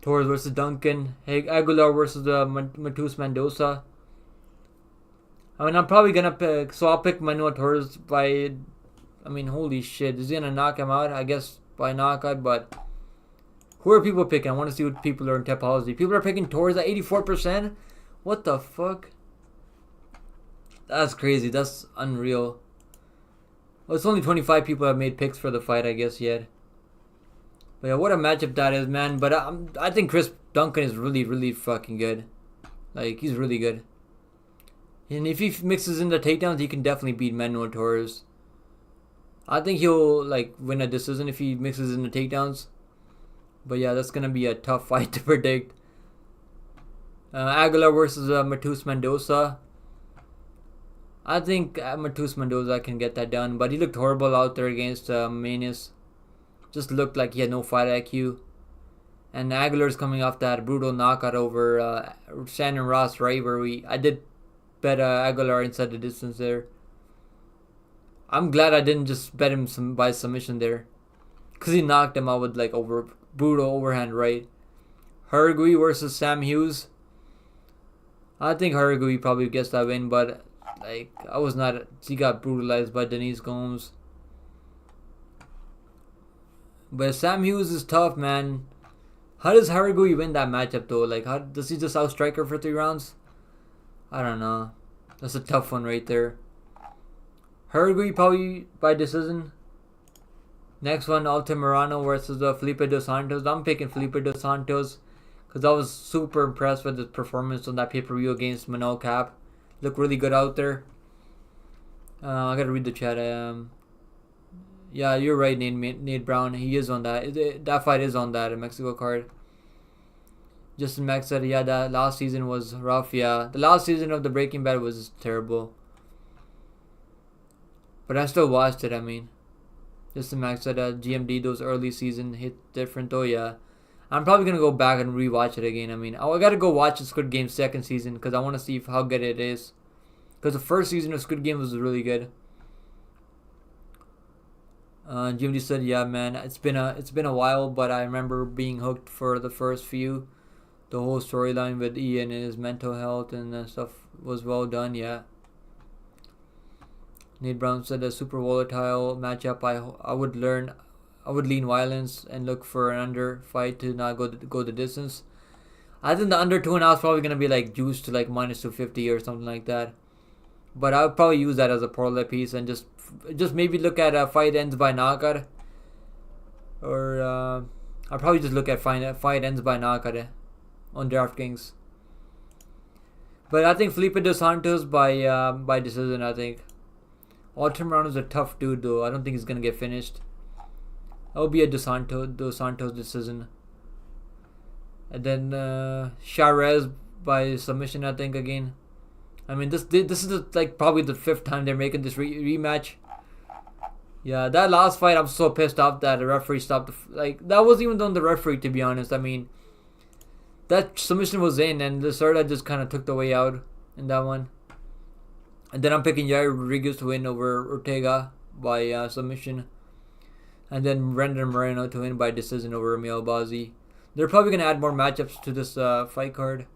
Torres versus Duncan. Hey, Aguilar versus Matus Mendoza. I mean, I'm probably gonna pick. So I'll pick Manuel Torres by. I mean, holy shit, is he gonna knock him out? I guess by knockout, but. Who are people picking? I want to see what people are in Tapology. People are picking Torres at 84%? What the fuck? That's crazy. That's unreal. Well, it's only 25 people have made picks for the fight, I guess, yet. But yeah, what a matchup that is, man. But I think Chris Duncan is really, really fucking good. Like, he's really good. And if he mixes in the takedowns, he can definitely beat Manuel Torres. I think he'll, win a decision if he mixes in the takedowns. But yeah, that's going to be a tough fight to predict. Aguilar versus Matus Mendoza. I think Matus Mendoza can get that done. But he looked horrible out there against Manus. Just looked like he had no fight IQ. And Aguilar's coming off that brutal knockout over Shannon Ross, right? Where I did bet Aguilar inside the distance there. I'm glad I didn't just bet him by submission there. Because he knocked him out with brutal overhand right. Hargui versus Sam Hughes. I think Hargui probably gets that win, but he got brutalized by Denise Gomes. But Sam Hughes is tough, man. How does Hargui win that matchup though? How does he just outstrike her for 3 rounds? I don't know. That's a tough one right there. Hurgui probably by decision. Next one, Altamirano versus Felipe Dos Santos. I'm picking Felipe Dos Santos because I was super impressed with his performance on that pay-per-view against Manel Cap. Looked really good out there. I gotta read the chat. Yeah, you're right, Nate Brown. He is on that. That fight is on that Mexico card. Justin Mack said, yeah, that last season was rough. Yeah, the last season of the Breaking Bad was terrible. But I still watched it, I mean. Justin Mack said, GMD, those early season hit different though, yeah. I'm probably going to go back and rewatch it again. I mean, I got to go watch the Squid Game second season because I want to see how good it is. Because the first season of Squid Game was really good. GMD said, yeah, man, it's been a while, but I remember being hooked for the first few. The whole storyline with Ian and his mental health and stuff was well done, yeah. Nate Brown said a super volatile matchup. I would lean violence and look for an under fight to not go the distance. I think the under 2.5 is probably gonna be like juiced to like minus 250 or something like that. But I would probably use that as a parlay piece and just maybe look at a fight ends by knockout. Or I'll probably just look at fight ends by knockout on DraftKings. But I think Felipe Dos Santos by decision. I think. Altamirano is a tough dude though. I don't think he's gonna get finished. I'll be a Dos Santos decision. And then Charez by submission, I think again. I mean this is like probably the 5th time they're making this rematch. Yeah, that last fight I'm so pissed off that the referee stopped. That wasn't even on the referee, to be honest. I mean, that submission was in and Lacerda just kind of took the way out in that one. And then I'm picking Yair Rodriguez to win over Ortega by submission. And then Brendan Moreno to win by decision over Emil Albazi. They're probably going to add more matchups to this fight card.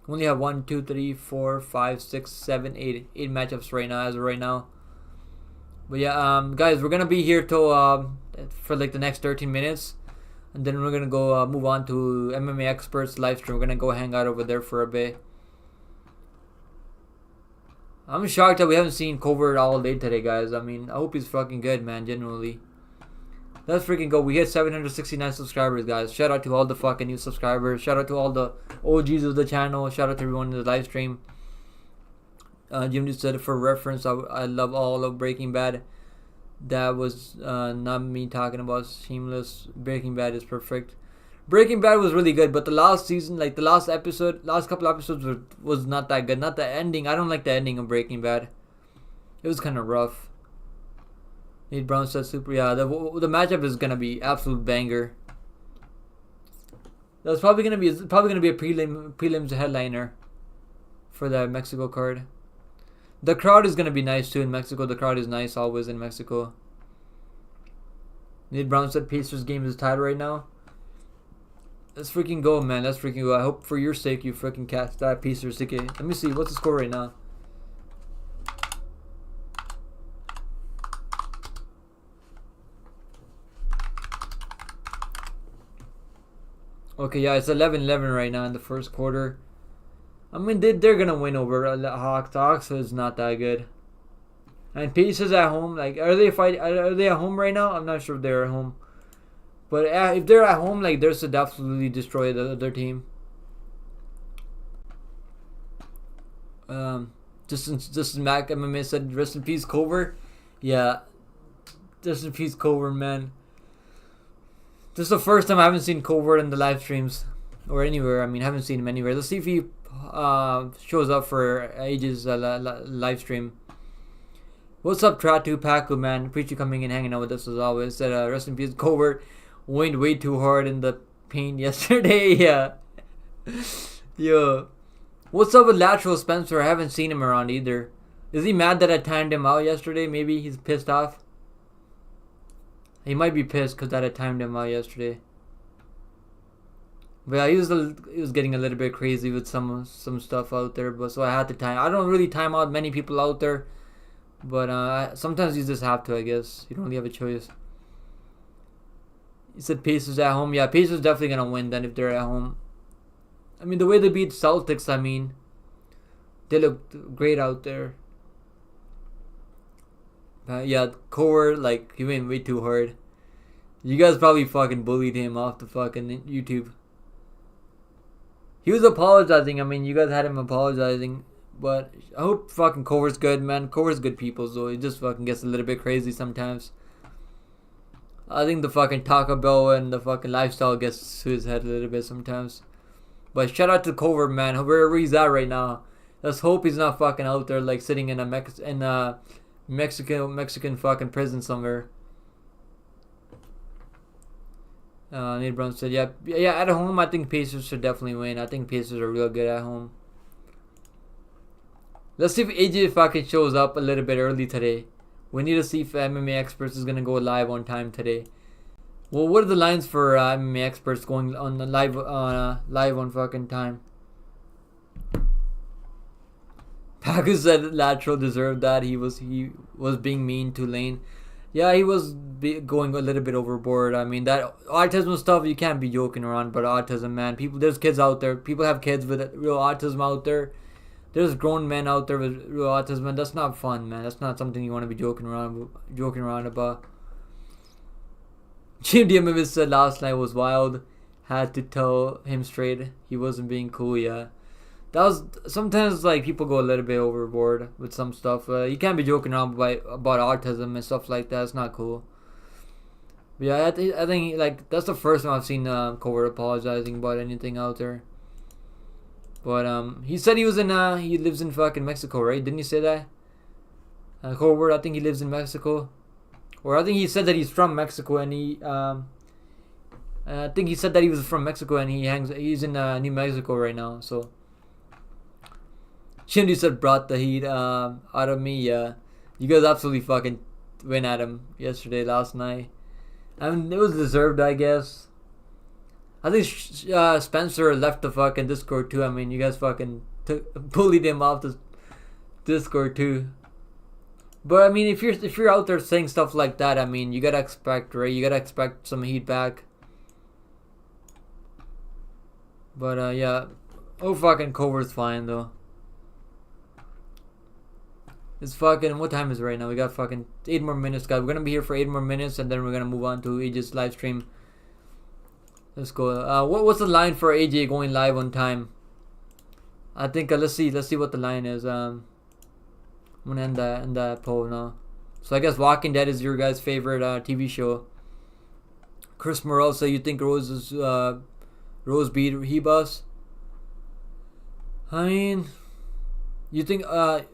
We only have 1, 2, 3, 4, 5, 6, 7, 8 matchups right now, as of right now. But yeah, guys, we're going to be here till for like the next 13 minutes. And then we're going to go move on to MMA Experts live stream. We're going to go hang out over there for a bit. I'm shocked that we haven't seen Covert all day today, guys. I mean, I hope he's fucking good, man, genuinely. Let's freaking go. We hit 769 subscribers, guys. Shout out to all the fucking new subscribers. Shout out to all the OGs of the channel. Shout out to everyone in the live stream. Jim just said, for reference, I love all of Breaking Bad. That was not me talking about Shameless. Breaking Bad is perfect. Breaking Bad was really good, but the last season, like the last couple episodes was not that good. Not the ending. I don't like the ending of Breaking Bad. It was kind of rough. Nate Brown said super. Yeah, the matchup is gonna be absolute banger. That's probably gonna be a prelims headliner for the Mexico card. The crowd is gonna be nice too in Mexico. The crowd is nice always in Mexico. Nate Brown said Pacers game is tied right now. Let's freaking go, man. Let's freaking go. I hope for your sake you freaking catch that Pacers ticket. Let me see. What's the score right now? Okay, yeah, it's 11-11 right now in the first quarter. I mean, they're gonna win over the Hawks. The Hawks is not that good. And Pacers at home. Like, are they at home right now? I'm not sure if they're at home. But if they're at home, like, they're to absolutely destroy the other team. Justin Mac MMA said, rest in peace, Cover. Yeah, rest in peace, Cover, man. This is the first time I haven't seen Covert in the live streams or anywhere. I mean, I haven't seen him anywhere. Let's see if he shows up for Age's live stream. What's up, Tratu Paku, man? Appreciate you coming in, hanging out with us as always. Said, rest in peace, Covert. Whined way too hard in the paint yesterday. Yeah. Yo. What's up with Lateral Spencer? I haven't seen him around either. Is he mad that I timed him out yesterday? Maybe he's pissed off. He might be pissed because that I timed him out yesterday. But yeah, he was getting a little bit crazy with some stuff out there. But so I had to time. I don't really time out many people out there. But sometimes you just have to, I guess. You don't really have a choice. He said Pacers at home. Yeah, Pacers definitely going to win then if they're at home. I mean, the way they beat Celtics, I mean, They looked great out there. Yeah, Core, like, he went way too hard. You guys probably fucking bullied him off the fucking YouTube. He was apologizing. I mean, you guys had him apologizing. But I hope fucking Core's good, man. Core's good people, so it just fucking gets a little bit crazy sometimes. I think the fucking Taco Bell and the fucking lifestyle gets to his head a little bit sometimes. But shout out to Covert, man. Wherever he's at right now. Let's hope he's not fucking out there like sitting in a Mexican fucking prison somewhere. Nate Brown said, yeah, at home I think Pacers should definitely win. I think Pacers are real good at home. Let's see if AJ fucking shows up a little bit early today. We need to see if MMA Experts is gonna go live on time today. Well, what are the lines for MMA Experts going on the live on fucking time? Paco said Lateral deserved that. He was being mean to Lane. Yeah, he was going a little bit overboard. I mean, that autism stuff, you can't be joking around about autism, man. There's kids out there. People have kids with real autism out there. There's grown men out there with real autism, and that's not fun, man. That's not something you want to be joking around about. Jim DMM said last night was wild. Had to tell him straight he wasn't being cool. Yeah, that was sometimes like people go a little bit overboard with some stuff. You can't be joking around about autism and stuff like that. It's not cool. But yeah, I think like that's the first time I've seen Covert apologizing about anything out there. But he said he lives in fucking Mexico, right? Didn't he say that? Covert, I think he lives in Mexico, or I think he said that he's from Mexico, and I think he said that he was from Mexico and he's in New Mexico right now. So Shindy said brought the heat out of me. Yeah, you guys absolutely fucking went at him last night. I mean, it was deserved, I guess. I think Spencer left the fucking Discord too. I mean, you guys fucking bullied him off the Discord too. But I mean, if you're out there saying stuff like that, I mean, you gotta expect, right? You gotta expect some heat back. But yeah, fucking Covert's fine though. It's fucking, what time is it right now? We got fucking 8 more minutes, guys. We're gonna be here for 8 more minutes, and then we're gonna move on to AJ's live stream. Let's go. What's the line for AJ going live on time? I think let's see what the line is. I'm gonna end that poll now. So I guess Walking Dead is your guys' favorite TV show. Chris Morrell said you think Rose beat Hebus? I mean, you think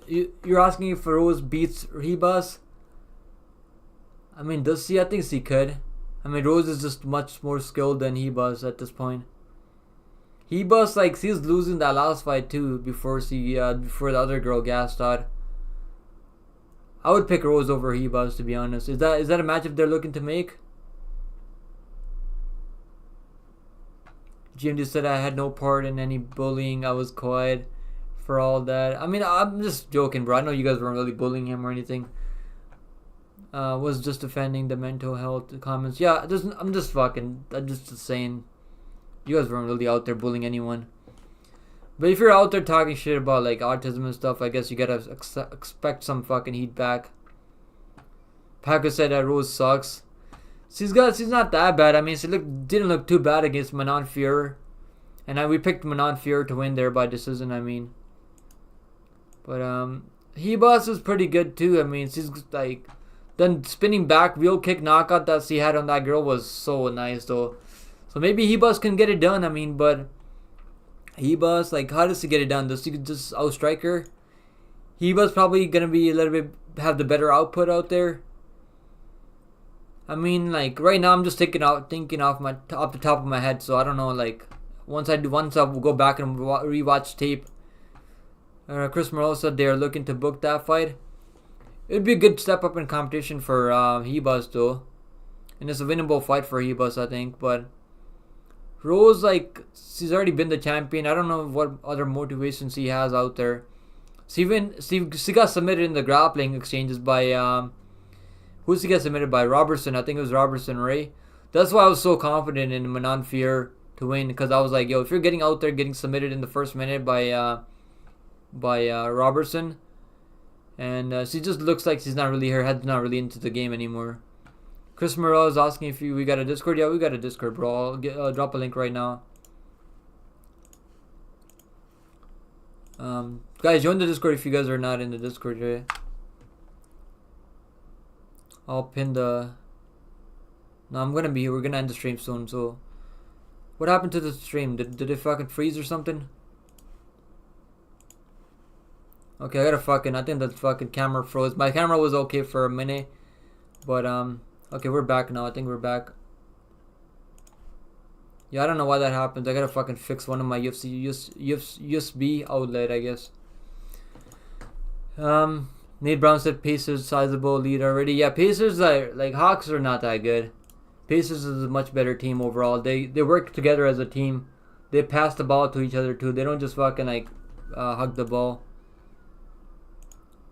you're asking if Rose beats Hebus? I mean, does she? I think she could. I mean, Rose is just much more skilled than Hebus at this point. Hebus, like, she's losing that last fight too before the other girl gassed out. I would pick Rose over Hebus, to be honest. Is that a matchup they're looking to make? Jim just said I had no part in any bullying. I was quiet for all that. I mean, I'm just joking, bro. I know you guys weren't really bullying him or anything. Was just defending the mental health comments. Yeah, I'm just saying. You guys weren't really out there bullying anyone. But if you're out there talking shit about like autism and stuff, I guess you gotta expect some fucking heat back. Paco said that Rose sucks. She's not that bad. I mean, she didn't look too bad against Manon Fior, and we picked Manon Fior to win there by decision. I mean, but Hebus was pretty good too. I mean, she's like. Then spinning back wheel kick knockout that she had on that girl was so nice though. So maybe Hebus can get it done. I mean, but Hebus, like, how does he get it done? Does he just outstrike her? Hebus probably gonna be a little bit have the better output out there. I mean, like right now I'm just thinking off the top of my head. So I don't know. Like once I will go back and rewatch tape. Chris Morrell said they're looking to book that fight. It'd be a good step up in competition for Hebus though. And it's a winnable fight for Hebus, I think. But Rose, like, she's already been the champion. I don't know what other motivations she has out there. She got submitted in the grappling exchanges by who she got submitted by? Robertson. I think it was Robertson, right? That's why I was so confident in Manon Fior to win, because I was like, yo, if you're getting out there getting submitted in the first minute by by Robertson, and she just looks like she's not really, her head's not really into the game anymore. Chris Morel is asking if we got a Discord. Yeah, we got a Discord, bro. I'll drop a link right now. Guys, join the Discord if you guys are not in the Discord, right? I'll pin the. No, I'm gonna be here. We're gonna end the stream soon. So, what happened to the stream? Did it fucking freeze or something? Okay, I think the fucking camera froze. My camera was okay for a minute, but okay, we're back now. I think we're back. Yeah, I don't know why that happens. I gotta fucking fix one of my USB outlet, I guess. Nate Brown said Pacers sizable lead already. Yeah, Pacers are like Hawks are not that good. Pacers is a much better team overall. They work together as a team. They pass the ball to each other too. They don't just fucking like hug the ball.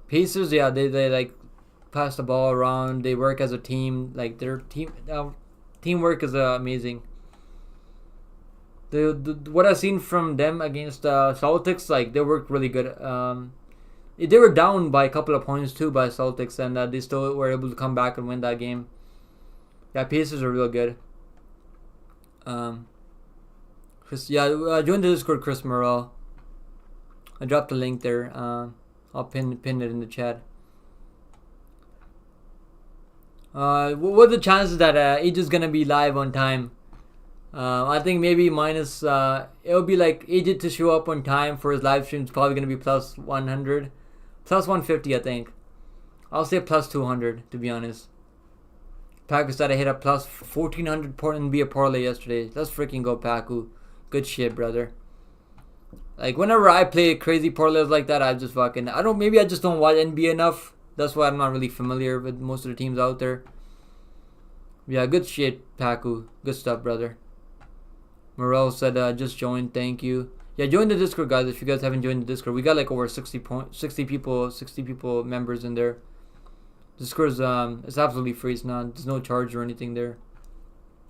Pacers, yeah, they like pass the ball around. They work as a team. Like their teamwork is amazing. What I've seen from them against Celtics, like they worked really good. They were down by a couple of points too by Celtics, and they still were able to come back and win that game. Yeah, Pacers are real good. Chris, yeah, join the Discord, Chris Morel. I dropped the link there. I'll pin it in the chat. What are the chances that Age is gonna be live on time? I think maybe minus. It'll be like Age to show up on time for his live stream is probably gonna be plus 100, plus 150. I think. I'll say plus 200 to be honest. Paku said I hit a plus 1400 NBA parlay yesterday. Let's freaking go, Paku. Good shit, brother. Like whenever I play crazy parlays like that, I just fucking maybe I just don't watch NBA enough. That's why I'm not really familiar with most of the teams out there. Yeah, good shit, Paku. Good stuff, brother. Morel said just joined, thank you. Yeah, join the Discord, guys, if you guys haven't joined the Discord. We got like over 60 people members in there. Discord's it's absolutely free. There's no charge or anything there.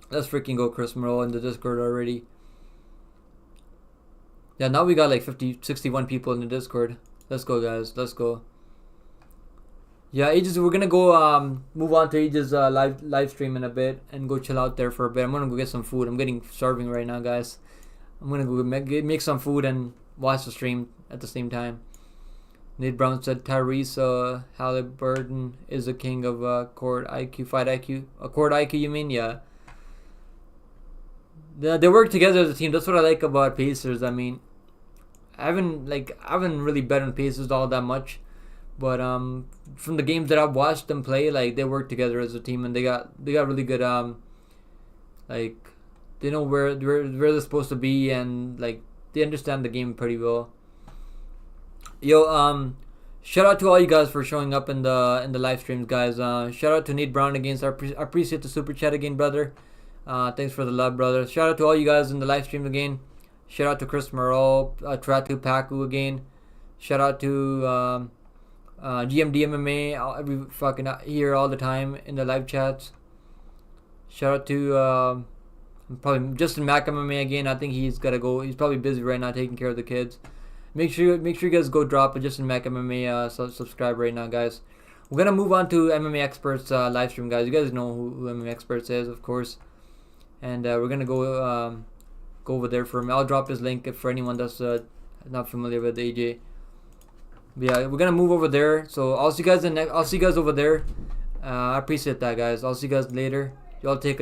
Let's freaking go, Chris Morel in the Discord already. Yeah, now we got like 61 people in the Discord. Let's go, guys. Let's go. Yeah, Aegis, we're gonna go move on to Aegis live stream in a bit and go chill out there for a bit. I'm gonna go get some food. I'm getting starving right now, guys. I'm gonna go make some food and watch the stream at the same time. Nate Brown said Tyrese Halliburton is a king of court IQ, fight IQ. Court IQ, you mean? Yeah. They work together as a team. That's what I like about Pacers. I mean, I haven't really bet on Pacers all that much, but from the games that I've watched them play, like they work together as a team, and they got really good like they know where they're supposed to be, and like they understand the game pretty well. Yo, shout out to all you guys for showing up in the live streams, guys. Shout out to Nate Brown again. I appreciate the super chat again, brother. Thanks for the love, brother. Shout out to all you guys in the live stream again. Shout out to Chris Morel, Tratu Paku again. Shout out to GMD MMA, every fucking here all the time in the live chats. Shout out to probably Justin Mac MMA again. I think he's gotta go. He's probably busy right now taking care of the kids. Make sure you guys go drop a Justin Mac MMA subscribe right now, guys. We're gonna move on to MMA Experts live stream, guys. You guys know who MMA Experts is, of course. And we're gonna go over there for him. I'll drop his link for anyone that's not familiar with AJ. But yeah, we're gonna move over there. So I'll see you guys over there. I appreciate that, guys. I'll see you guys later. Y'all take it easy.